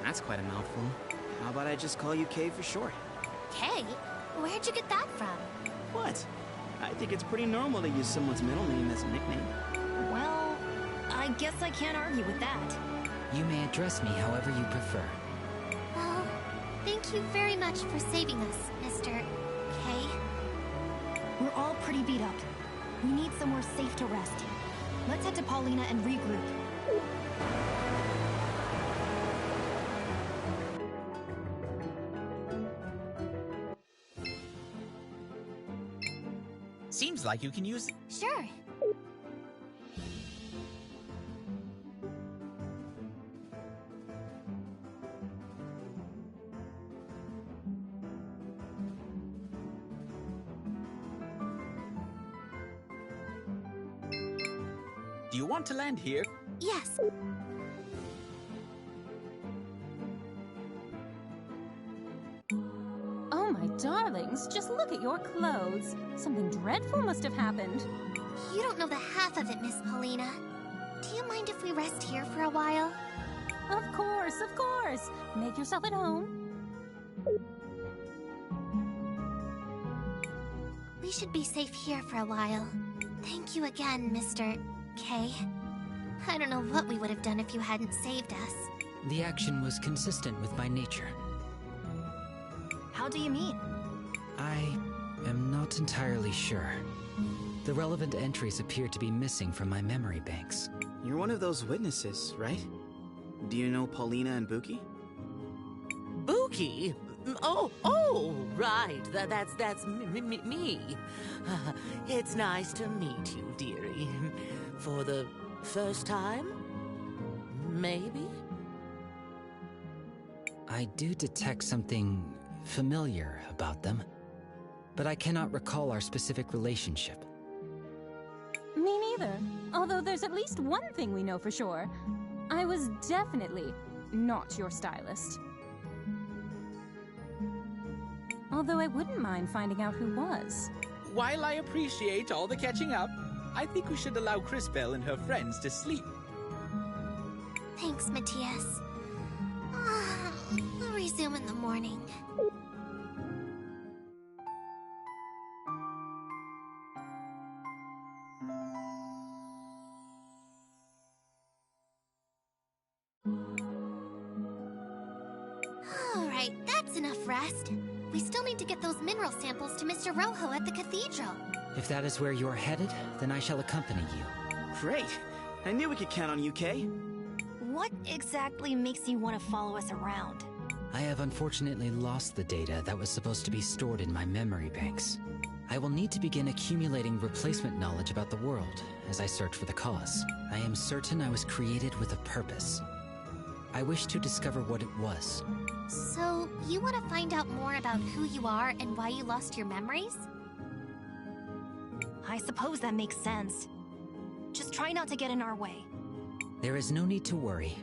That's quite a mouthful. How about I just call you K for short? Kay? Where'd you get that from? What? I think it's pretty normal to use someone's middle name as a nickname. Well, I guess I can't argue with that. You may address me however you prefer. Well, thank you very much for saving us, Mr. K. We're all pretty beat up. We need somewhere safe to rest. Let's head to Paulina and regroup. Seems like you can use... Sure. Do you want to land here? Yes. Oh, my darlings, just look at your clothes. Something dreadful must have happened. You don't know the half of it, Miss Paulina. Do you mind if we rest here for a while? Of course, of course. Make yourself at home. We should be safe here for a while. Thank you again, Mr. K. I don't know what we would have done if you hadn't saved us. The action was consistent with my nature. How do you mean? I am not entirely sure. The relevant entries appear to be missing from my memory banks. You're one of those witnesses, right? Do you know Paulina and Buki? Buki? Oh, right. That's me. It's nice to meet you, dearie. For the first time? Maybe? I do detect something familiar about them, but I cannot recall our specific relationship. Me neither. Although there's at least one thing we know for sure. I was definitely not your stylist. Although I wouldn't mind finding out who was. While I appreciate all the catching up, I think we should allow Crisbell and her friends to sleep. Thanks, Matthias. We'll resume in the morning. Alright, that's enough rest. We still need to get those mineral samples to Mr. Rojo at the cathedral. If that is where you're headed, then I shall accompany you. Great! I knew we could count on you, Kay. What exactly makes you want to follow us around? I have unfortunately lost the data that was supposed to be stored in my memory banks. I will need to begin accumulating replacement knowledge about the world as I search for the cause. I am certain I was created with a purpose. I wish to discover what it was. So, you want to find out more about who you are and why you lost your memories? I suppose that makes sense. Just try not to get in our way. There is no need to worry.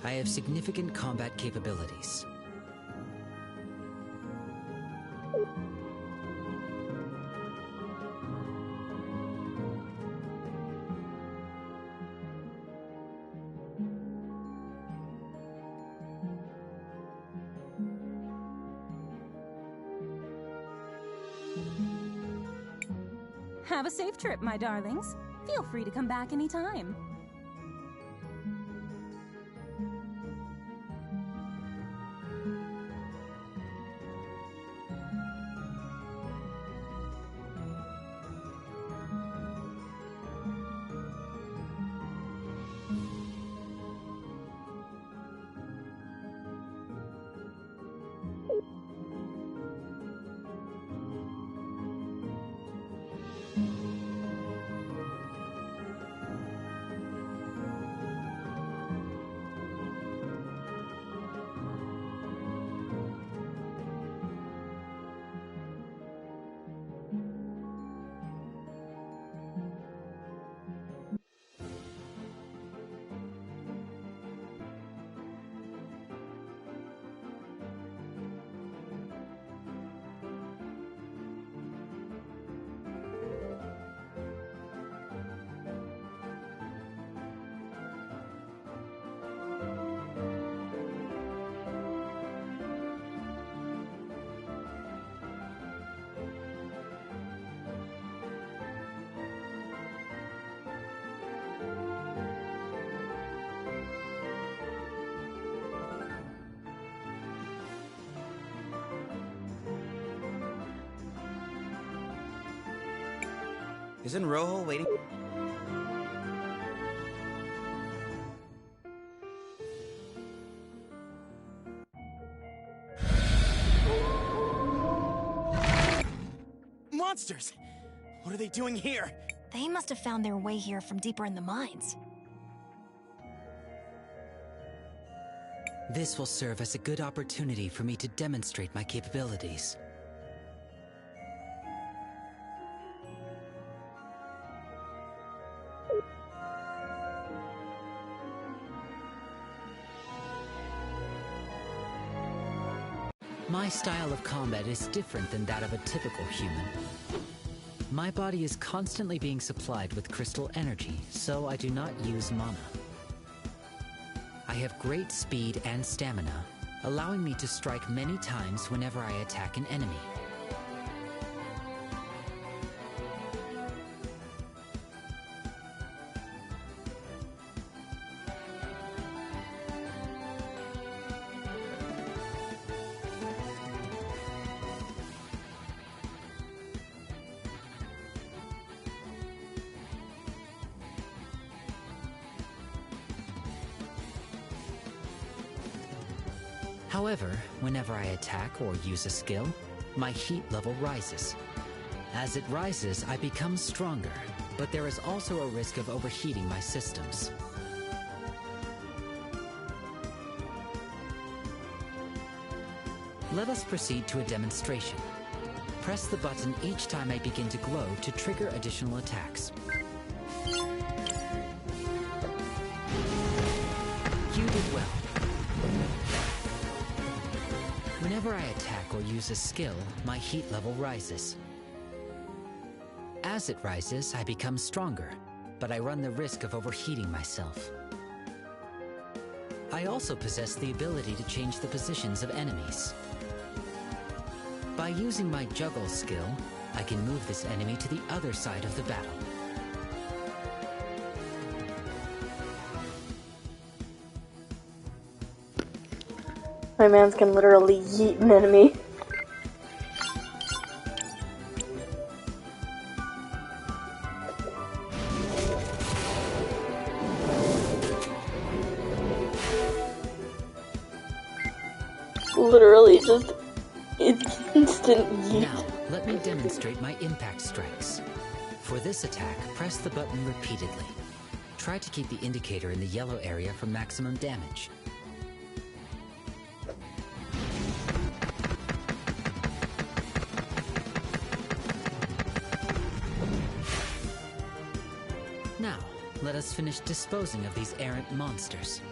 I have significant combat capabilities. Have a safe trip, my darlings. Feel free to come back anytime. Isn't Rojo waiting? Monsters! What are they doing here? They must have found their way here from deeper in the mines. This will serve as a good opportunity for me to demonstrate my capabilities. My style of combat is different than that of a typical human. My body is constantly being supplied with crystal energy, so I do not use mana. I have great speed and stamina, allowing me to strike many times whenever I attack an enemy. However, whenever I attack or use a skill, my heat level rises. As it rises, I become stronger, but there is also a risk of overheating my systems. Let us proceed to a demonstration. Press the button each time I begin to glow to trigger additional attacks. You did well. Whenever I attack or use a skill, my heat level rises. As it rises, I become stronger, but I run the risk of overheating myself. I also possess the ability to change the positions of enemies. By using my juggle skill, I can move this enemy to the other side of the battle. My mans can literally yeet an enemy. Literally just instant yeet. Now, let me demonstrate my impact strikes. For this attack, press the button repeatedly. Try to keep the indicator in the yellow area for maximum damage. Now, let us finish disposing of these errant monsters.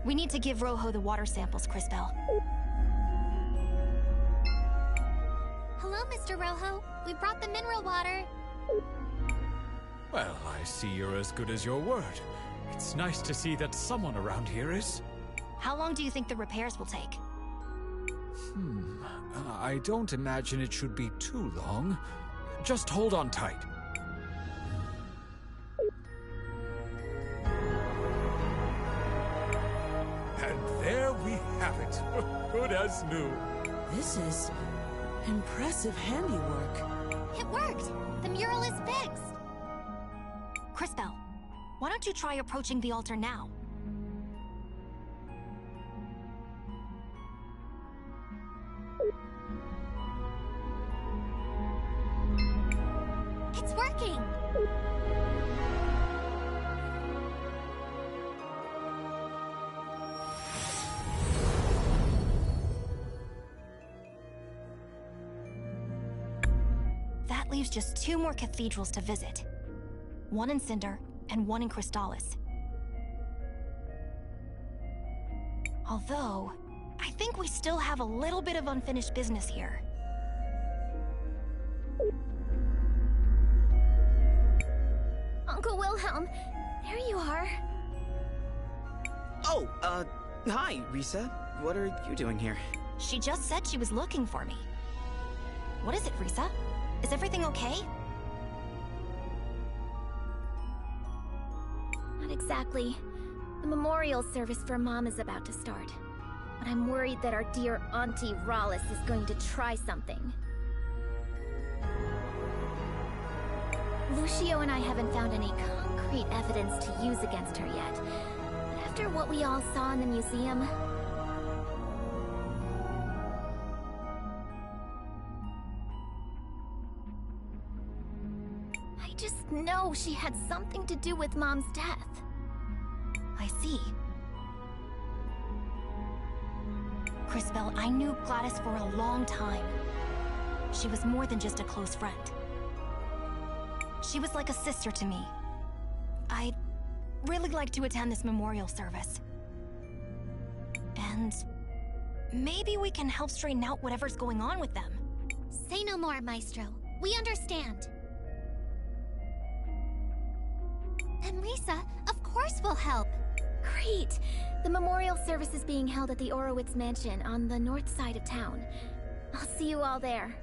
We need to give Rojo the water samples, Crisbell. Hello, Mr. Rojo. We brought the mineral water. Well, I see you're as good as your word. It's nice to see that someone around here is. How long do you think the repairs will take? I don't imagine it should be too long. Just hold on tight. And there we have it. Good as new. This is impressive handiwork. It worked! The mural is fixed! Crisbell, why don't you try approaching the altar now? It's working! That leaves just 2 more cathedrals to visit. One in Cinder, and one in Crystallis. Although, I think we still have a little bit of unfinished business here. Uncle Wilhelm, there you are. Oh, hi, Risa. What are you doing here? She just said she was looking for me. What is it, Risa? Is everything okay? Not exactly. The memorial service for Mom is about to start. But I'm worried that our dear Auntie Rawless is going to try something. Lucio and I haven't found any concrete evidence to use against her yet. But after what we all saw in the museum... I just know she had something to do with Mom's death. I see. Crisbell, I knew Gladys for a long time. She was more than just a close friend. She was like a sister to me. I'd really like to attend this memorial service. And maybe we can help straighten out whatever's going on with them. Say no more, Maestro. We understand. And Risa, of course we'll help. Great! The memorial service is being held at the Orowitz Mansion on the north side of town. I'll see you all there.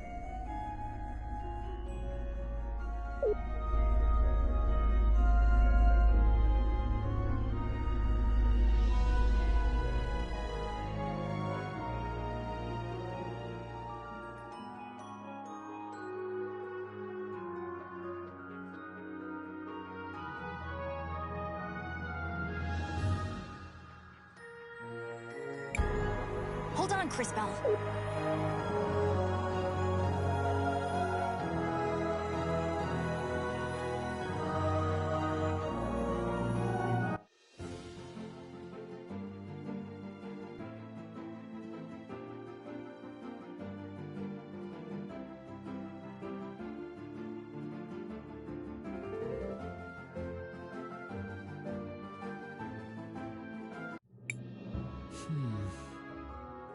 Hold on, Crisbell.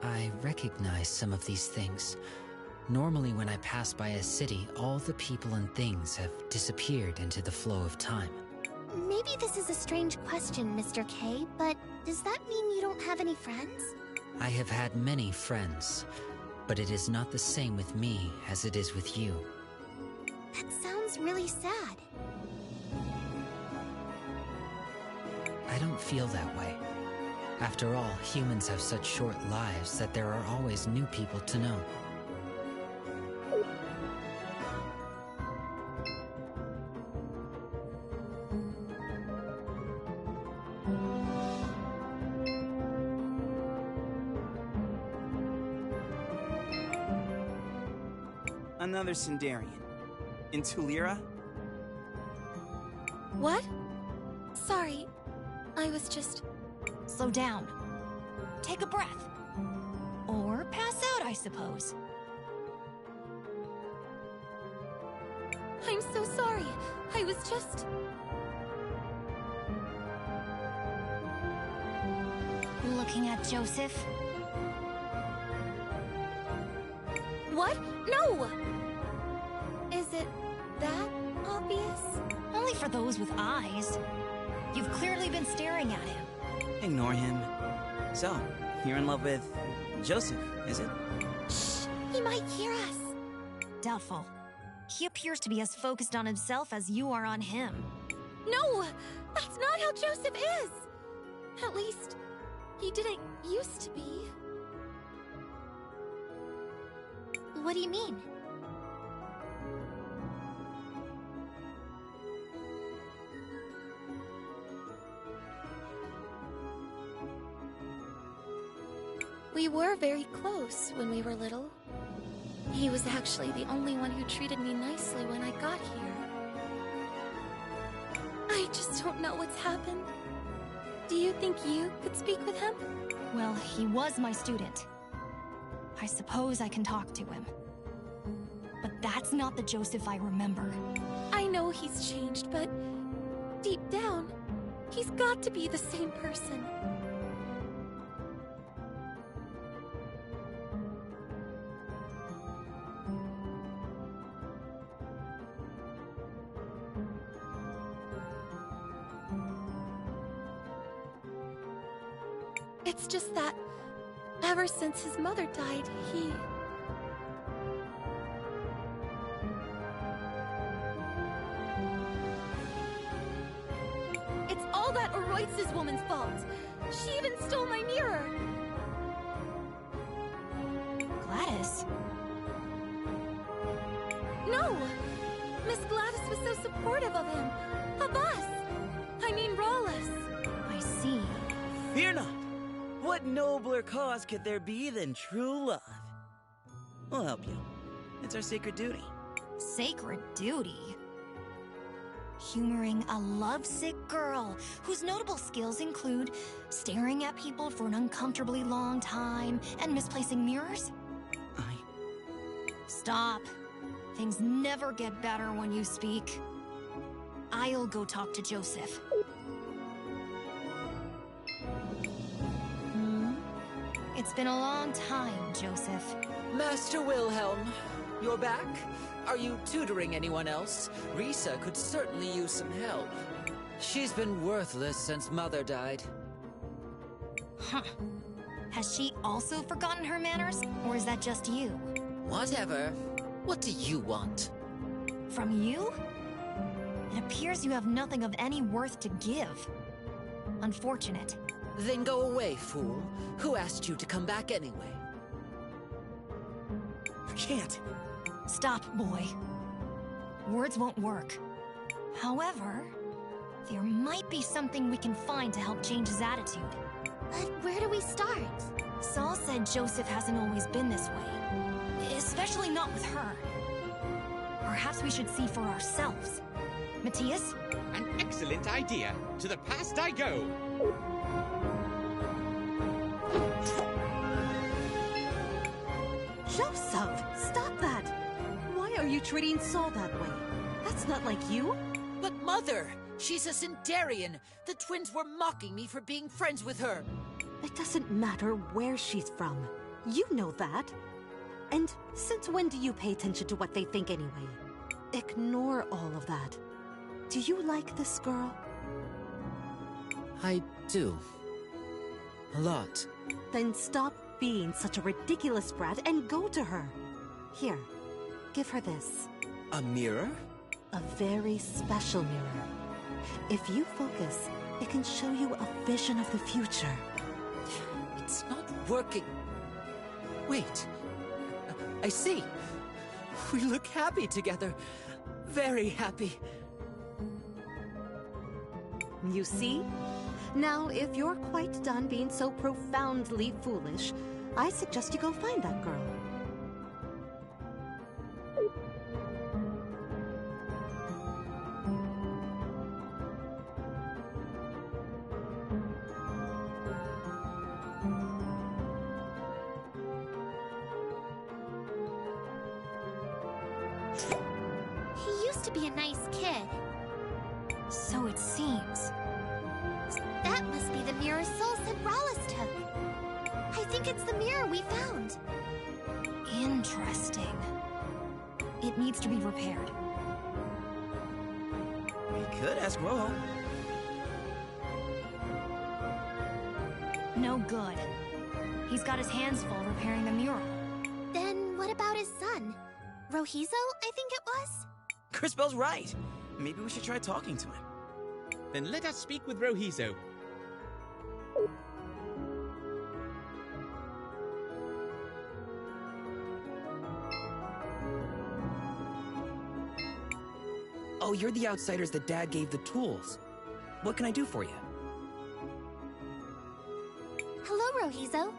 I recognize some of these things. Normally when I pass by a city, all the people and things have disappeared into the flow of time. Maybe this is a strange question, Mr. K, but does that mean you don't have any friends? I have had many friends, but it is not the same with me as it is with you. That sounds really sad. I don't feel that way. After all, humans have such short lives that there are always new people to know. Another Sindarian. In Tulira? What? Sorry, I was just... Slow down. Take a breath. Or pass out, I suppose. I'm so sorry. I was just... Looking at Joseph? What? No! Is it that obvious? Only for those with eyes. You've clearly been staring at him. Ignore him. So, you're in love with Joseph, is it? Shh! He might hear us. Doubtful. He appears to be as focused on himself as you are on him. No! That's not how Joseph is! At least, he didn't used to be. What do you mean? We were very close when we were little. He was actually the only one who treated me nicely when I got here. I just don't know what's happened. Do you think you could speak with him? Well, he was my student. I suppose I can talk to him. But that's not the Joseph I remember. I know he's changed, but Deep down, he's got to be the same person. It's just that, ever since his mother died, he... It's all that Oroitsis woman's fault! She even stole my mirror! Gladys? No! Miss Gladys was so supportive of him. Of us! I mean, Rawless. I see. Fear not! What nobler cause could there be than true love? We'll help you. It's our sacred duty. Sacred duty? Humoring a lovesick girl whose notable skills include staring at people for an uncomfortably long time and misplacing mirrors? Stop. Things never get better when you speak. I'll go talk to Joseph. It's been a long time, Joseph. Master Wilhelm, you're back? Are you tutoring anyone else? Risa could certainly use some help. She's been worthless since Mother died. Huh. Has she also forgotten her manners, or is that just you? Whatever. What do you want? From you? It appears you have nothing of any worth to give. Unfortunate. Then go away, fool. Who asked you to come back anyway? I can't. Stop, boy. Words won't work. However, there might be something we can find to help change his attitude. But where do we start? Saul said Joseph hasn't always been this way. Especially not with her. Perhaps we should see for ourselves. Matthias? An excellent idea. To the past I go. Joseph, stop that! Why are you treating Saul that way? That's not like you. But Mother, she's a Centurion. The twins were mocking me for being friends with her. It doesn't matter where she's from. You know that. And since when do you pay attention to what they think anyway? Ignore all of that. Do you like this girl? I do. A lot. Then stop being such a ridiculous brat and go to her. Here, give her this. A mirror? A very special mirror. If you focus, it can show you a vision of the future. It's not working. Wait. I see. We look happy together. Very happy. You see? Now, if you're quite done being so profoundly foolish, I suggest you go find that girl. He used to be a nice kid. So it seems. That must be the mirror Soul said Rawless took. I think it's the mirror we found. Interesting. It needs to be repaired. We could ask Rojo. No good. He's got his hands full repairing the mural. Then what about his son? Rohizo, I think it was? Crispell's right. Maybe we should try talking to him. Then let us speak with Rohizo. Oh, you're the outsiders that Dad gave the tools. What can I do for you? Hello, Rohizo.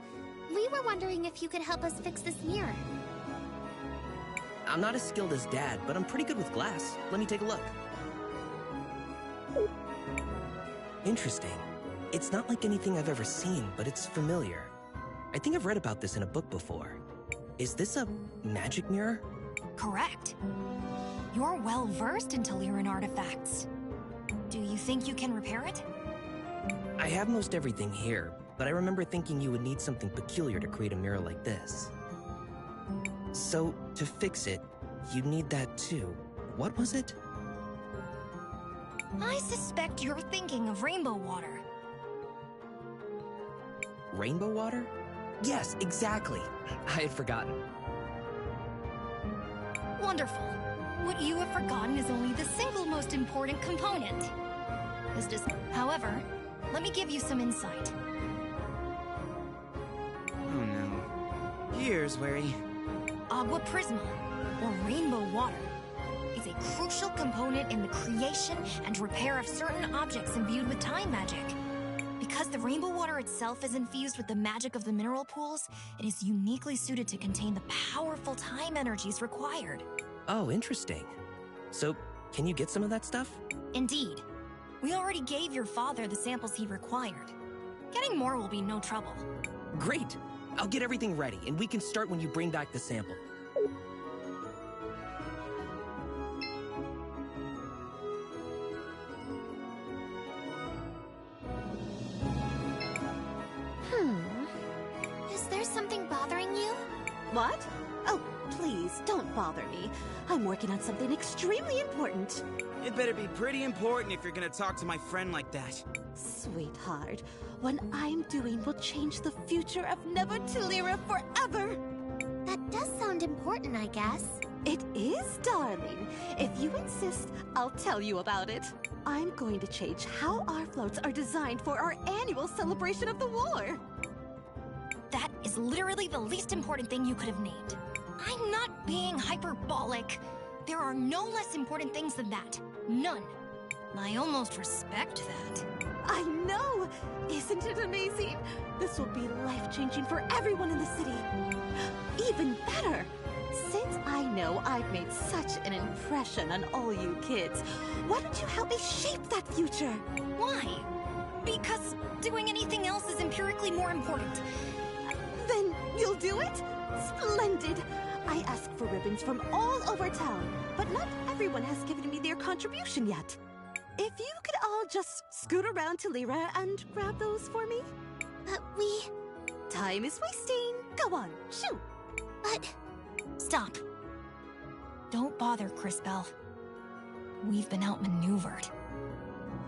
We were wondering if you could help us fix this mirror. I'm not as skilled as Dad, but I'm pretty good with glass. Let me take a look. Interesting. It's not like anything I've ever seen, but it's familiar. I think I've read about this in a book before. Is this a magic mirror? Correct. You're well-versed in Taliran artifacts. Do you think you can repair it? I have most everything here, but I remember thinking you would need something peculiar to create a mirror like this. So, to fix it, you'd need that too. What was it? I suspect you're thinking of rainbow water. Rainbow water? Yes, exactly. I had forgotten. Wonderful. What you have forgotten is only the single most important component. However, let me give you some insight. Oh no. Here's where he... Agua Prisma, or rainbow water, is a crucial component in the creation and repair of certain objects imbued with time magic. Because the rainbow water itself is infused with the magic of the mineral pools, it is uniquely suited to contain the powerful time energies required. Oh, interesting. So, can you get some of that stuff? Indeed. We already gave your father the samples he required. Getting more will be no trouble. Great! I'll get everything ready, and we can start when you bring back the sample. Is there something bothering you? What? Oh, please, don't bother me. I'm working on something extremely important. It better be pretty important if you're gonna talk to my friend like that. Sweetheart, what I'm doing will change the future of Nevertillera forever! That does sound important, I guess. It is, darling. If you insist, I'll tell you about it. I'm going to change how our floats are designed for our annual celebration of the war. That is literally the least important thing you could have named. I'm not being hyperbolic. There are no less important things than that. None. I almost respect that. I know! Isn't it amazing? This will be life-changing for everyone in the city. Even better! Since I know I've made such an impression on all you kids, why don't you help me shape that future? Why? Because doing anything else is empirically more important. Then you'll do it? Splendid! I asked for ribbons from all over town, but not everyone has given me their contribution yet. If you could all just scoot around to Lyra and grab those for me? But Time is wasting. Go on, shoot! But... Stop. Don't bother, Crisbell. We've been outmaneuvered.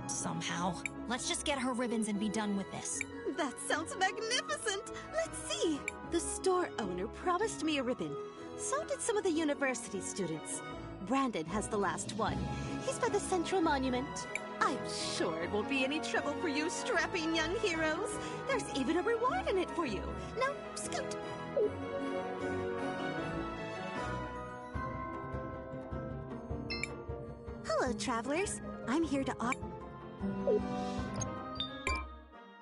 Somehow. Let's just get her ribbons and be done with this. That sounds magnificent! Let's see! The store owner promised me a ribbon. So did some of the university students. Brandon has the last one. He's by the Central Monument. I'm sure it won't be any trouble for you strapping young heroes. There's even a reward in it for you. Now, scoot! Hello, travelers. I'm here to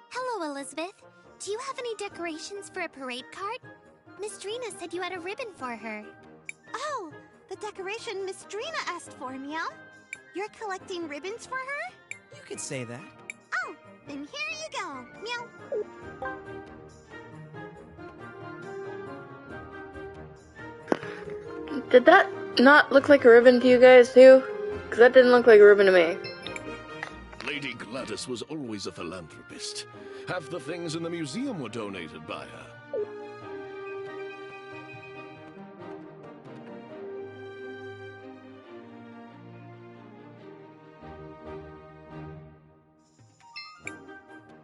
Hello, Elizabeth. Do you have any decorations for a parade cart? Miss Drina said you had a ribbon for her. Oh, the decoration Miss Drina asked for, Meow. You're collecting ribbons for her? You could say that. Oh, then here you go, Meow. Did that not look like a ribbon to you guys, too? Because that didn't look like a ribbon to me. Lady Gladys was always a philanthropist. Half the things in the museum were donated by her.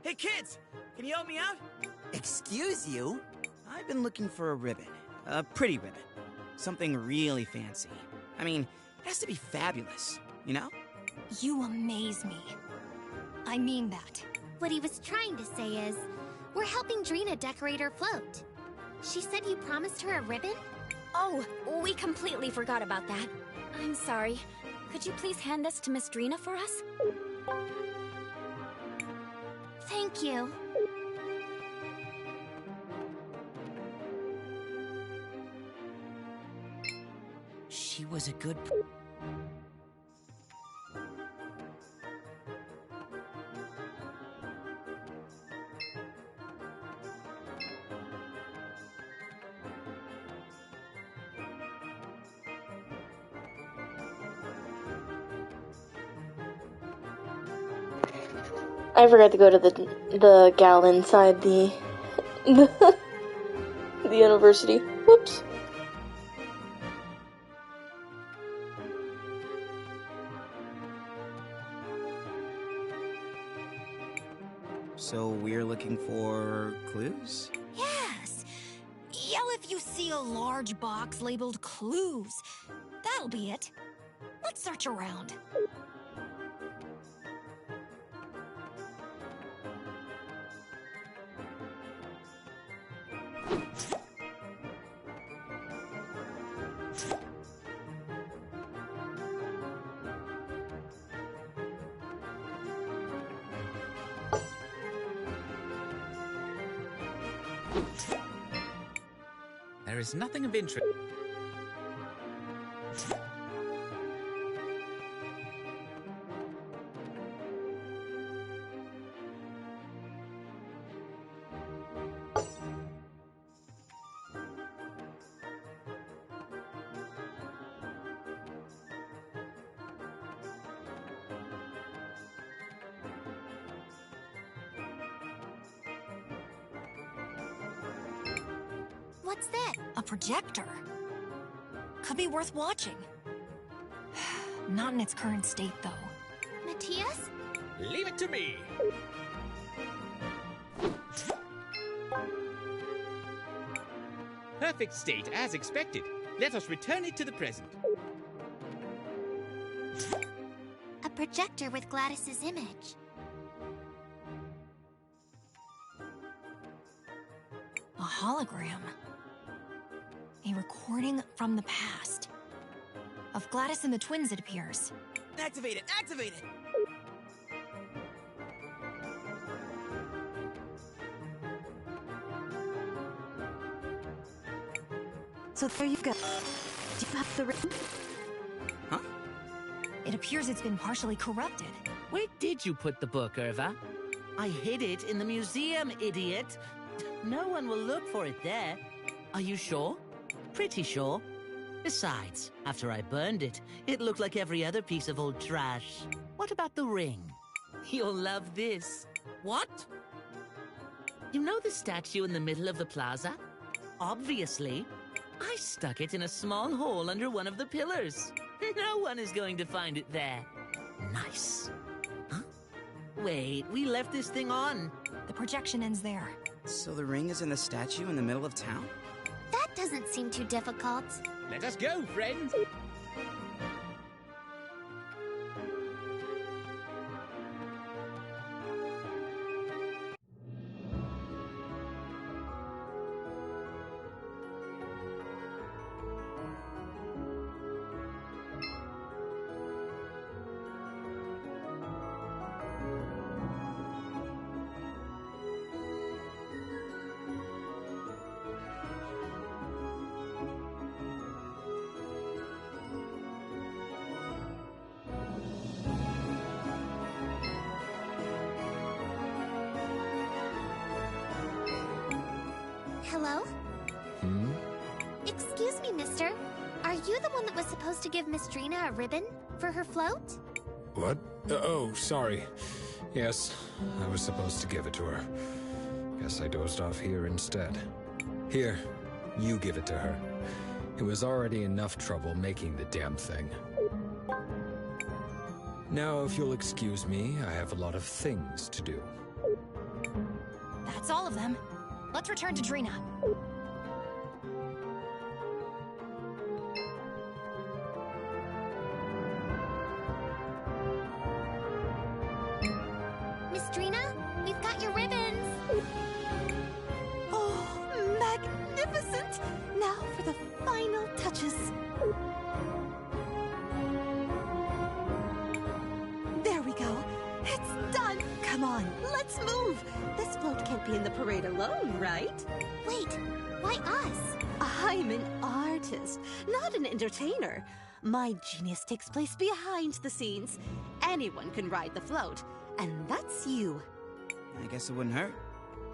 Hey kids! Can you help me out? Excuse you? I've been looking for a ribbon. A pretty ribbon. Something really fancy. I mean, it has to be fabulous, you know? You amaze me. I mean that. What he was trying to say is, we're helping Drina decorate her float. She said you promised her a ribbon? Oh, we completely forgot about that. I'm sorry. Could you please hand this to Miss Drina for us? Thank you. She was a good... I forgot to go to the gal inside the university. Whoops. So we're looking for clues? Yes! Yell if you see a large box labeled clues. That'll be it. Let's search around. There is nothing of interest. What's that? A projector. Could be worth watching. Not in its current state, though. Matthias? Leave it to me. Perfect state, as expected. Let us return it to the present. A projector with Gladys's image. A hologram. A recording from the past. Of Gladys and the twins, it appears. Activate it! Activate it! So there you go. Do you have the ring? Huh? It appears it's been partially corrupted. Where did you put the book, Irva? I hid it in the museum, idiot. No one will look for it there. Are you sure? Pretty sure. Besides, after I burned it, it looked like every other piece of old trash. What about the ring? You'll love this. What? You know the statue in the middle of the plaza? Obviously. I stuck it in a small hole under one of the pillars. No one is going to find it there. Nice. Huh? Wait, we left this thing on. The projection ends there. So the ring is in the statue in the middle of town? That doesn't seem too difficult. Let us go, friends. Hello? Excuse me, mister. Are you the one that was supposed to give Miss Drina a ribbon for her float? What? Oh, sorry. Yes, I was supposed to give it to her. Guess I dozed off here instead. Here, you give it to her. It was already enough trouble making the damn thing. Now, if you'll excuse me, I have a lot of things to do. That's all of them. Let's return to Drina. Miss Drina, we've got your ribbons. Oh, magnificent! Now for the final touches. There we go. It's done. Come on, let's move. This float can't be in the parade alone, right? Wait, why us? I'm an artist, not an entertainer. My genius takes place behind the scenes. Anyone can ride the float, and that's you. I guess it wouldn't hurt.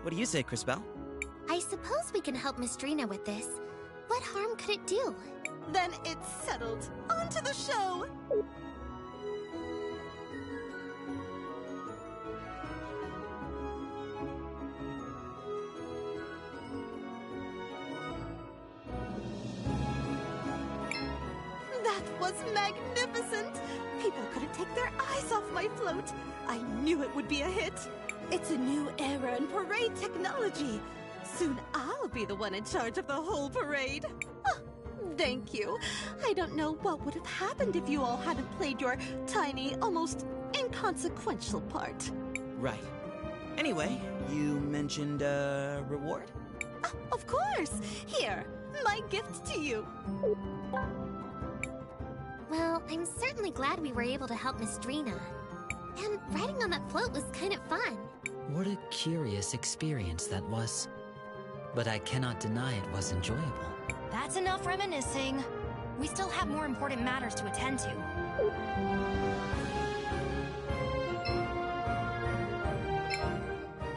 What do you say, Crisbell? I suppose we can help Miss Drina with this. What harm could it do? Then it's settled. On to the show! was magnificent! People couldn't take their eyes off my float. I knew it would be a hit. It's a new era in parade technology. Soon I'll be the one in charge of the whole parade. Oh, thank you. I don't know what would have happened if you all hadn't played your tiny, almost inconsequential part. Right. Anyway, you mentioned a reward? Of course! Here, my gift to you. Well, I'm certainly glad we were able to help Miss Drina. And riding on that float was kind of fun. What a curious experience that was. But I cannot deny it was enjoyable. That's enough reminiscing. We still have more important matters to attend to.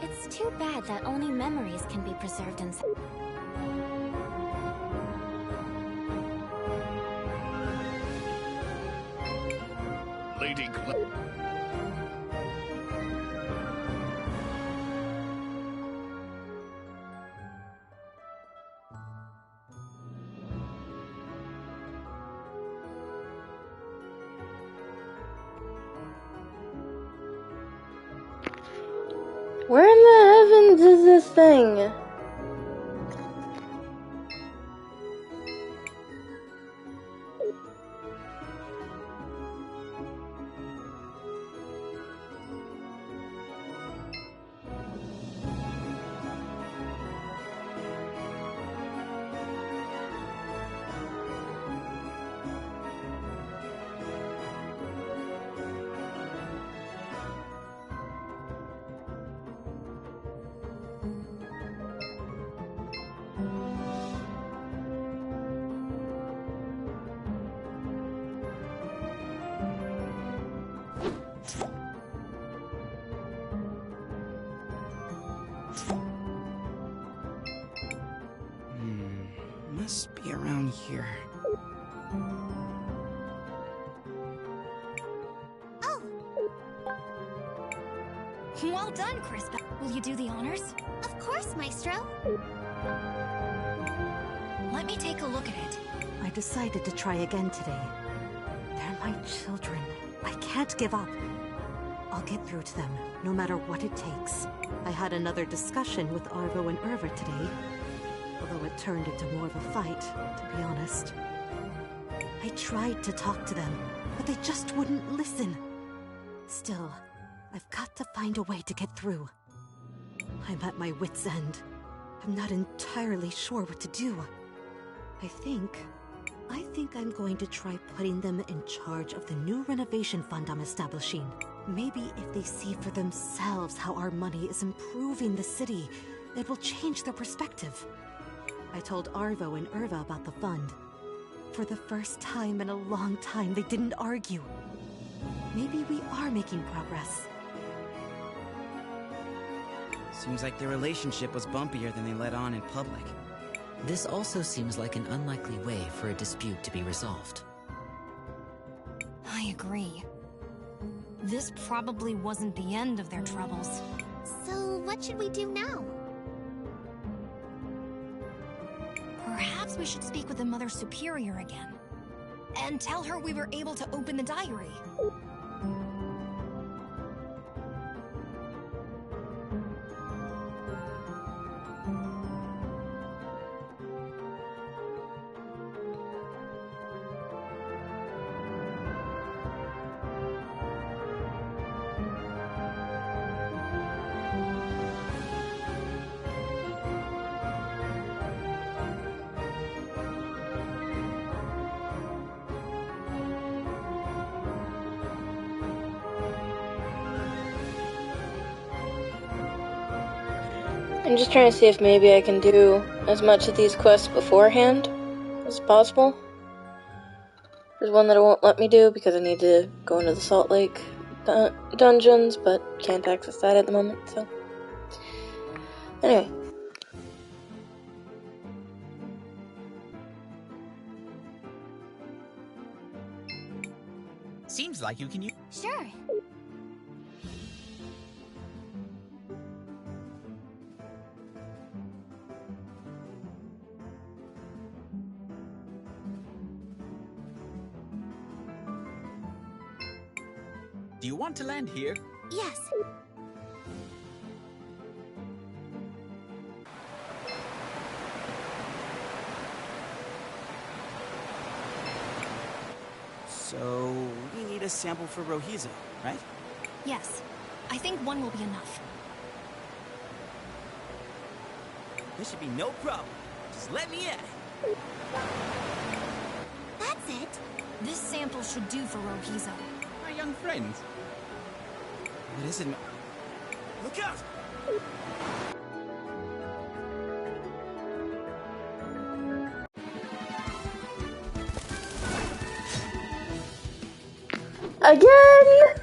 It's too bad that only memories can be preserved in... Lady Cla- Where in the heavens is this thing? Must be around here. Oh! Well done, Crispa. Will you do the honors? Of course, Maestro. Let me take a look at it. I decided to try again today. They're my children. I can't give up. I'll get through to them, no matter what it takes. I had another discussion with Arvo and Erva today, although it turned into more of a fight, to be honest. I tried to talk to them, but they just wouldn't listen. Still, I've got to find a way to get through. I'm at my wit's end. I'm not entirely sure what to do. I think I'm going to try putting them in charge of the new renovation fund I'm establishing. Maybe if they see for themselves how our money is improving the city, it will change their perspective. I told Arvo and Erva about the fund. For the first time in a long time, they didn't argue. Maybe we are making progress. Seems like their relationship was bumpier than they let on in public. This also seems like an unlikely way for a dispute to be resolved. I agree. This probably wasn't the end of their troubles. So, what should we do now? Perhaps we should speak with the Mother Superior again. And tell her we were able to open the diary. I'm just trying to see if maybe I can do as much of these quests beforehand as possible. There's one that it won't let me do because I need to go into the Salt Lake dungeons, but can't access that at the moment, so. Anyway. Seems like you can use... Sure. Do you want to land here? Yes. So, we need a sample for Rohizo, right? Yes. I think one will be enough. This should be no problem. Just let me at it. That's it. This sample should do for Rohizo. My young friend. What is it? Look out! Again!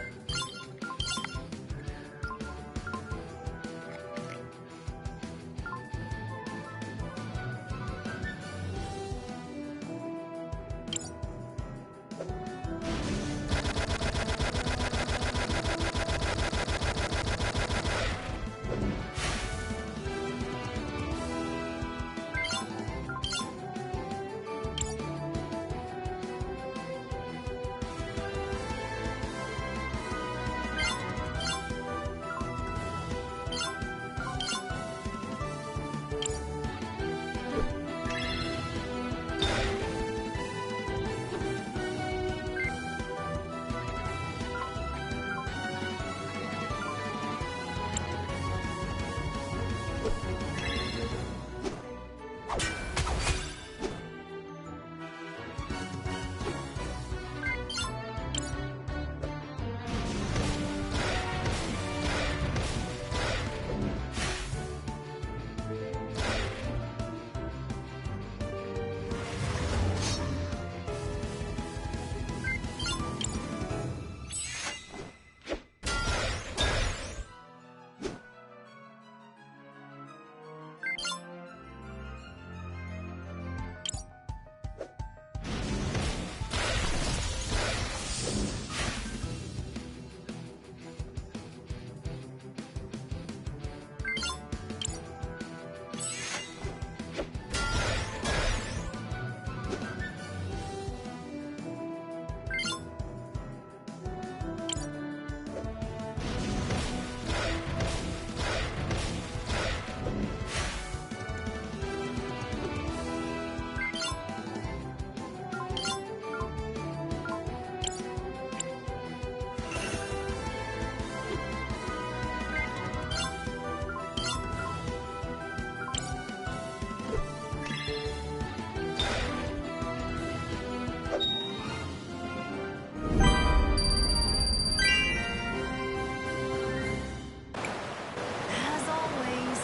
As always,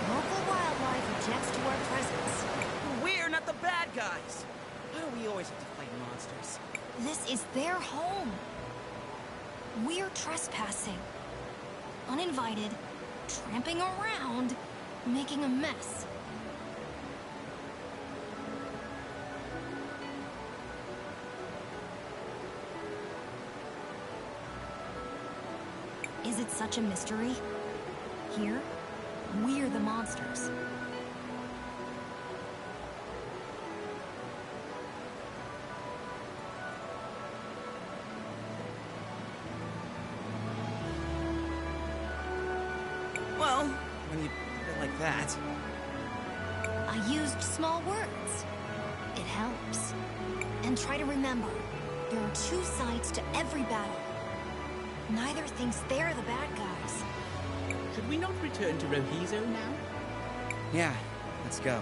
local wildlife objects to our presence. We're not the bad guys! Why do we always have to fight monsters? This is their home. We're trespassing. Uninvited, tramping around, making a mess. Is it such a mystery? Here, we're the monsters. Well, when you put it like that... I used small words. It helps. And try to remember, there are two sides to every battle. Neither thinks they're the bad guys. Should we not return to Rohizo now? Yeah, let's go.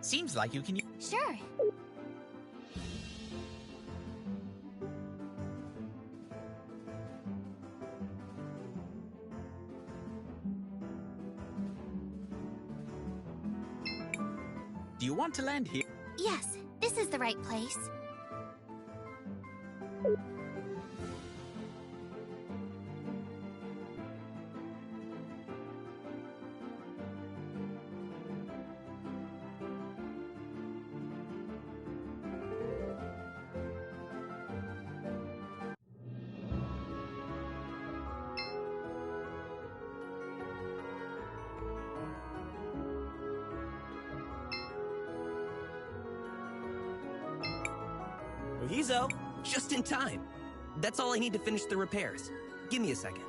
Seems like you can... Sure. Do you want to land here? Yes, this is the right place. Rohizo! Just in time. That's all I need to finish the repairs. Give me a second.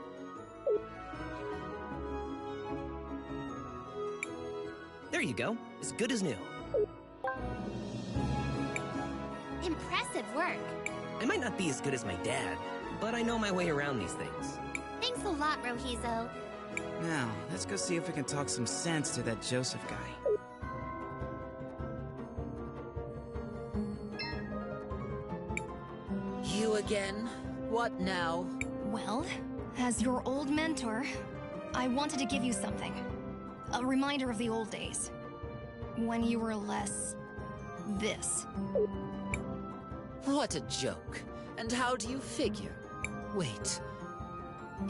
There you go. As good as new. Impressive work. I might not be as good as my dad, but I know my way around these things. Thanks a lot, Rohizo. Now, let's go see if we can talk some sense to that Joseph guy. You again? What now? Well, as your old mentor, I wanted to give you something. A reminder of the old days. When you were less... this. What a joke. And how do you figure? Wait.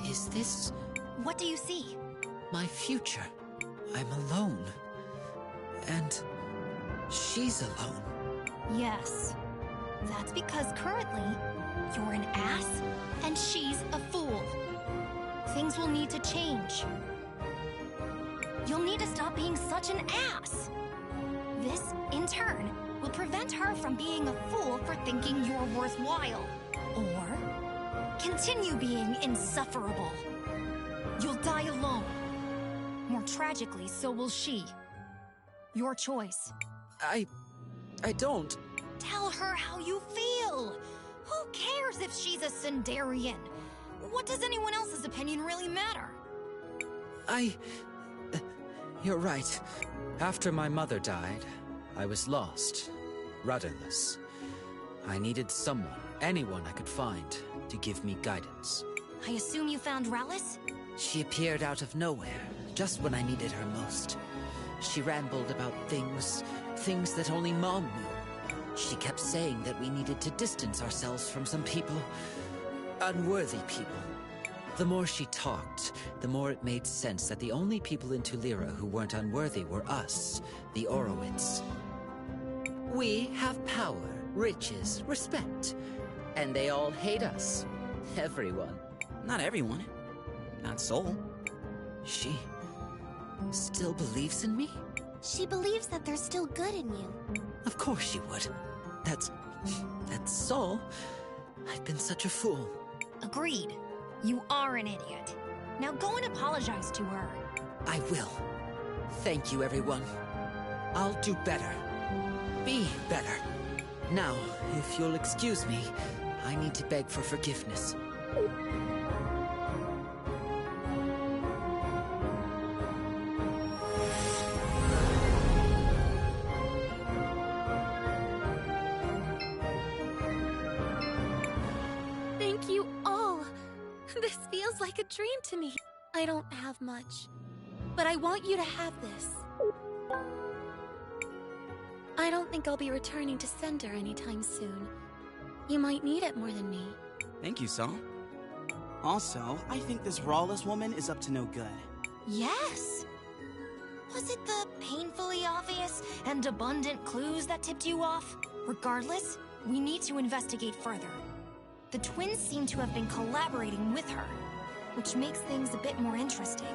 Is this... What do you see? My future. I'm alone. And... she's alone. Yes. That's because currently, you're an ass, and she's a fool. Things will need to change. You'll need to stop being such an ass. This, in turn, will prevent her from being a fool for thinking you're worthwhile. Or continue being insufferable. You'll die alone. More tragically, so will she. Your choice. I don't... Tell her how you feel. Who cares if she's a Sindarian? What does anyone else's opinion really matter? You're right. After my mother died, I was lost, rudderless. I needed someone, anyone I could find, to give me guidance. I assume you found Rallis? She appeared out of nowhere, just when I needed her most. She rambled about things that only Mom knew. She kept saying that we needed to distance ourselves from some people. Unworthy people. The more she talked, the more it made sense that the only people in Tulira who weren't unworthy were us, the Orowitz. We have power, riches, respect. And they all hate us. Everyone. Not everyone. Not Sol. She still believes in me? She believes that there's still good in you. Of course she would. That's Sol. I've been such a fool. Agreed. You are an idiot. Now go and apologize to her. I will. Thank you, everyone. I'll do better. Be better. Now, if you'll excuse me, I need to beg for forgiveness. Thank you all. This feels like a dream to me. I don't have much, but I want you to have this. I don't think I'll be returning to Cinder anytime soon. You might need it more than me. Thank you, Sol. Also, I think this Rawless woman is up to no good. Yes! Was it the painfully obvious and abundant clues that tipped you off? Regardless, we need to investigate further. The twins seem to have been collaborating with her, which makes things a bit more interesting.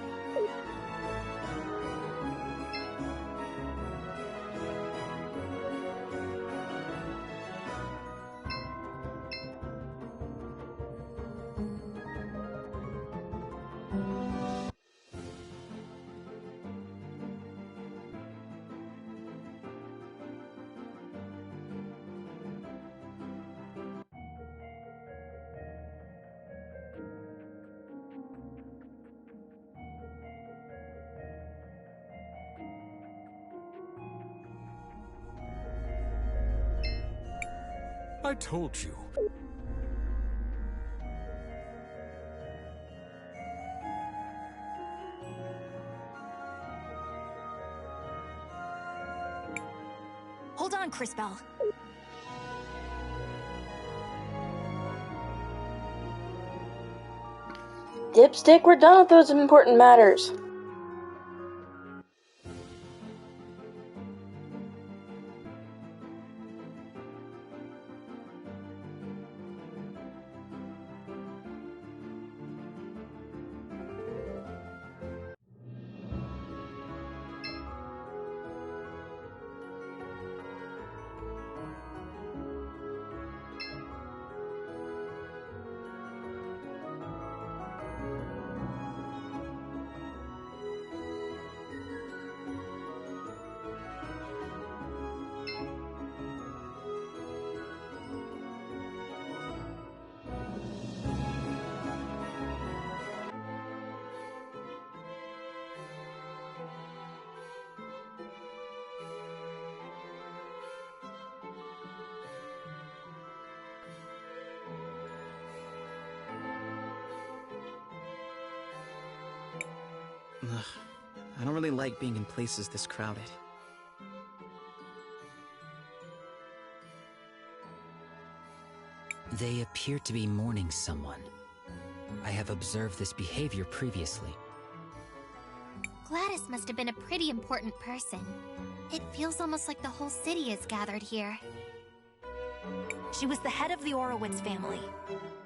I told you. Hold on, Crispell. Dipstick, we're done with those important matters. Ugh, I don't really like being in places this crowded. They appear to be mourning someone. I have observed this behavior previously. Gladys must have been a pretty important person. It feels almost like the whole city is gathered here. She was the head of the Orowitz family.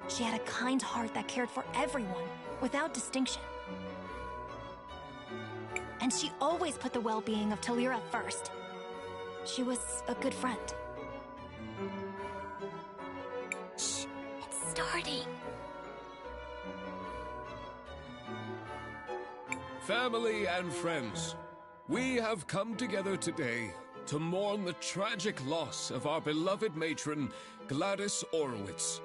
She had a kind heart that cared for everyone, without distinction. And she always put the well-being of Talira first. She was a good friend. Shh, it's starting. Family and friends, we have come together today to mourn the tragic loss of our beloved matron, Gladys Orowitz.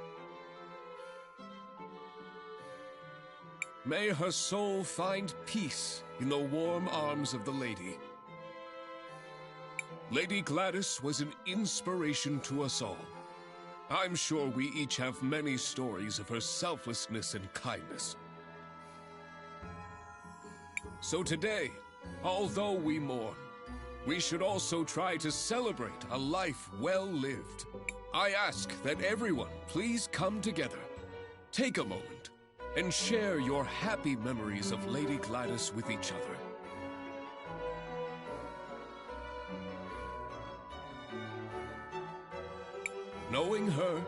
May her soul find peace in the warm arms of the Lady. Lady Gladys was an inspiration to us all. I'm sure we each have many stories of her selflessness and kindness. So today, although we mourn, we should also try to celebrate a life well lived. I ask that everyone please come together, take a moment, and share your happy memories of Lady Gladys with each other. Knowing her,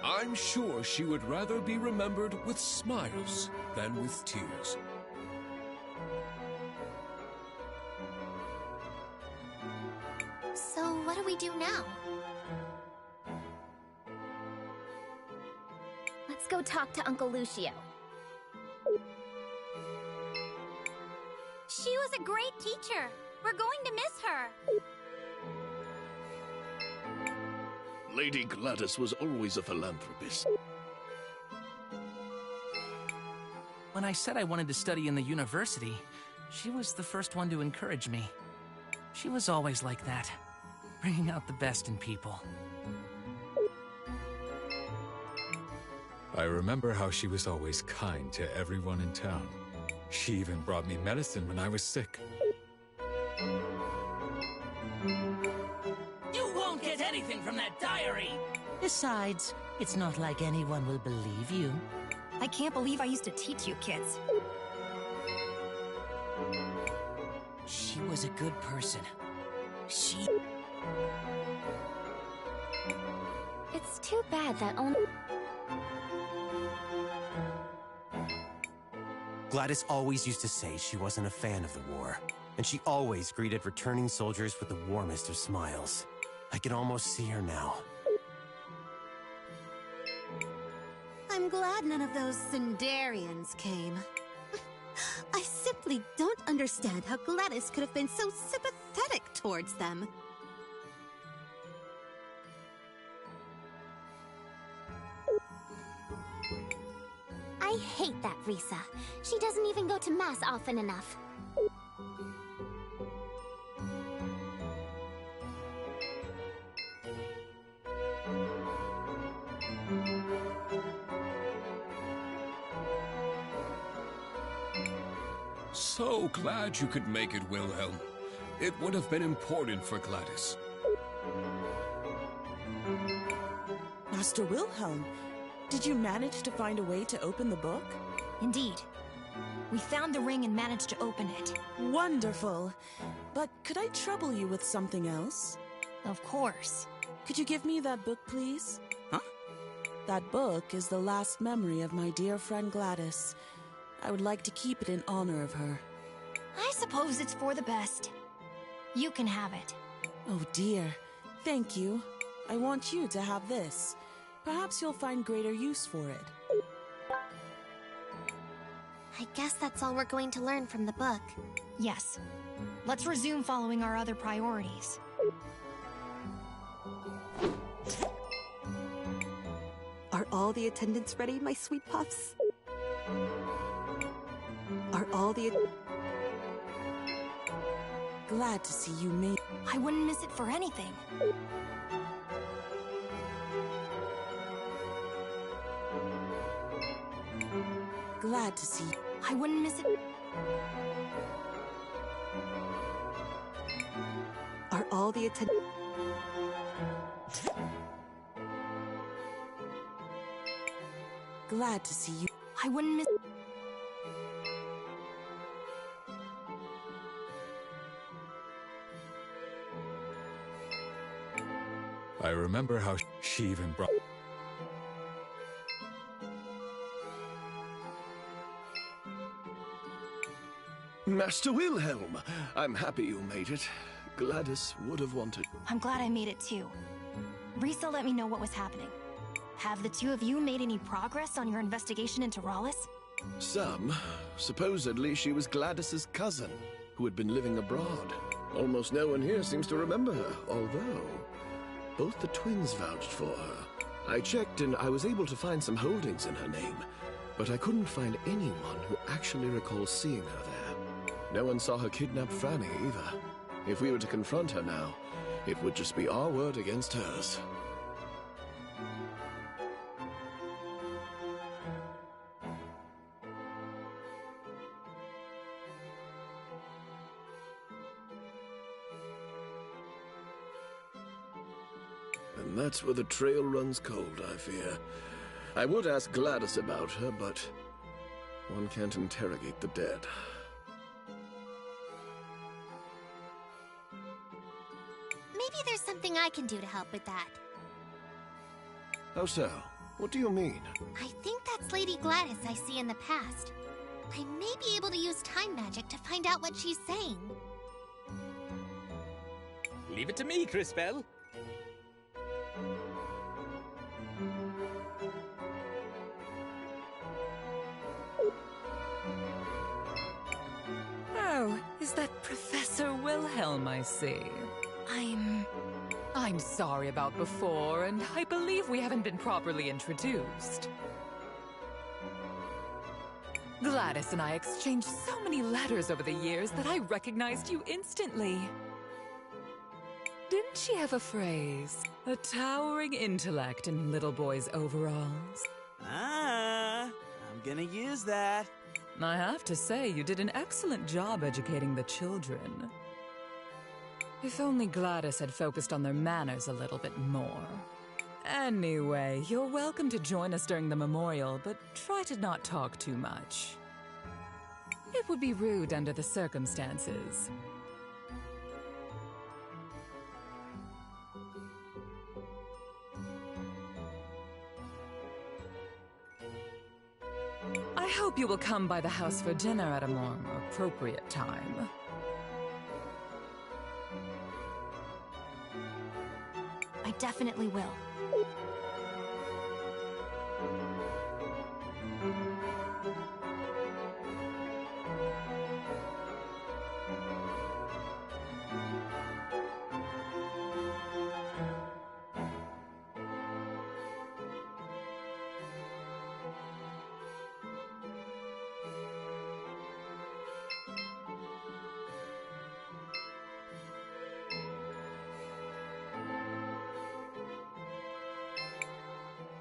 I'm sure she would rather be remembered with smiles than with tears. So what do we do now? Let's go talk to Uncle Lucio. She was a great teacher. We're going to miss her. Lady Gladys was always a philanthropist. When I said I wanted to study in the university, she was the first one to encourage me. She was always like that, bringing out the best in people. I remember how she was always kind to everyone in town. She even brought me medicine when I was sick. You won't get anything from that diary! Besides, it's not like anyone will believe you. I can't believe I used to teach you kids. She was a good person. She... It's too bad that only... Gladys always used to say she wasn't a fan of the war, and she always greeted returning soldiers with the warmest of smiles. I can almost see her now. I'm glad none of those Sindarians came. I simply don't understand how Gladys could have been so sympathetic towards them. I hate that Risa. She doesn't even go to Mass often enough. So glad you could make it, Wilhelm. It would have been important for Gladys. Master Wilhelm, did you manage to find a way to open the book? Indeed. We found the ring and managed to open it. Wonderful. But could I trouble you with something else? Of course. Could you give me that book, please? Huh? That book is the last memory of my dear friend Gladys. I would like to keep it in honor of her. I suppose it's for the best. You can have it. Oh dear. Thank you. I want you to have this. Perhaps you'll find greater use for it. I guess that's all we're going to learn from the book. Yes. Let's resume following our other priorities. Are all the attendants ready, my sweet puffs? Are all the... Glad to see you made... I wouldn't miss it for anything. Glad to see... I wouldn't miss it. Are all the attendants... Glad to see you. I wouldn't miss... I remember how she even brought... Master Wilhelm! I'm happy you made it. Gladys would have wanted... I'm glad I made it too. Risa let me know what was happening. Have the two of you made any progress on your investigation into Rawless? Some. Supposedly she was Gladys's cousin, who had been living abroad. Almost no one here seems to remember her, although both the twins vouched for her. I checked and I was able to find some holdings in her name, but I couldn't find anyone who actually recalls seeing her there. No one saw her kidnap Franny either. If we were to confront her now, it would just be our word against hers. And that's where the trail runs cold, I fear. I would ask Gladys about her, but one can't interrogate the dead. Maybe there's something I can do to help with that. How so? What do you mean? I think that's Lady Gladys I see in the past. I may be able to use time magic to find out what she's saying. Leave it to me, Crispell. Oh, is that Professor Wilhelm I see? I'm sorry about before, and I believe we haven't been properly introduced. Gladys and I exchanged so many letters over the years that I recognized you instantly. Didn't she have a phrase? A towering intellect in little boys' overalls. I'm gonna use that. I have to say, you did an excellent job educating the children. If only Gladys had focused on their manners a little bit more. Anyway, you're welcome to join us during the memorial, but try to not talk too much. It would be rude under the circumstances. I hope you will come by the house for dinner at a more appropriate time. I definitely will.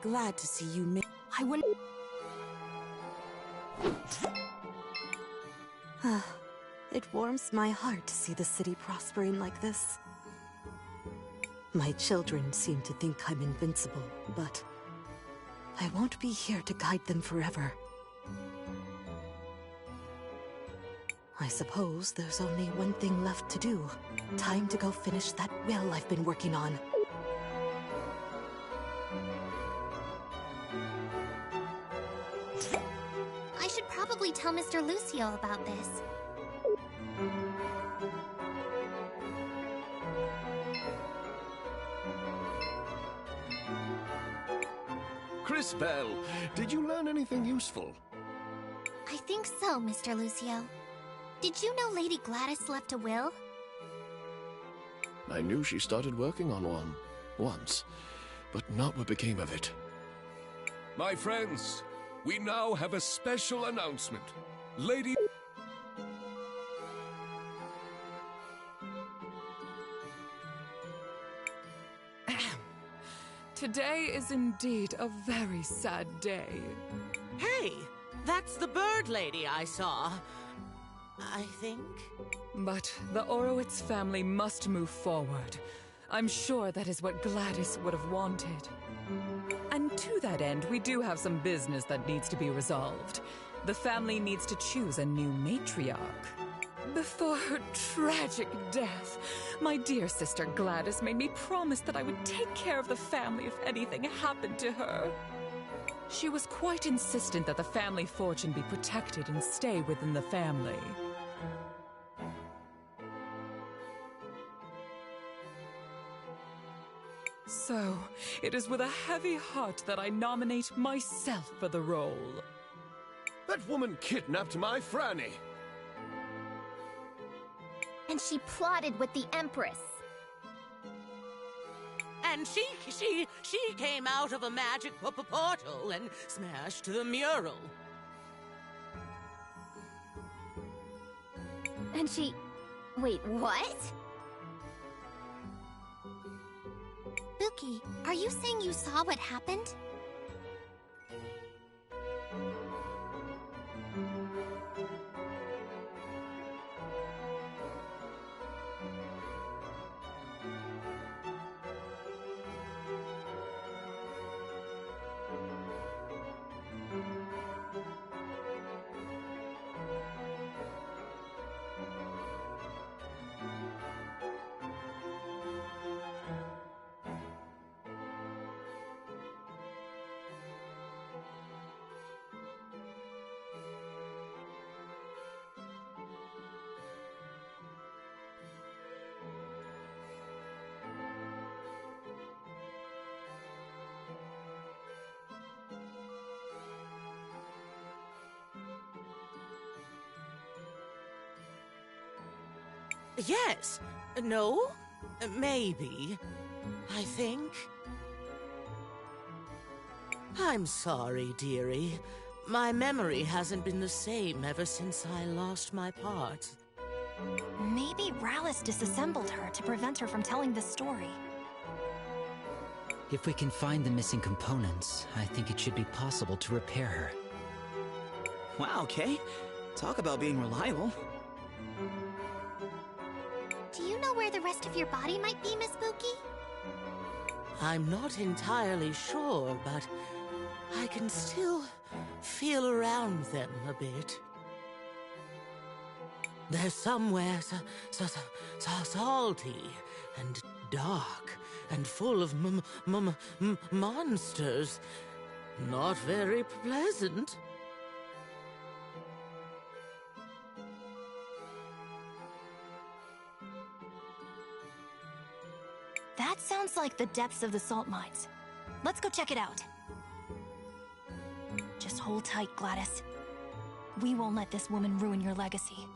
Glad to see you I wouldn't... It warms my heart to see the city prospering like this. My children seem to think I'm invincible, but I won't be here to guide them forever. I suppose there's only one thing left to do. Time to go finish that will I've been working on. I should probably tell Mr. Lucio about this. Crispell, did you learn anything useful? I think so, Mr. Lucio. Did you know Lady Gladys left a will? I knew she started working on one, once, but not what became of it. My friends, we now have a special announcement. Lady... Today is indeed a very sad day. Hey, that's the bird lady I saw. I think. But the Orowitz family must move forward. I'm sure that is what Gladys would have wanted. And to that end, we do have some business that needs to be resolved. The family needs to choose a new matriarch. Before her tragic death, my dear sister Gladys made me promise that I would take care of the family if anything happened to her. She was quite insistent that the family fortune be protected and stay within the family. So, it is with a heavy heart that I nominate myself for the role. That woman kidnapped my Franny! And she plotted with the Empress. And she came out of a magic portal and smashed the mural. And she... Wait, what? Buki, are you saying you saw what happened? Yes. No. Maybe. I think. I'm sorry, dearie. My memory hasn't been the same ever since I lost my parts. Maybe Rallis disassembled her to prevent her from telling this story. If we can find the missing components, I think it should be possible to repair her. Wow, Kay. Talk about being reliable. Do you know where the rest of your body might be, Miss Buki? I'm not entirely sure, but I can still feel around them a bit. They're somewhere salty and dark and full of monsters. Not very pleasant. That sounds like the depths of the salt mines. Let's go check it out. Just hold tight, Gladys. We won't let this woman ruin your legacy.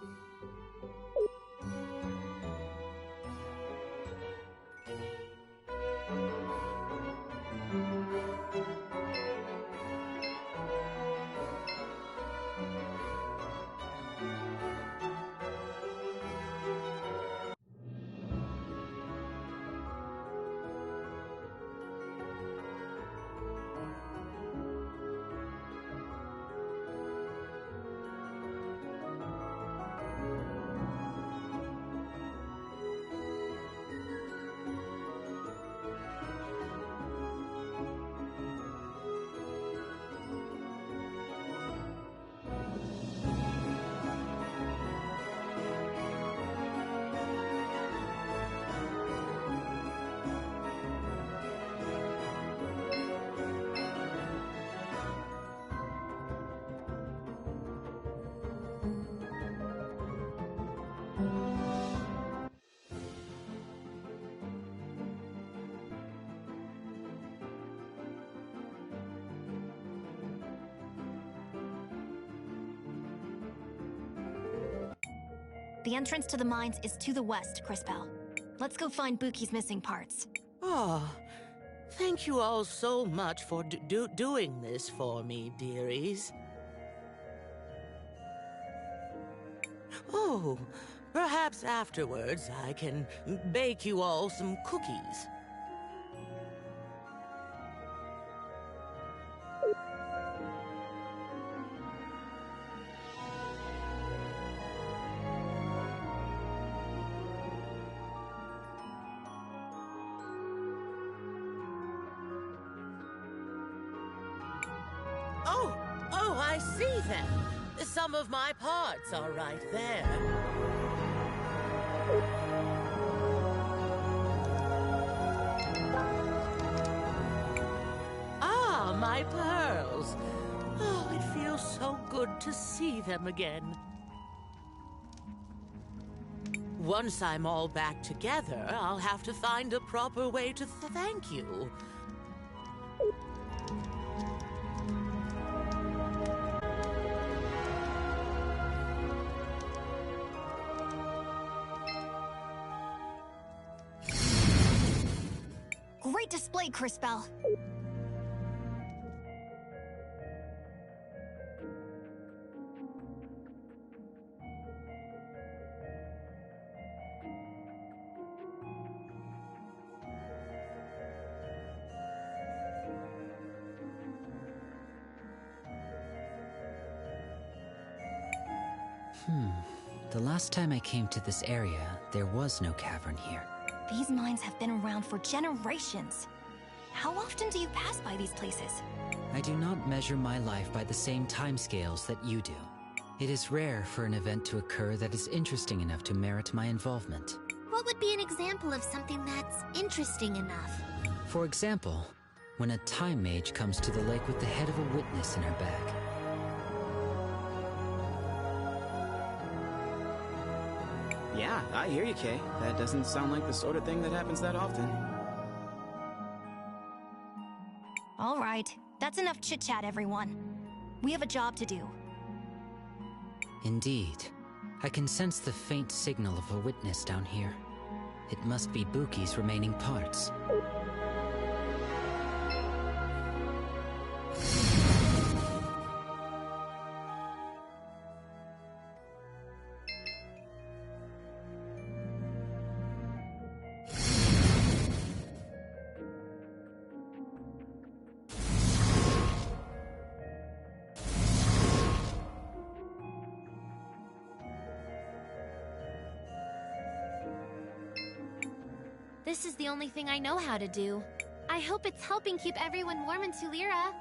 The entrance to the mines is to the west, Crispell. Let's go find Buki's missing parts. Oh, thank you all so much for doing this for me, dearies. Oh, perhaps afterwards I can bake you all some cookies. I see them. Some of my parts are right there. Ah, my pearls. Oh, it feels so good to see them again. Once I'm all back together, I'll have to find a proper way to thank you. Great display, Crispell. The last time I came to this area, there was no cavern here. These mines have been around for generations. How often do you pass by these places? I do not measure my life by the same timescales that you do. It is rare for an event to occur that is interesting enough to merit my involvement. What would be an example of something that's interesting enough? For example, when a time mage comes to the lake with the head of a witness in her bag. Yeah, I hear you, Kay. That doesn't sound like the sort of thing that happens that often. All right, that's enough chit-chat, everyone. We have a job to do. Indeed. I can sense the faint signal of a witness down here. It must be Buki's remaining parts. This is the only thing I know how to do. I hope it's helping keep everyone warm in Tulira.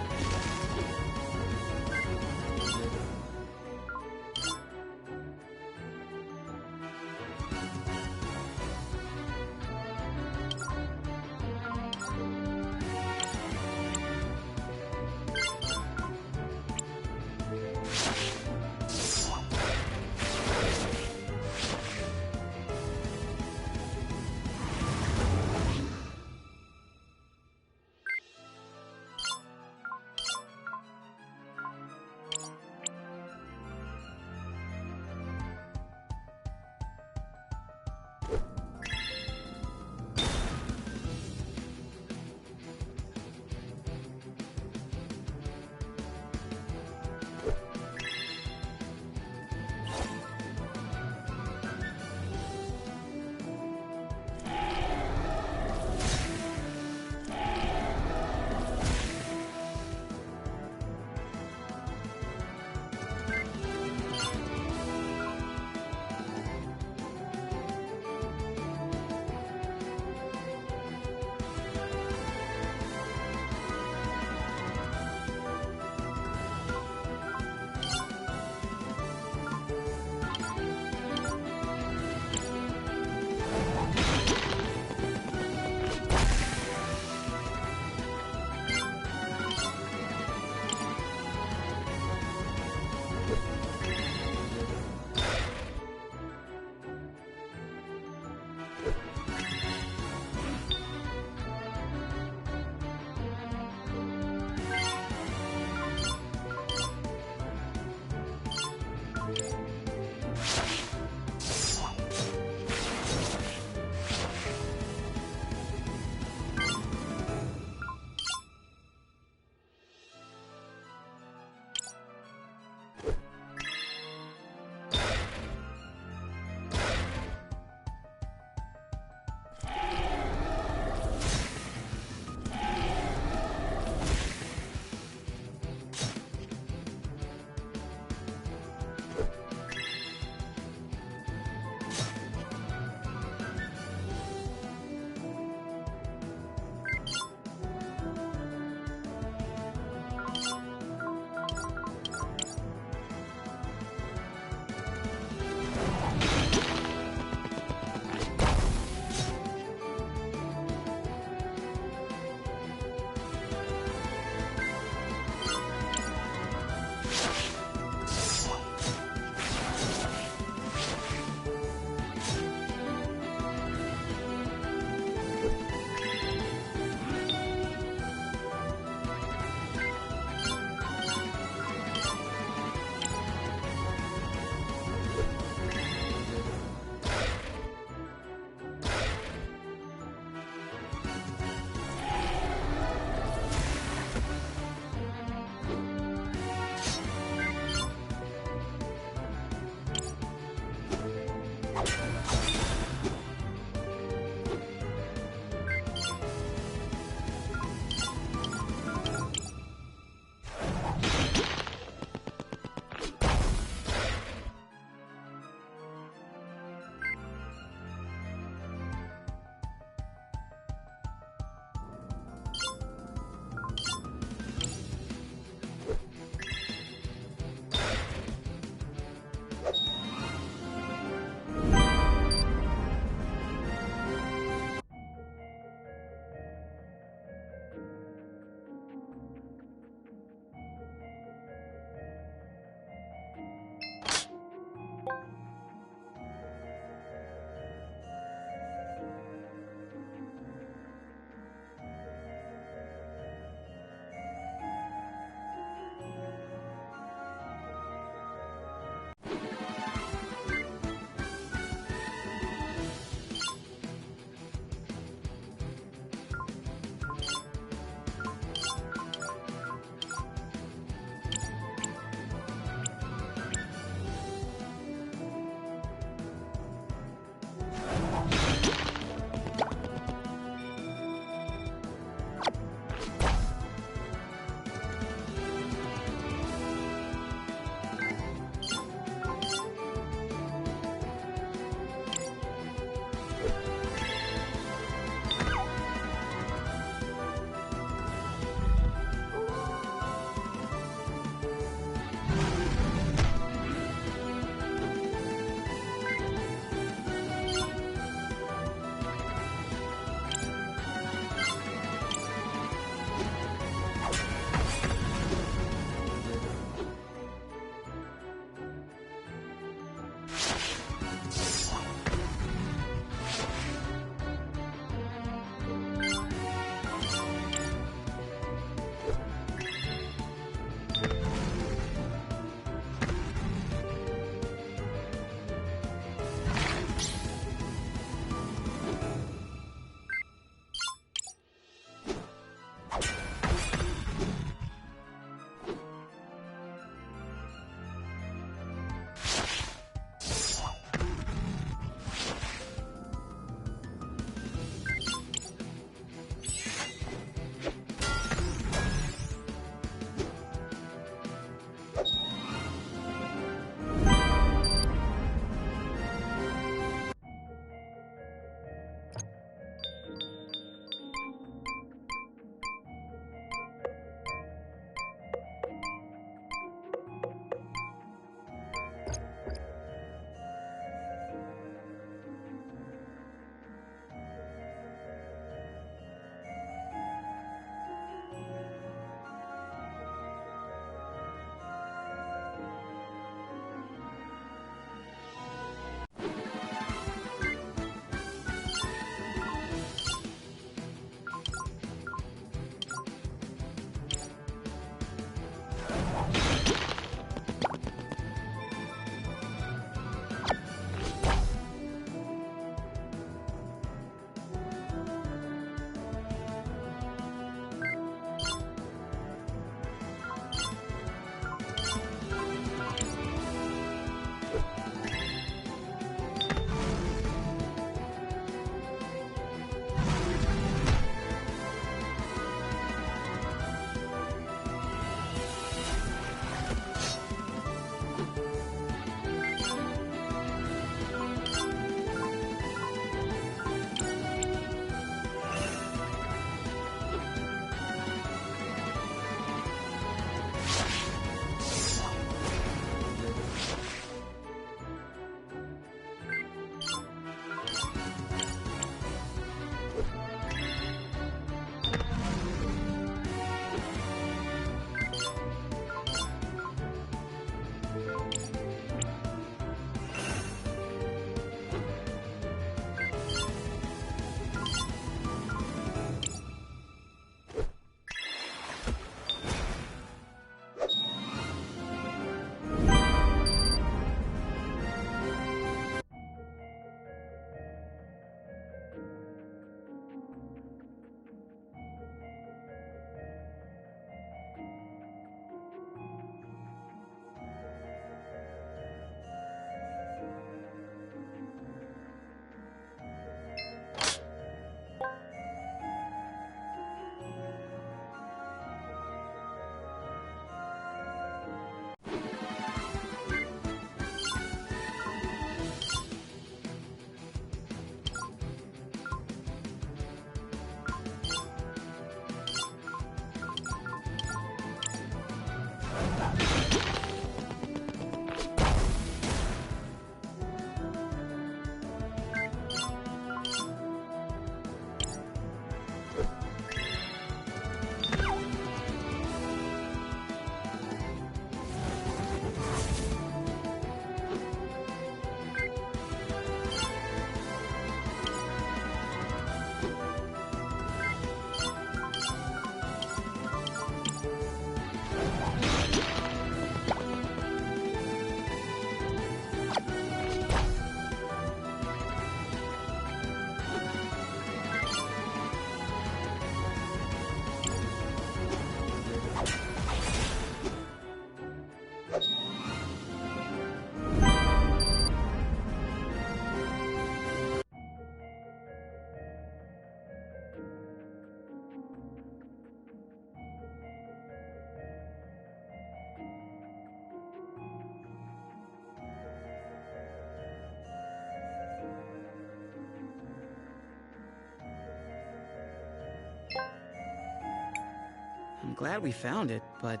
I'm glad we found it, but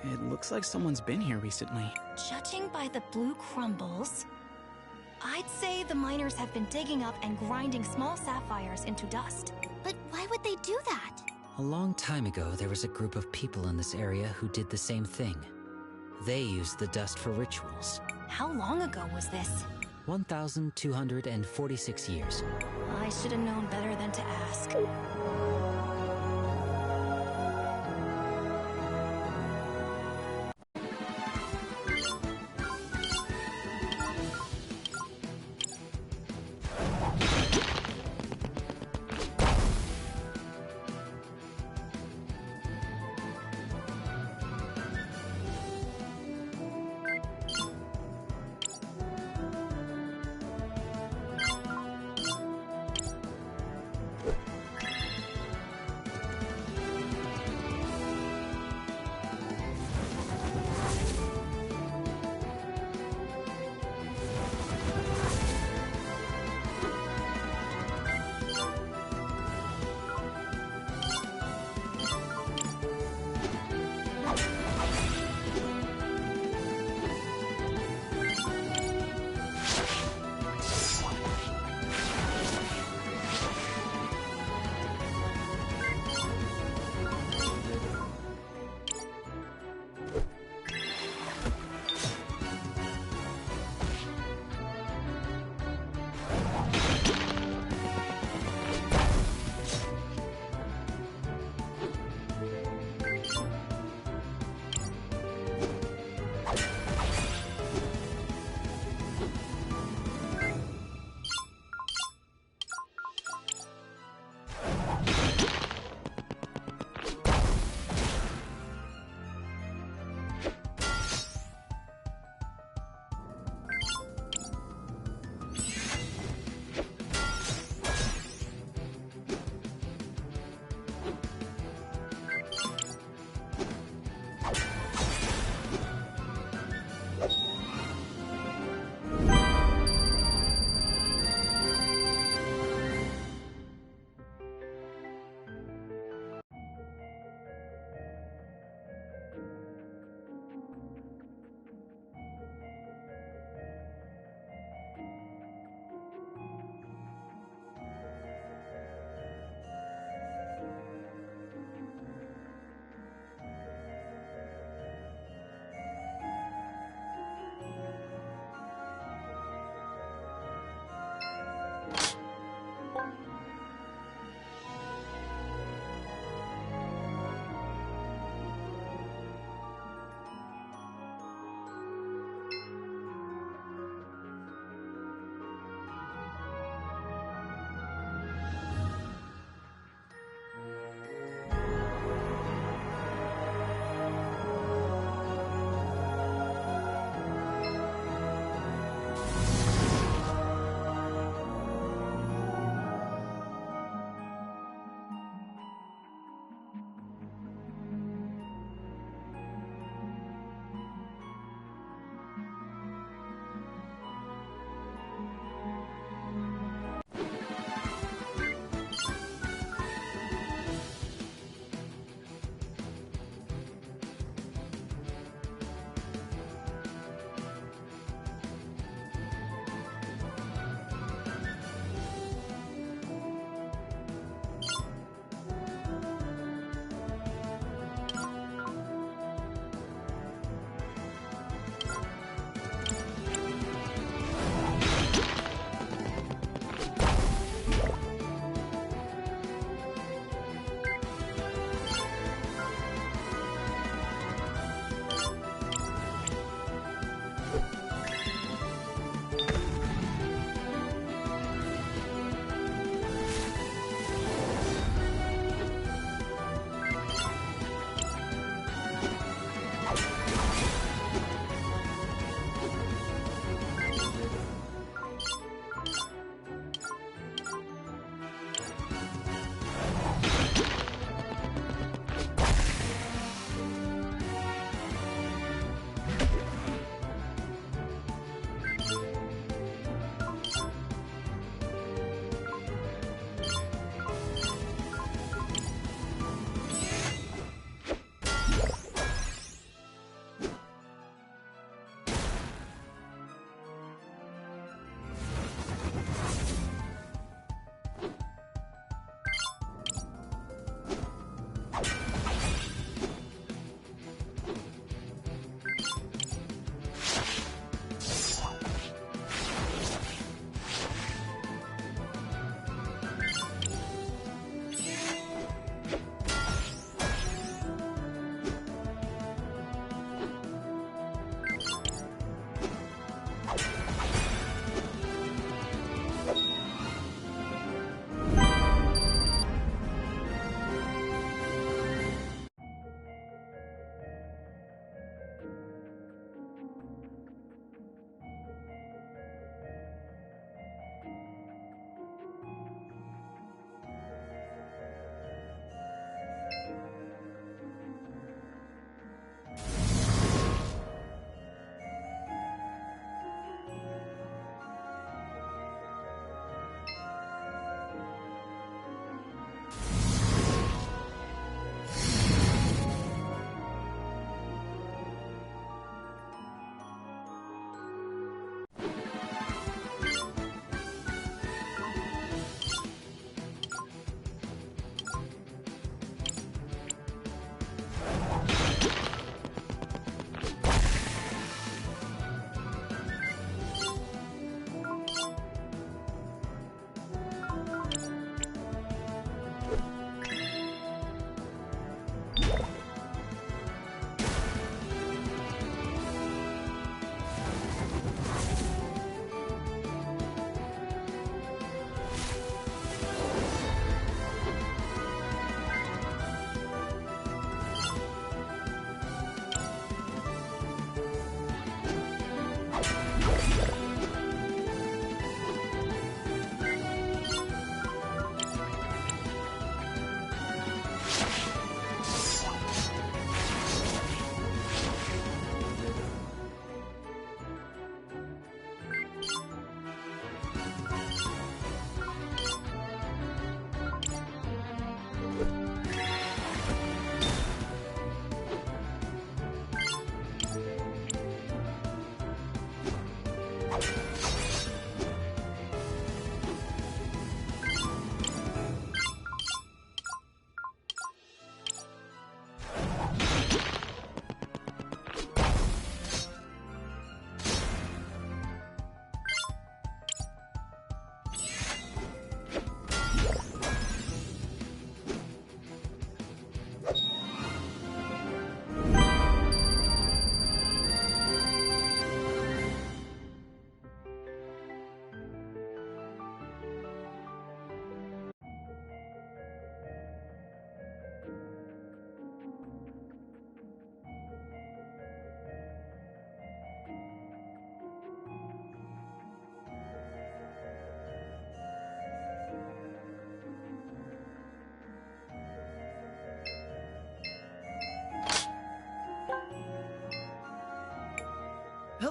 it looks like someone's been here recently. Judging by the blue crumbles, I'd say the miners have been digging up and grinding small sapphires into dust. But why would they do that? A long time ago, there was a group of people in this area who did the same thing. They used the dust for rituals. How long ago was this? 1,246 years. I should have known better than to ask.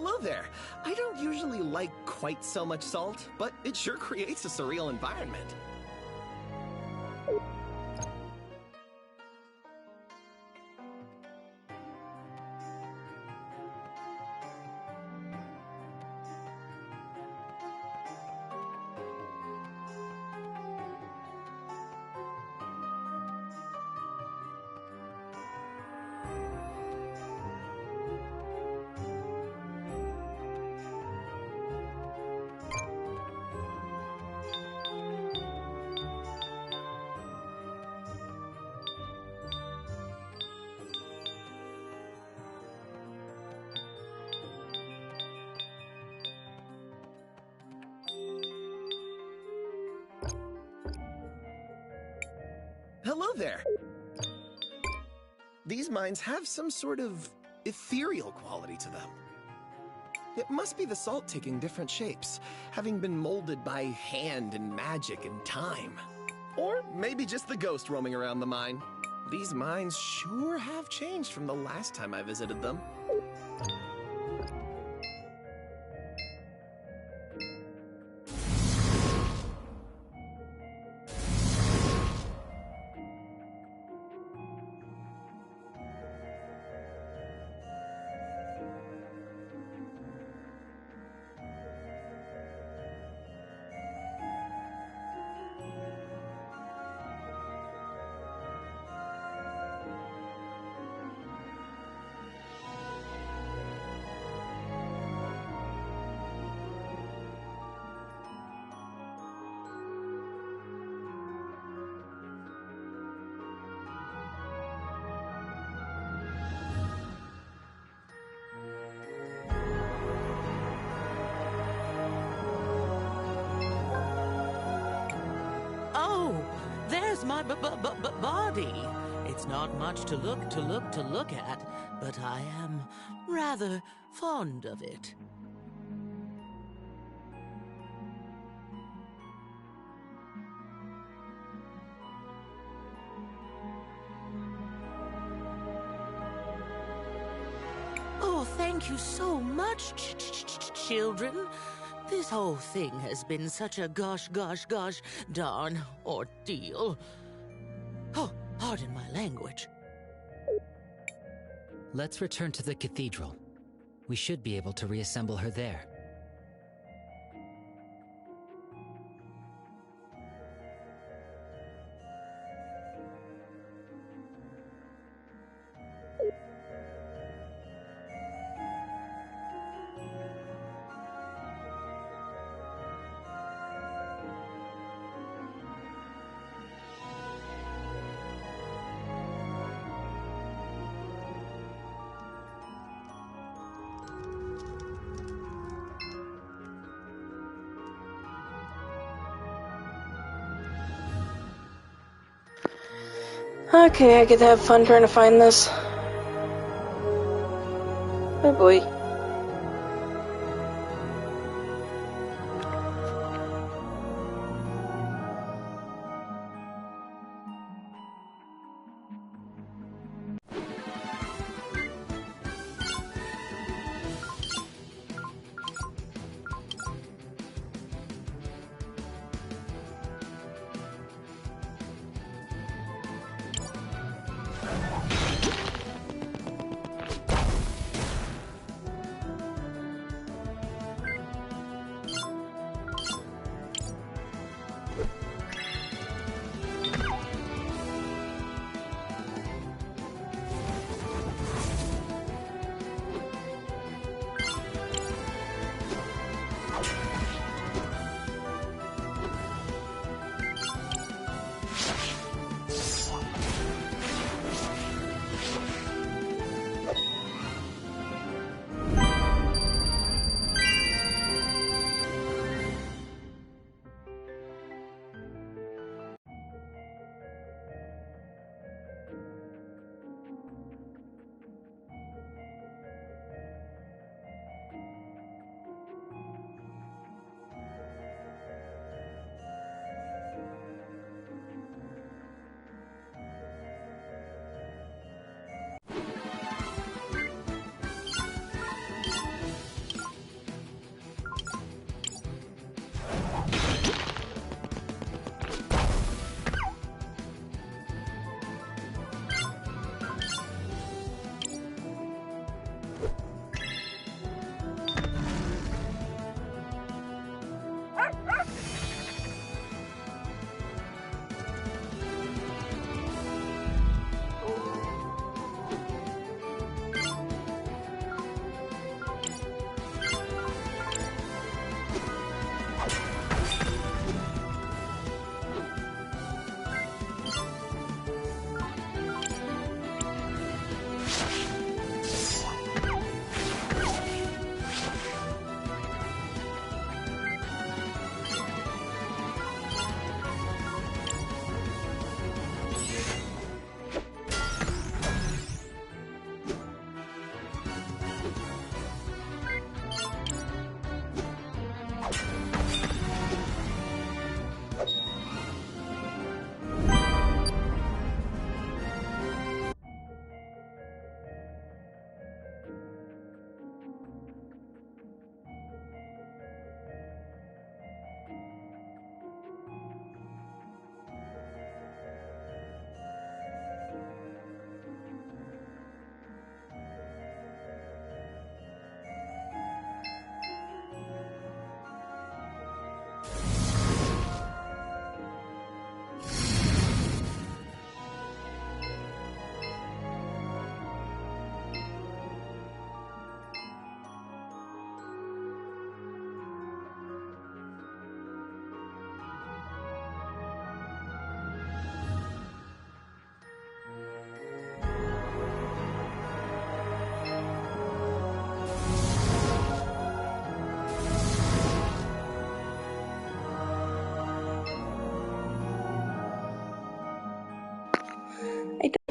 hello there. I don't usually like quite so much salt, but it sure creates a surreal environment. Hello there. These mines have some sort of ethereal quality to them. It must be the salt taking different shapes, having been molded by hand and magic and time. Or maybe just the ghost roaming around the mine. These mines sure have changed from the last time I visited them. There's my body. It's not much to look at, but I am rather fond of it. Oh, thank you so much, children. This whole thing has been such a gosh darn ordeal. Oh, pardon my language. Let's return to the cathedral. We should be able to reassemble her there. Okay, I get to have fun trying to find this. Oh boy.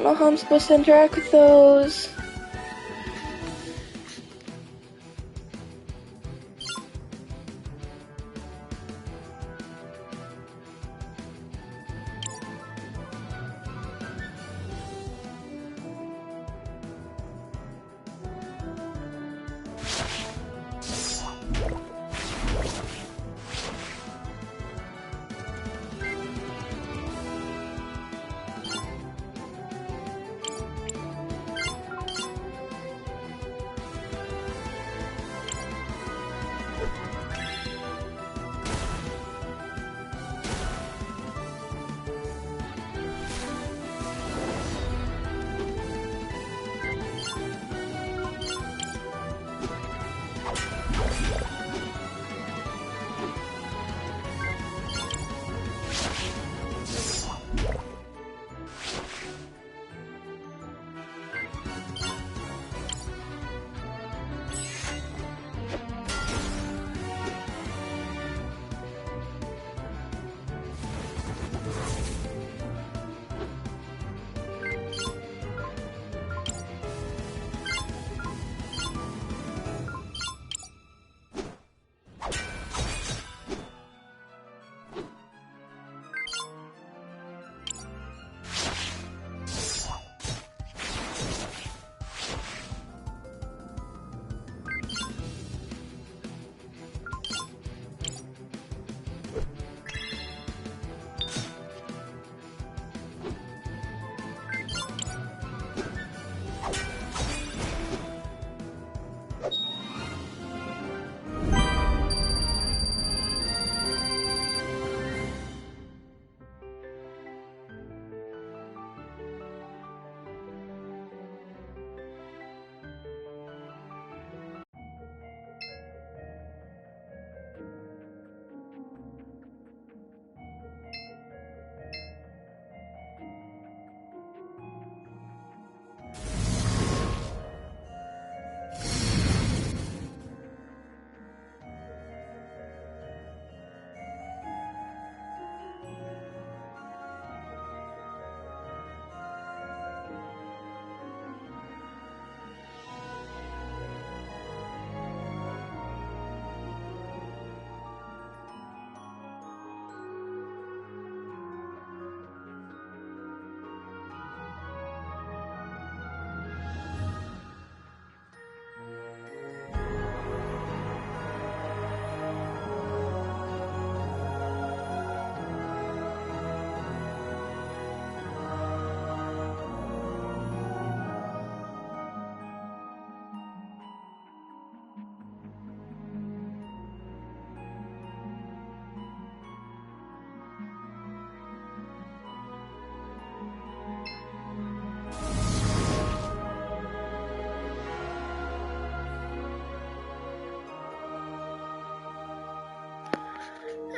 I don't know how I'm supposed to interact with those.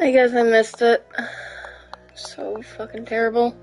I guess I missed it. So fucking terrible.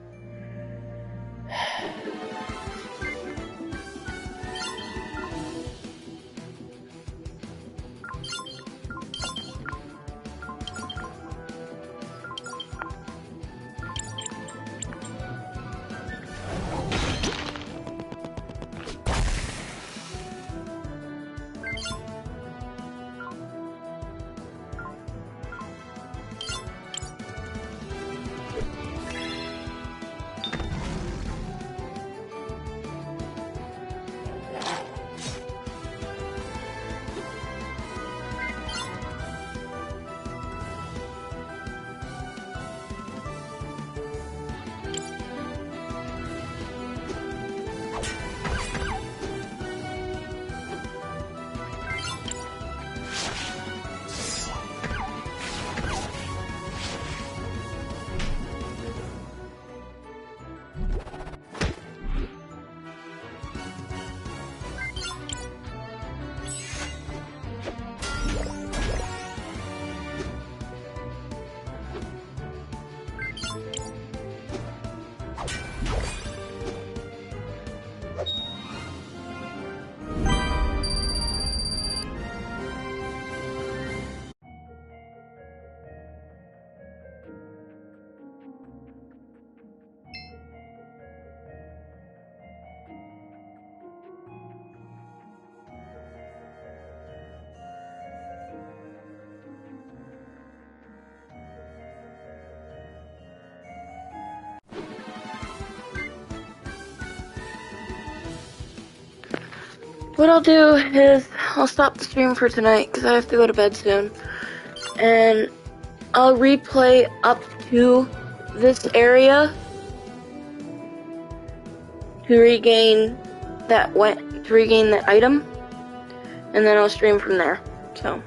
what I'll do is I'll stop the stream for tonight because I have to go to bed soon. And I'll replay up to this area to regain that item, and then I'll stream from there. So,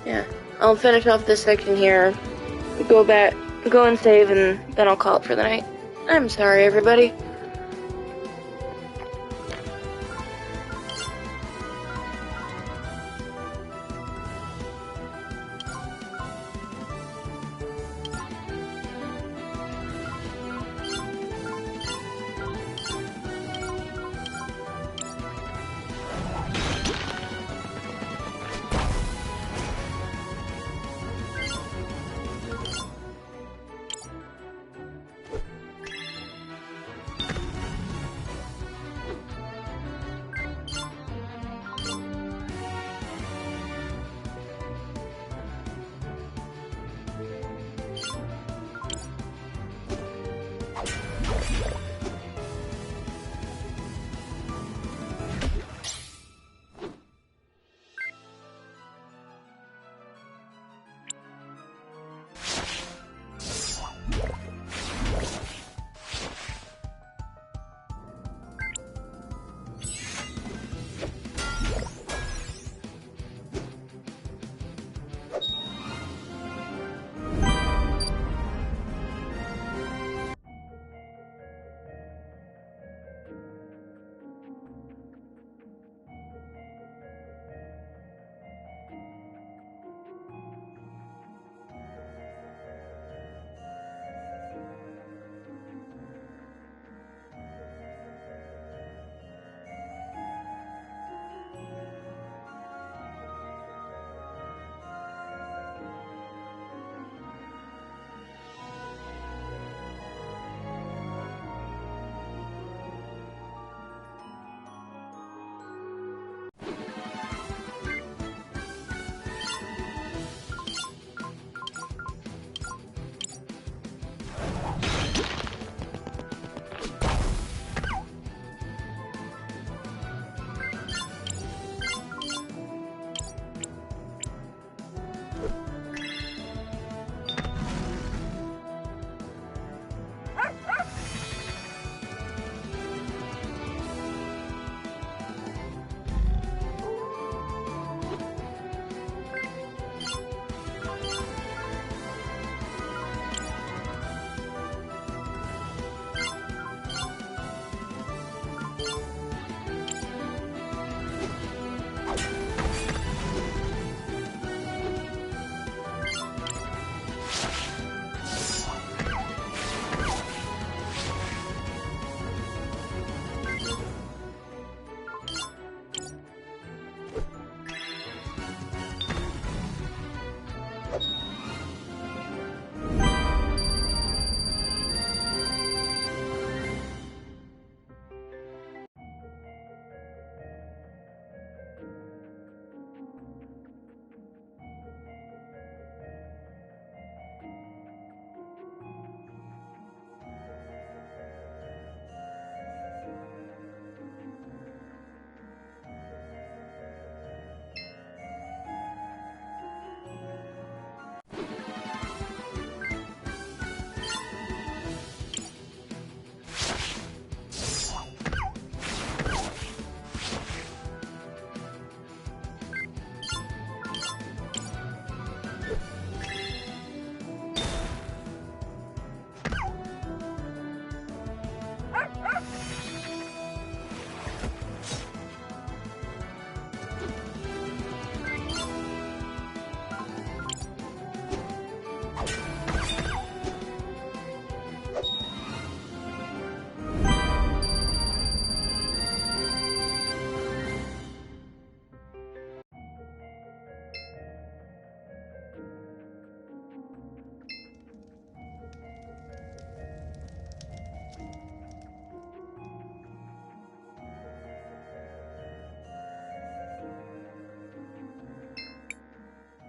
yeah, I'll finish off this section here, go and save, and then I'll call it for the night. I'm sorry, everybody.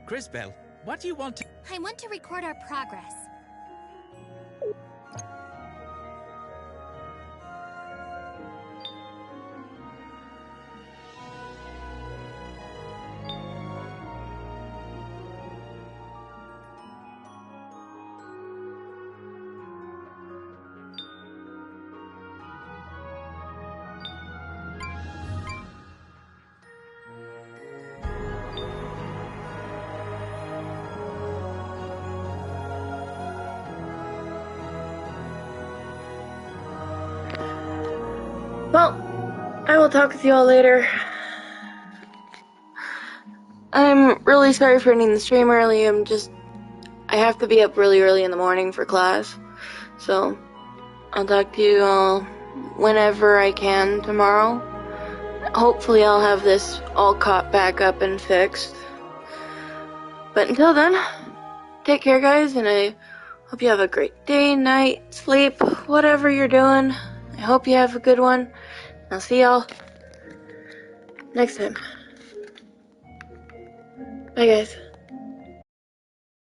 Crisbell, what do you want to... I want to record our progress. Well, I will talk with you all later. I'm really sorry for ending the stream early. I have to be up really early in the morning for class. So, I'll talk to you all whenever I can tomorrow. Hopefully I'll have this all caught back up and fixed. But until then, take care, guys, and I hope you have a great day, night, sleep, whatever you're doing. I hope you have a good one. I'll see y'all next time. Bye, guys.